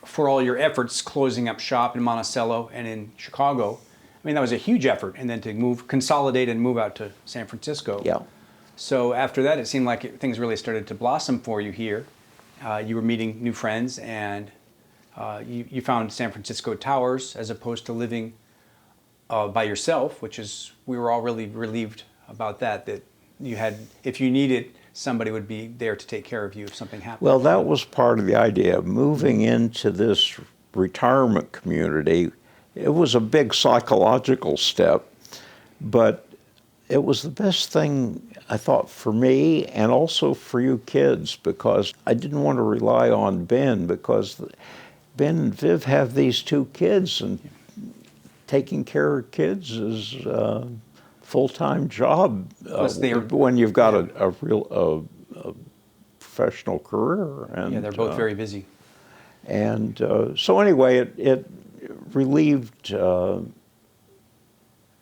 for all your efforts closing up shop in Monticello and in Chicago. I mean, that was a huge effort, and then to consolidate and move out to San Francisco. Yeah. So after that, it seemed like things really started to blossom for you here. You were meeting new friends, and you found San Francisco Towers as opposed to living by yourself, we were all really relieved about that you had, if you needed, somebody would be there to take care of you if something happened. Well, that was part of the idea. Moving into this retirement community, it was a big psychological step, but it was the best thing, I thought, for me and also for you kids, because I didn't want to rely on Ben, because Ben and Viv have these 2 kids, and taking care of kids is a full-time job when you've got a real professional career. And, yeah, they're both very busy. And so anyway, it relieved,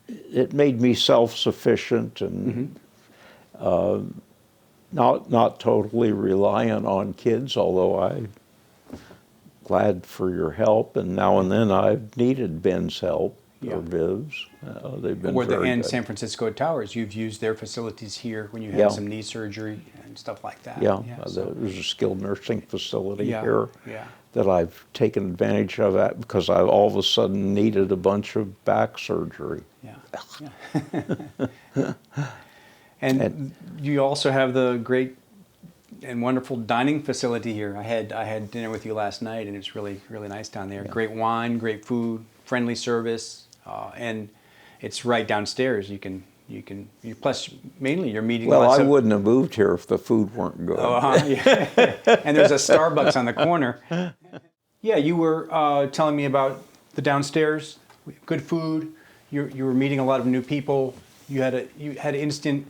it made me self-sufficient and not totally reliant on kids, although I'm glad for your help, and now and then I've needed Ben's help. Or Viv's. They've been very good. San Francisco Towers, you've used their facilities here when you had some knee surgery and stuff like that. There's a skilled nursing facility here that I've taken advantage of because I all of a sudden needed a bunch of back surgery. And you also have the great and wonderful dining facility here. I had dinner with you last night, and it's really, really nice down there. Great wine, great food, friendly service. And it's right downstairs. Plus mainly you're meeting. Well, I wouldn't have moved here if the food weren't good. And there's a Starbucks on the corner. Yeah, you were telling me about the downstairs, good food. You were meeting a lot of new people. You had instant,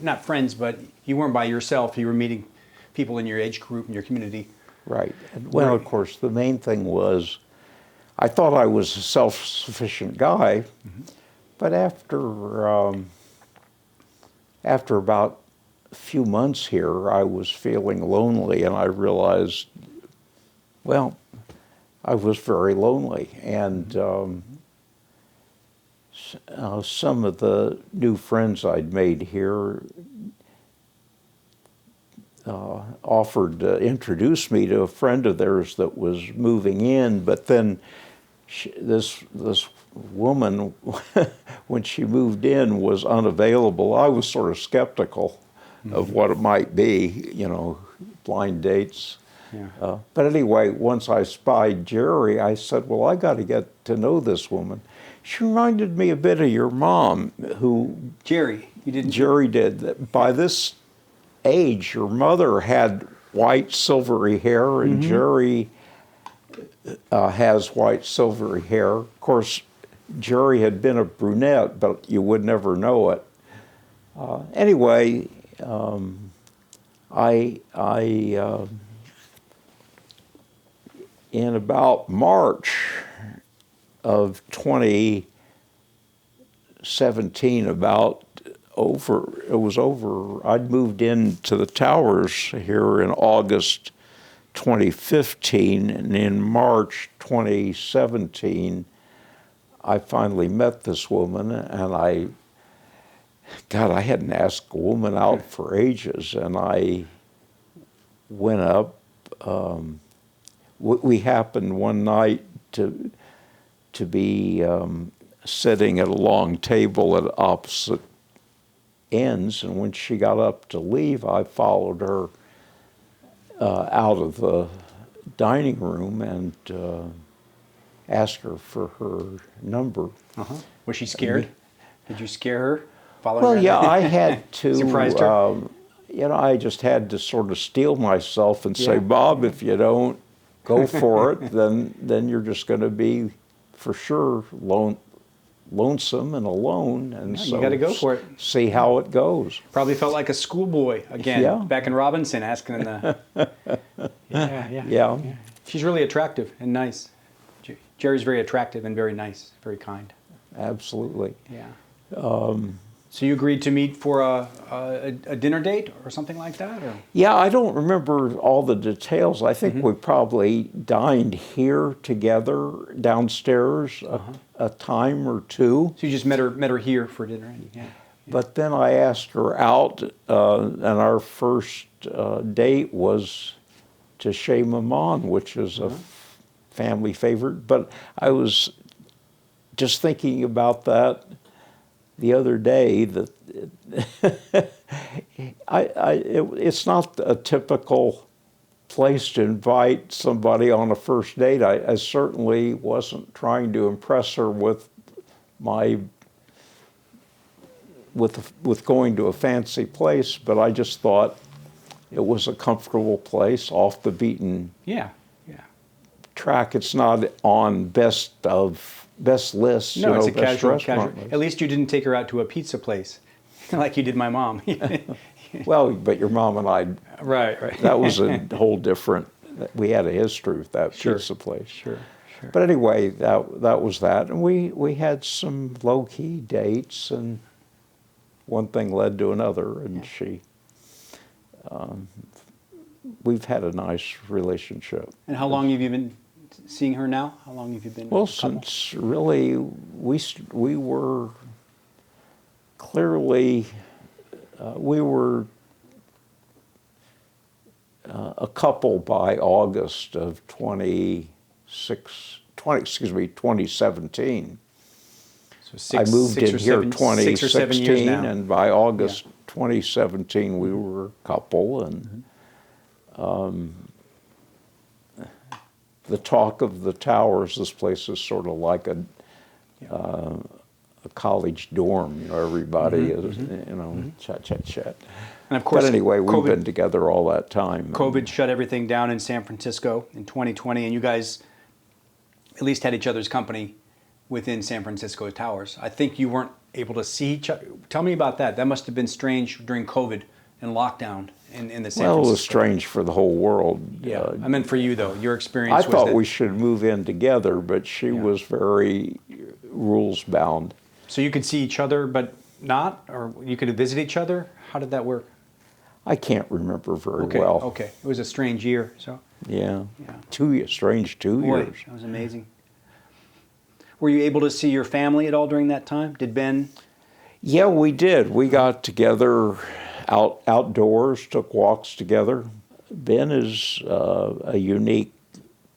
not friends, but you weren't by yourself. You were meeting people in your age group, in your community. Right. Well, of course, the main thing was, I thought I was a self-sufficient guy, but after about a few months here, I was feeling lonely, and I realized, well, I was very lonely, and some of the new friends I'd made here offered to introduce me to a friend of theirs that was moving in, but then this woman, when she moved in, was unavailable. I was sort of skeptical of what it might be, blind dates. Yeah. But anyway, once I spied Geri, I said, well, I got to get to know this woman. She reminded me a bit of your mom, who... Geri, you didn't... Geri did. By this age, your mother had white, silvery hair, and Geri has white, silvery hair. Of course, Geri had been a brunette, but you would never know it. Anyway, in about March of 2017, I'd moved into the towers here in August 2015, and in March 2017, I finally met this woman, and I hadn't asked a woman out for ages, and I went up. We happened one night to be sitting at a long table at opposite ends, and when she got up to leave, I followed her out of the dining room and asked her for her number. Was she scared? Did you scare her? Well, yeah, I had to. Surprised her? I just had to sort of steel myself and say, Bob, if you don't go for it, then you're just going to be, for sure, lonesome and alone. And so you got to go for it. See how it goes. Probably felt like a schoolboy again, back in Robinson, asking the. Yeah. She's really attractive and nice. Geri's very attractive and very nice, very kind. Absolutely. Yeah. So you agreed to meet for a dinner date or something like that? Or? Yeah, I don't remember all the details. I think we probably dined here together downstairs a time or two. So you just met her here for dinner? Yeah. But then I asked her out, and our first date was to Chez Maman, which is a family favorite. But I was just thinking about that the other day, that it's not a typical place to invite somebody on a first date. I certainly wasn't trying to impress her with going to a fancy place, but I just thought it was a comfortable place, off the beaten track. It's not on best lists. No, it's a best casual. list. At least you didn't take her out to a pizza place, like you did my mom. Well, but your mom and I, right. That was a whole different. We had a history with that pizza place. Sure. But anyway, that was that, and we had some low key dates, and one thing led to another, and we've had a nice relationship. And how long have you been seeing her now? How long have you been? Well, since really we were clearly a couple by August of 2017. So I moved in here 6 or 7 years 2016, now. and by August 2017 we were a couple, and the talk of the towers, this place is sort of like a college dorm. Everybody is, chat. And of course, but anyway, we've been together all that time. COVID shut everything down in San Francisco in 2020, and you guys at least had each other's company within San Francisco towers. I think you weren't able to see each other. Tell me about that. That must have been strange during COVID and lockdown in the San Francisco. Well, it was strange for the whole world. Yeah, I meant for you though. Your experience. I was thought that we should move in together, but she was very rules bound. So you could see each other, but not, or you could visit each other. How did that work? I can't remember very well. Okay, it was a strange year. So Yeah. 2 years, strange 2 years. That was amazing. Were you able to see your family at all during that time? Did Ben? Yeah, we did. We got together outdoors, took walks together. Ben is a unique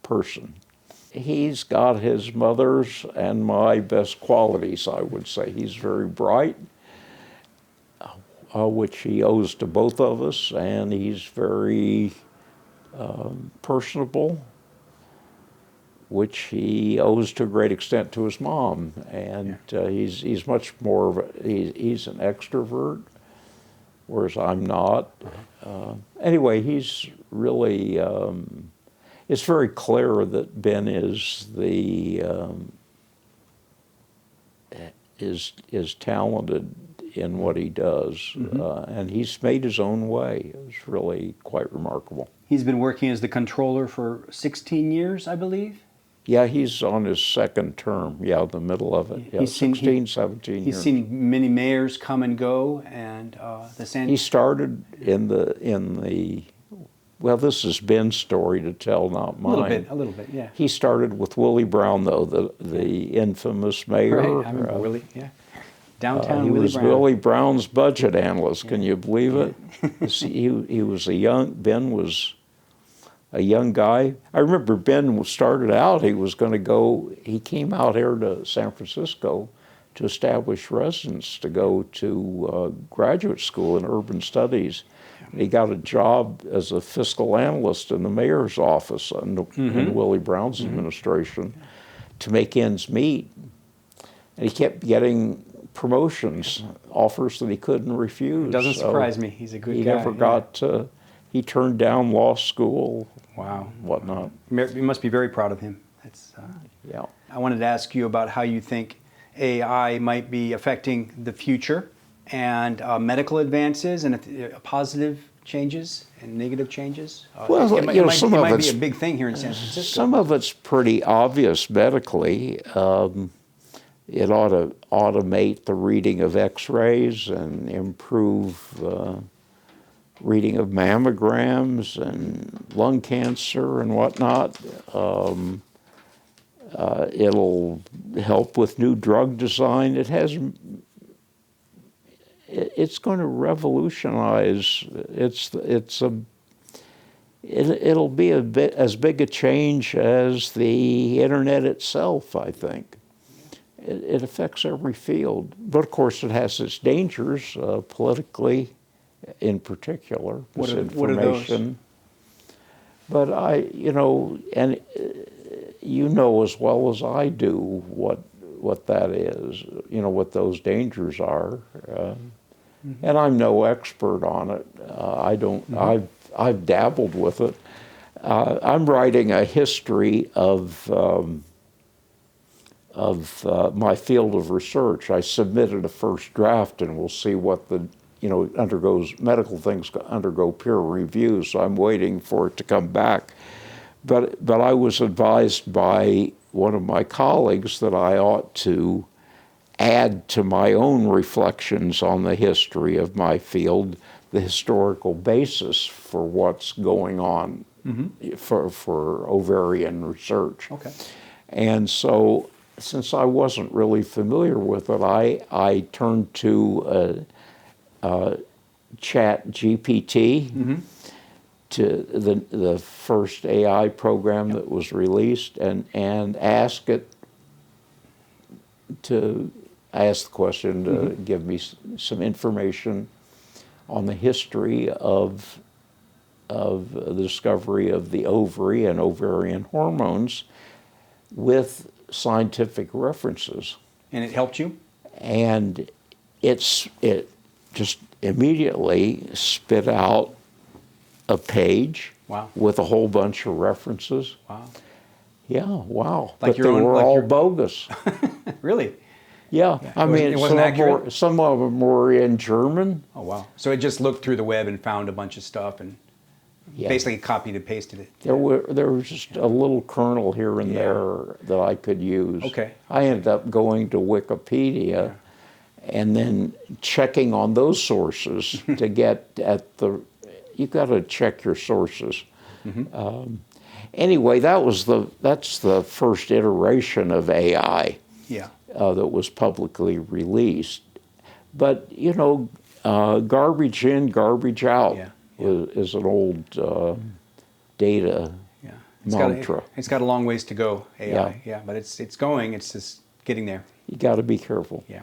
person. He's got his mother's and my best qualities, I would say. He's very bright, which he owes to both of us, and he's very personable, which he owes to a great extent to his mom. And he's much more of he's an extrovert, whereas I'm not. Anyway, he's really, it's very clear that Ben is is talented in what he does, and he's made his own way. It's really quite remarkable. He's been working as the controller for 16 years, I believe. Yeah, he's on his second term. Yeah, the middle of it. Yeah, 17 years. He's seen many mayors come and go, and He started in the. Well, this is Ben's story to tell, not mine. A little bit, yeah. He started with Willie Brown, though, the infamous mayor. Right, I remember Willie, yeah. Downtown he Willie was Brown. Willie Brown's budget analyst. Can you believe it? he was Ben was a young guy. I remember Ben started out, he came out here to San Francisco to establish residence to go to graduate school in urban studies. He got a job as a fiscal analyst in the mayor's office in Willie Brown's administration to make ends meet. And he kept getting promotions, offers that he couldn't refuse. It doesn't surprise me. He's a good guy. He never got he turned down law school. Wow. Whatnot. You must be very proud of him. Yeah. I wanted to ask you about how you think AI might be affecting the future and medical advances and positive changes and negative changes. Well, it might be a big thing here in San Francisco. Some of it's pretty obvious medically. It ought to automate the reading of X-rays and improve reading of mammograms and lung cancer and whatnot. It'll help with new drug design. It's going to revolutionize. It'll be as big a change as the internet itself, I think. It affects every field, but of course it has its dangers politically, in particular. What are those? But and you know as well as I do what that is. You know what those dangers are, and I'm no expert on it. I don't. I've dabbled with it. I'm writing a history of my field of research. I submitted a first draft, and we'll see what medical things undergo peer review, so I'm waiting for it to come back. But I was advised by one of my colleagues that I ought to add to my own reflections on the history of my field the historical basis for what's going on for ovarian research. Okay. And so, since I wasn't really familiar with it, I turned to Chat GPT, to the first AI program that was released, and ask it to ask the question to give me some information on the history of the discovery of the ovary and ovarian hormones with scientific references. And it helped you? And it just immediately spit out a page with a whole bunch of references. Wow. Yeah, wow. Like but they were all bogus. Really? Yeah. I mean, it wasn't accurate? Some of them were in German. Oh, wow. So it just looked through the web and found a bunch of stuff and basically copied and pasted it. There was just a little kernel here and there that I could use. Okay. I ended up going to Wikipedia and then checking on those sources to get at you got to check your sources. Mm-hmm. Anyway, that's the first iteration of AI. Yeah. That was publicly released. But, garbage in, garbage out Yeah. is an old data Yeah. mantra. It's got a long ways to go, AI. Yeah. But it's going. It's just getting there. You got to be careful. Yeah.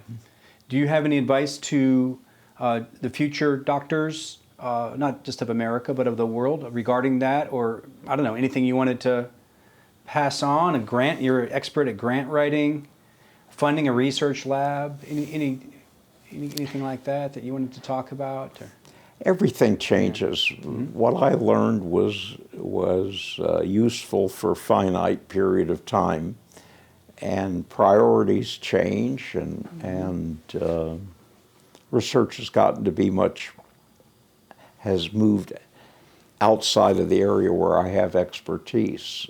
Do you have any advice to the future doctors, not just of America, but of the world regarding that? Or, I don't know, anything you wanted to pass on? A grant? You're an expert at grant writing, funding a research lab. Anything like that you wanted to talk about? Or? Everything changes. What I learned was useful for a finite period of time, and priorities change, and research has gotten to be has moved outside of the area where I have expertise.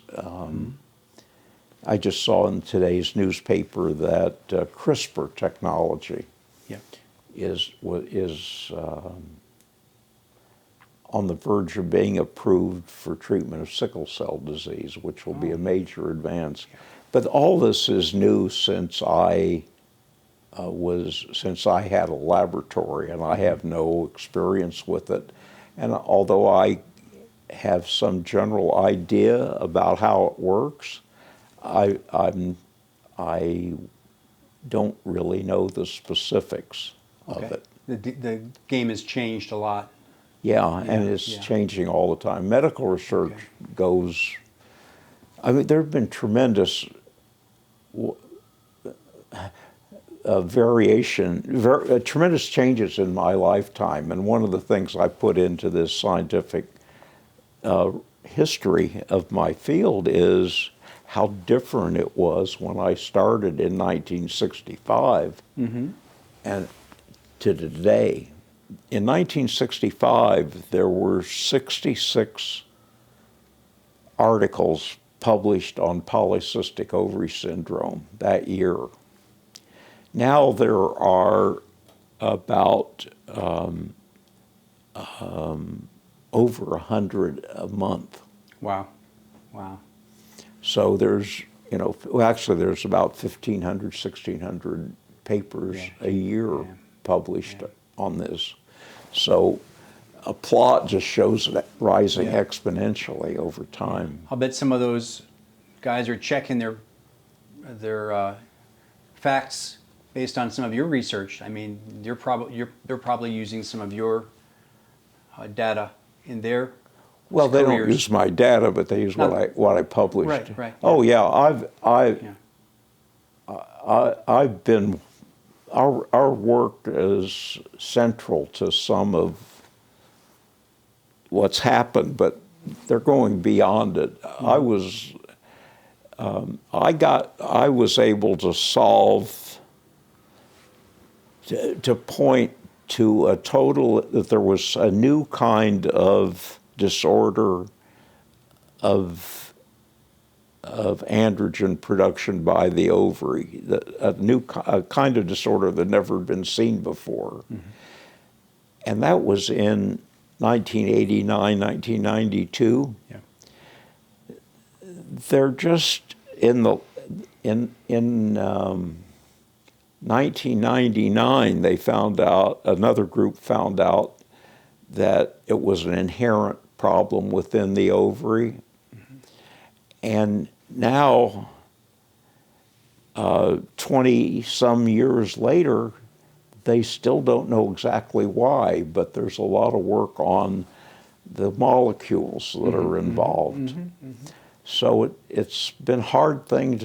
I just saw in today's newspaper that CRISPR technology is on the verge of being approved for treatment of sickle cell disease, which will be a major advance. But all this is new since I had a laboratory, and I have no experience with it. And although I have some general idea about how it works, I don't really know the specifics of it. The game has changed a lot. Yeah, and it's changing all the time. Medical research goes, there have been tremendous tremendous changes in my lifetime. And one of the things I put into this scientific history of my field is how different it was when I started in 1965 and to today. In 1965, there were 66 articles published on polycystic ovary syndrome that year. Now there are about over 100 a month. Wow. So there's, actually there's about 1,500, 1,600 papers a year published on this. So a plot just shows it rising exponentially over time. I'll bet some of those guys are checking their facts based on some of your research. I mean, they're probably using some of your data in their Well, they careers. don't use my data, but they use what I published. Right. Oh yeah, I've been. Our work is central to some of what's happened, but they're going beyond it. I was able to solve, to point to that there was a new kind of disorder of androgen production by the ovary, a kind of disorder that never had been seen before. And that was in 1989, 1992. They're just in 1999, another group found out that it was an inherent problem within the ovary. And now, 20-some years later, they still don't know exactly why, but there's a lot of work on the molecules that are involved. So it's been a hard thing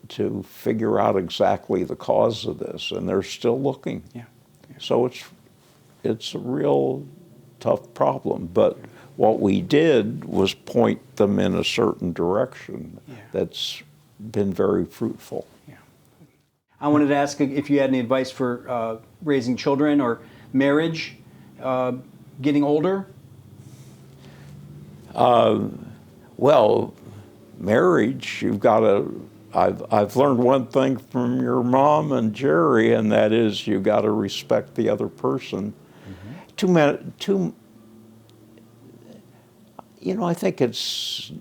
to figure out exactly the cause of this, and they're still looking. So it's a real tough problem, but what we did was point them in a certain direction that's been very fruitful. I wanted to ask if you had any advice for raising children or marriage, getting older. Well, marriage, you've got to. I've learned one thing from your mom and Geri, and that is you've got to respect the other person. I think it's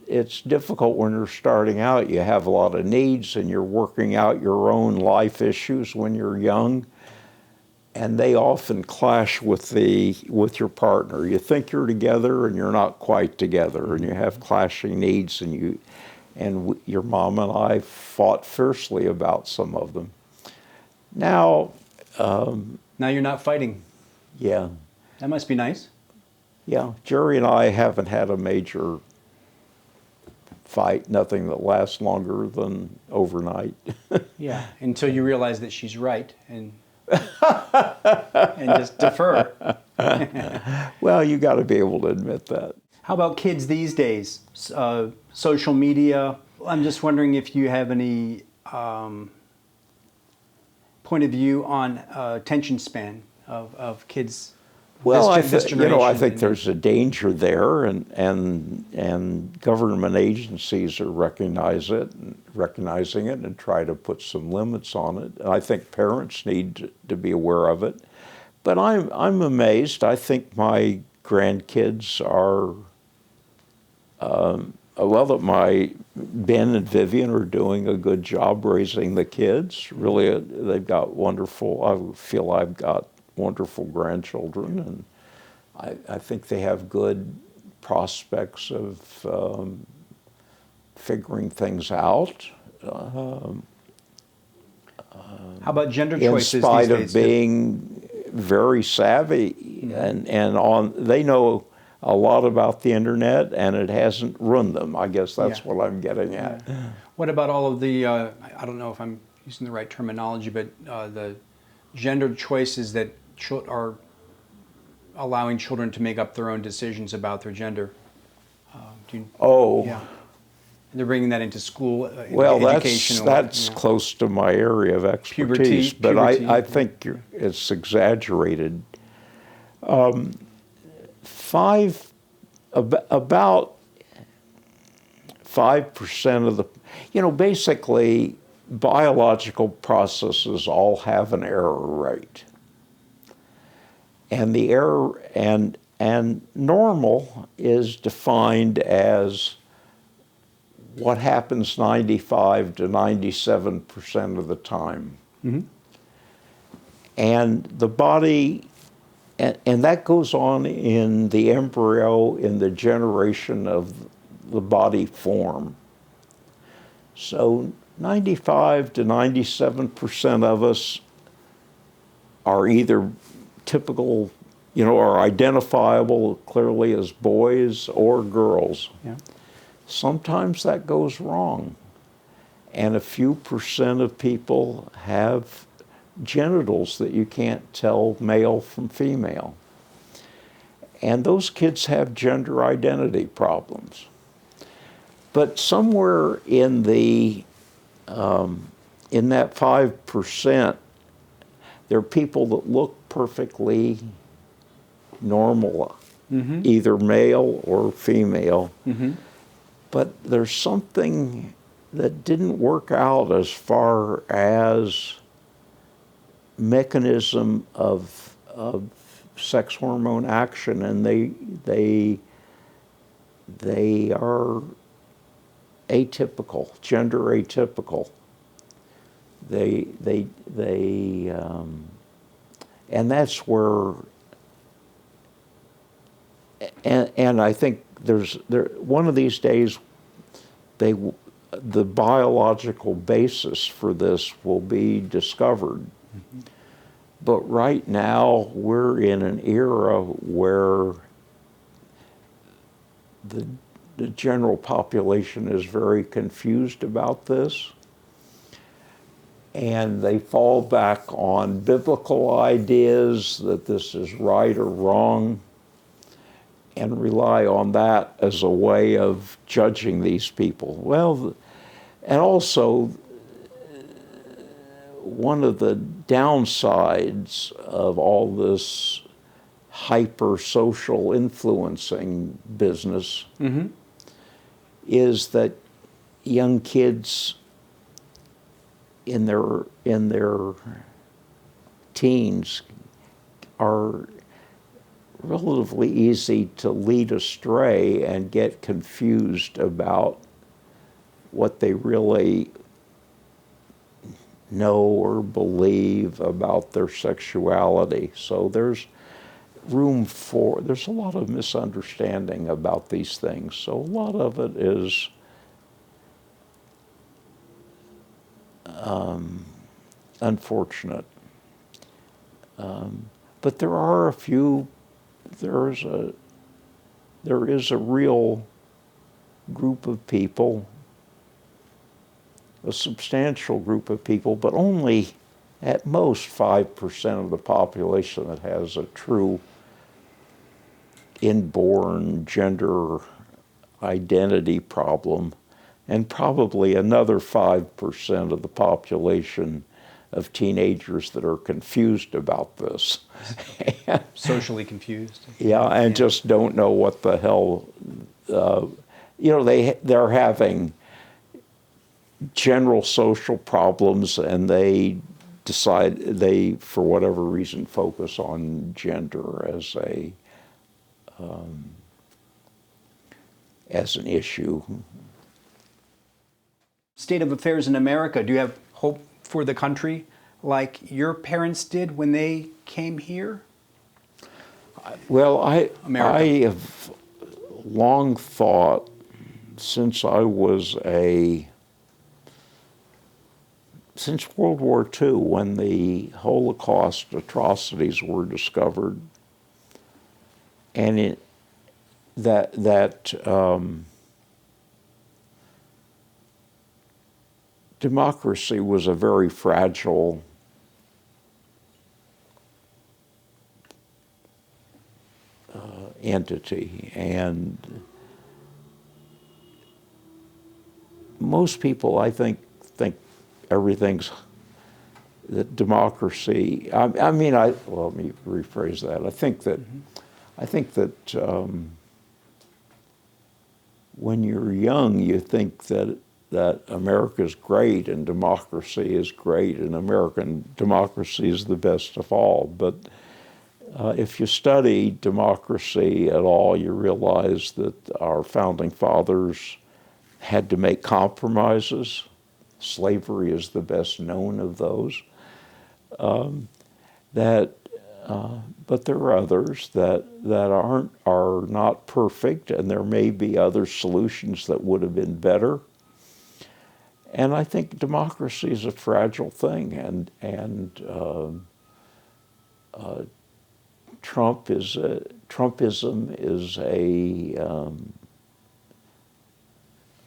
difficult when you're starting out. You have a lot of needs and you're working out your own life issues when you're young, and they often clash with your partner. You think you're together and you're not quite together, and you have clashing needs, and your mom and I fought fiercely about some of them. Now Now you're not fighting. Yeah. That must be nice. Yeah, Geri and I haven't had a major fight, nothing that lasts longer than overnight. Yeah, until you realize that she's right and and just defer. Well, you got to be able to admit that. How about kids these days? Social media. I'm just wondering if you have any point of view on attention span of kids. Well, I generation, think there's a danger there, and government agencies are recognizing it and try to put some limits on it. And I think parents need to be aware of it. But I'm amazed. I think my grandkids are that my Ben and Vivian are doing a good job raising the kids. Really, they've got wonderful. I feel I've got wonderful grandchildren, and I think they have good prospects of figuring things out. How about gender choices in spite these of days? being very savvy, and they know a lot about the internet, and it hasn't ruined them. I guess that's what I'm getting at. Yeah. What about all of the, I don't know if I'm using the right terminology, but the gender choices that are allowing children to make up their own decisions about their gender? Yeah. And they're bringing that into school, education. That's close to my area of expertise, but I think it's exaggerated. About 5% of the, basically biological processes all have an error rate. And the error, and normal is defined as what happens 95 to 97% of the time. Mm-hmm. And the body, and that goes on in the embryo, in the generation of the body form. So 95 to 97% of us are either typical, are identifiable clearly as boys or girls. Yeah. Sometimes that goes wrong. And a few percent of people have genitals that you can't tell male from female. And those kids have gender identity problems. But somewhere in that 5%, there are people that look perfectly normal, mm-hmm. either male or female. Mm-hmm. But there's something that didn't work out as far as mechanism of sex hormone action, and they are atypical, gender atypical. And that's where, and I think one of these days, the biological basis for this will be discovered. Mm-hmm. But right now, we're in an era where the general population is very confused about this. And they fall back on biblical ideas that this is right or wrong, and rely on that as a way of judging these people. Well, and also, one of the downsides of all this hyper-social influencing business mm-hmm. is that young kids in their teens are relatively easy to lead astray and get confused about what they really know or believe about their sexuality. So there's a lot of misunderstanding about these things. So a lot of it is unfortunate. But there is a real group of people, a substantial group of people, but only at most 5% of the population that has a true inborn gender identity problem, and probably another 5% of the population of teenagers that are confused about this. Socially confused. Yeah, and just don't know what the hell, they're having general social problems, and they decide for whatever reason, focus on gender as an issue. State of affairs in America, do you have hope for the country like your parents did when they came here? Well, I America. have long thought, since World War II, when the Holocaust atrocities were discovered, and democracy was a very fragile entity, and most people, I think everything's that democracy. Let me rephrase that. I think that when you're young, you think that America's great and democracy is great and American democracy is the best of all. But if you study democracy at all, you realize that our founding fathers had to make compromises. Slavery is the best known of those. But there are others that are not perfect, and there may be other solutions that would have been better. And I think democracy is a fragile thing, and Trumpism is a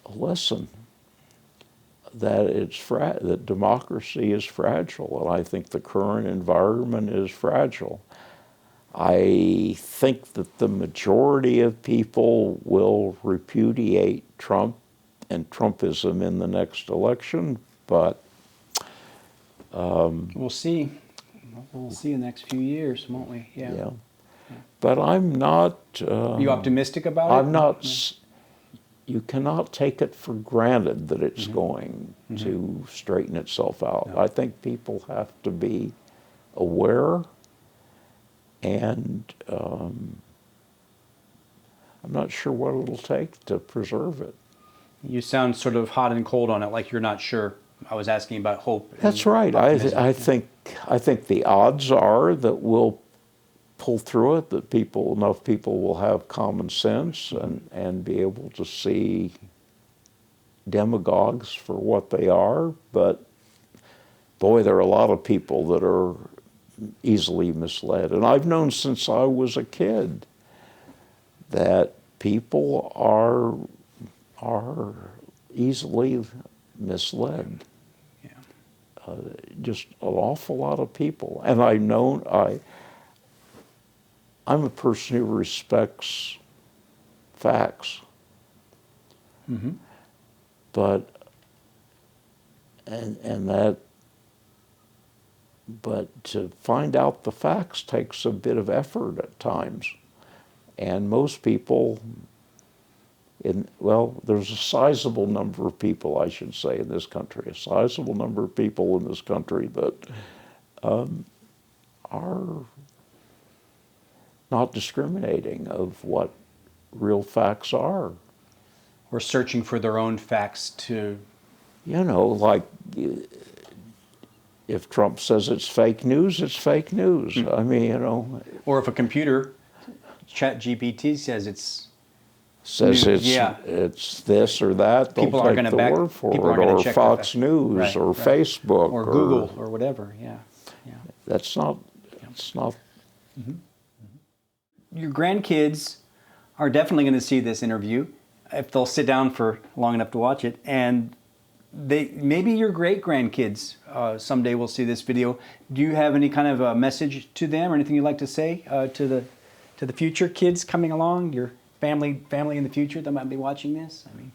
lesson that democracy is fragile, and I think the current environment is fragile. I think that the majority of people will repudiate Trump and Trumpism in the next election, but we'll see. We'll see in the next few years, won't we? Yeah. But I'm not. Are you optimistic about it? I'm not. You cannot take it for granted that it's going to straighten itself out. No. I think people have to be aware, and I'm not sure what it'll take to preserve it. You sound sort of hot and cold on it, like you're not sure. I was asking about hope. That's right. I think the odds are that we'll pull through it, that enough people will have common sense and be able to see demagogues for what they are. But boy, there are a lot of people that are easily misled. And I've known since I was a kid that people are easily misled. Yeah. Just an awful lot of people. And I'm a person who respects facts. Mm-hmm. But to find out the facts takes a bit of effort at times. And most people there's a sizable number of people, I should say, in this country, a sizable number of people in this country that not discriminating of what real facts are. Or searching for their own facts to... You know, like if Trump says it's fake news, it's fake news. I mean, you know. Or if a computer, ChatGPT, says it's it's this or that, they'll people aren't take going the to word for people aren't it, going or to check Fox the News, right, or right. Facebook, or Google, or whatever. Yeah. That's not. It's not. Your grandkids are definitely going to see this interview if they'll sit down for long enough to watch it, and maybe your great grandkids someday will see this video. Do you have any kind of a message to them, or anything you'd like to say to the future kids coming along, your family in the future that might be watching this? I mean,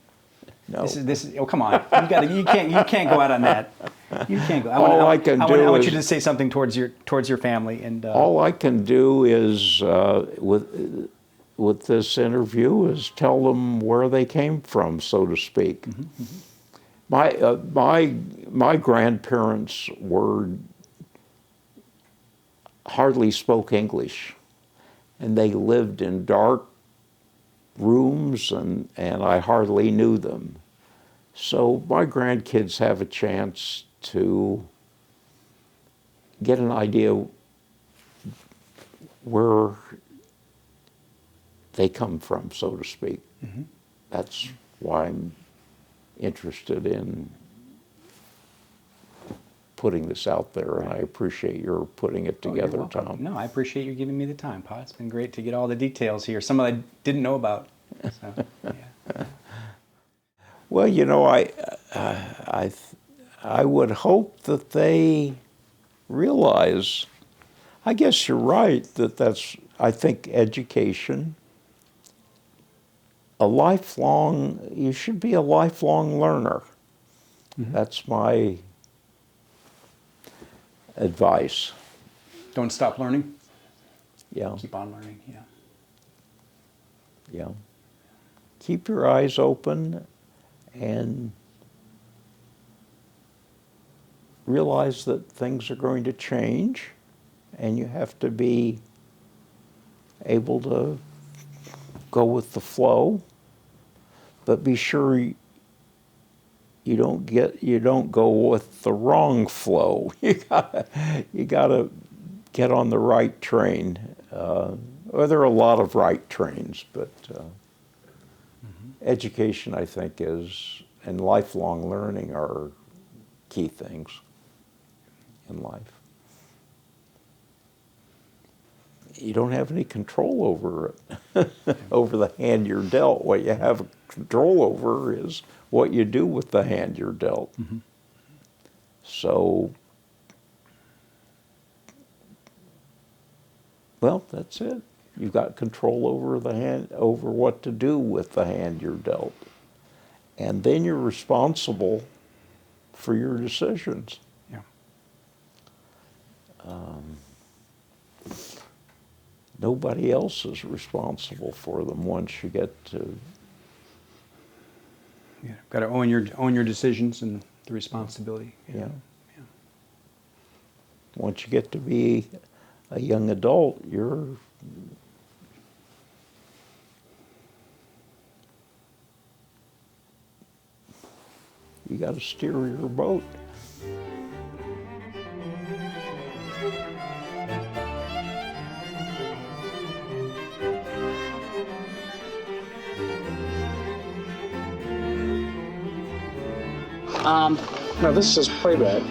No. This is. Oh, come on! You can't go out on that. You can't go. I want you to say something towards your family, and all I can do is with this interview is tell them where they came from, so to speak. My grandparents hardly spoke English, and they lived in dark rooms, and I hardly knew them. So my grandkids have a chance to get an idea where they come from, so to speak. That's why I'm interested in putting this out there, and I appreciate your putting it together, Tom. No, I appreciate you giving me the time, Pa. It's been great to get all the details here, some I didn't know about. So, yeah. Well, you know, I would hope that they realize, I guess you're right, I think education, you should be a lifelong learner. That's my advice. Don't stop learning. Yeah. Keep on learning, yeah. Yeah. Keep your eyes open and realize that things are going to change, and you have to be able to go with the flow, but be sure you don't go with the wrong flow. You gotta get on the right train. Well, there are a lot of right trains, but education, I think, and lifelong learning are key things in life. You don't have any control over it, over the hand you're dealt. What you have control over is what you do with the hand you're dealt. So, well, that's it. You've got control over what to do with the hand you're dealt. And then you're responsible for your decisions. Yeah. Nobody else is responsible for them once you get to... Yeah, got to own your decisions and the responsibility. Yeah. Once you get to be a young adult, you got to steer your boat. No, this is playback.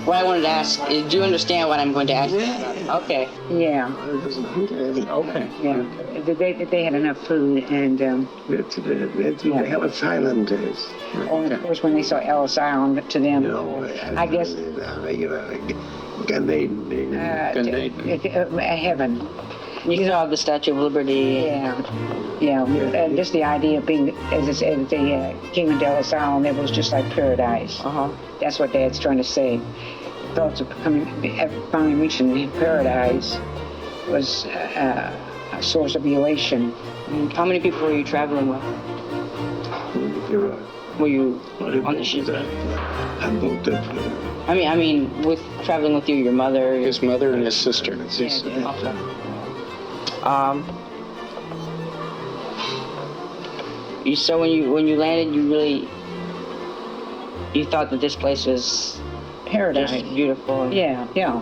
What I wanted to ask is, do you understand what I'm going to ask? Yeah. Okay. Yeah, Okay. yeah. They had enough food, and They have a silent days. of course when they saw Ellis Island, to them, I guess, heaven. You saw the Statue of Liberty. Yeah. And just the idea of being, as I said, the King of Ellis Island, it was just like paradise. That's what Dad's trying to say. Thoughts of finally reaching paradise was a source of elation. How many people were you traveling with? Were you on the ship? I booked it. I mean, with traveling with you, your mother. His mother and his sister. So when you landed, you thought that this place was Paradise. just beautiful. Yeah, yeah.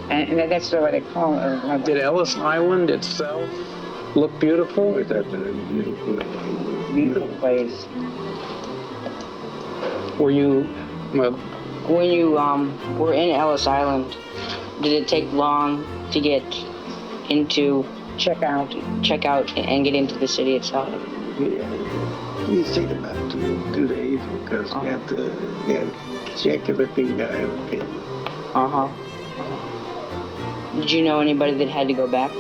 And that's what they call it. Did Ellis Island itself look beautiful? Beautiful place. Were you, well, When you were in Ellis Island, did it take long to get into Check out. and get into the city itself? you take about 2 days because you have to check everything down. Uh-huh. Did you know anybody that had to go back?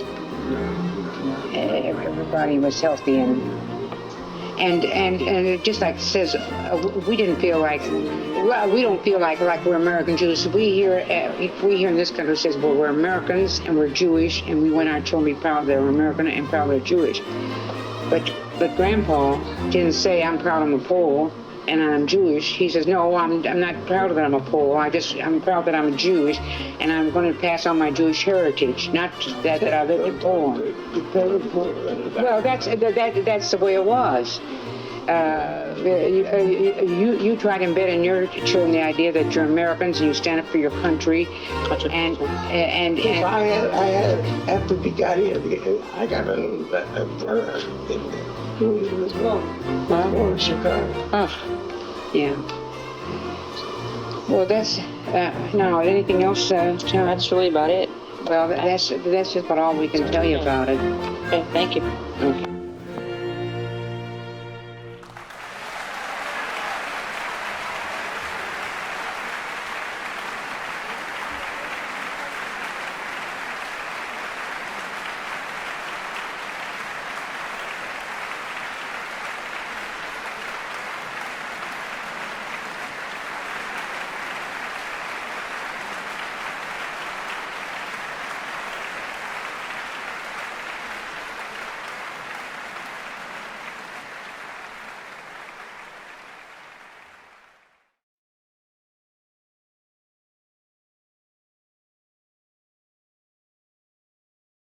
Everybody was healthy and just like it says, we didn't feel like, well, we don't feel like we're American Jews. We here in this country says, well, we're Americans and we're Jewish, and we want our children to be proud they're American and proud they're Jewish. But Grandpa didn't say, I'm proud I'm a Pole and I'm Jewish. He says, no, I'm not proud that I'm a Pole. I'm proud that I'm Jewish, and I'm going to pass on my Jewish heritage, not that I live in Poland. Well, that's the way it was. You try to embed in your children the idea that you're Americans and you stand up for your country. And I had after we got here, I got a bird as well. I'm going to Chicago. oh, yeah. Well, that's now. Anything else? That's really about it. Well, that's just about all we can tell you about it. Okay, thank you. Okay.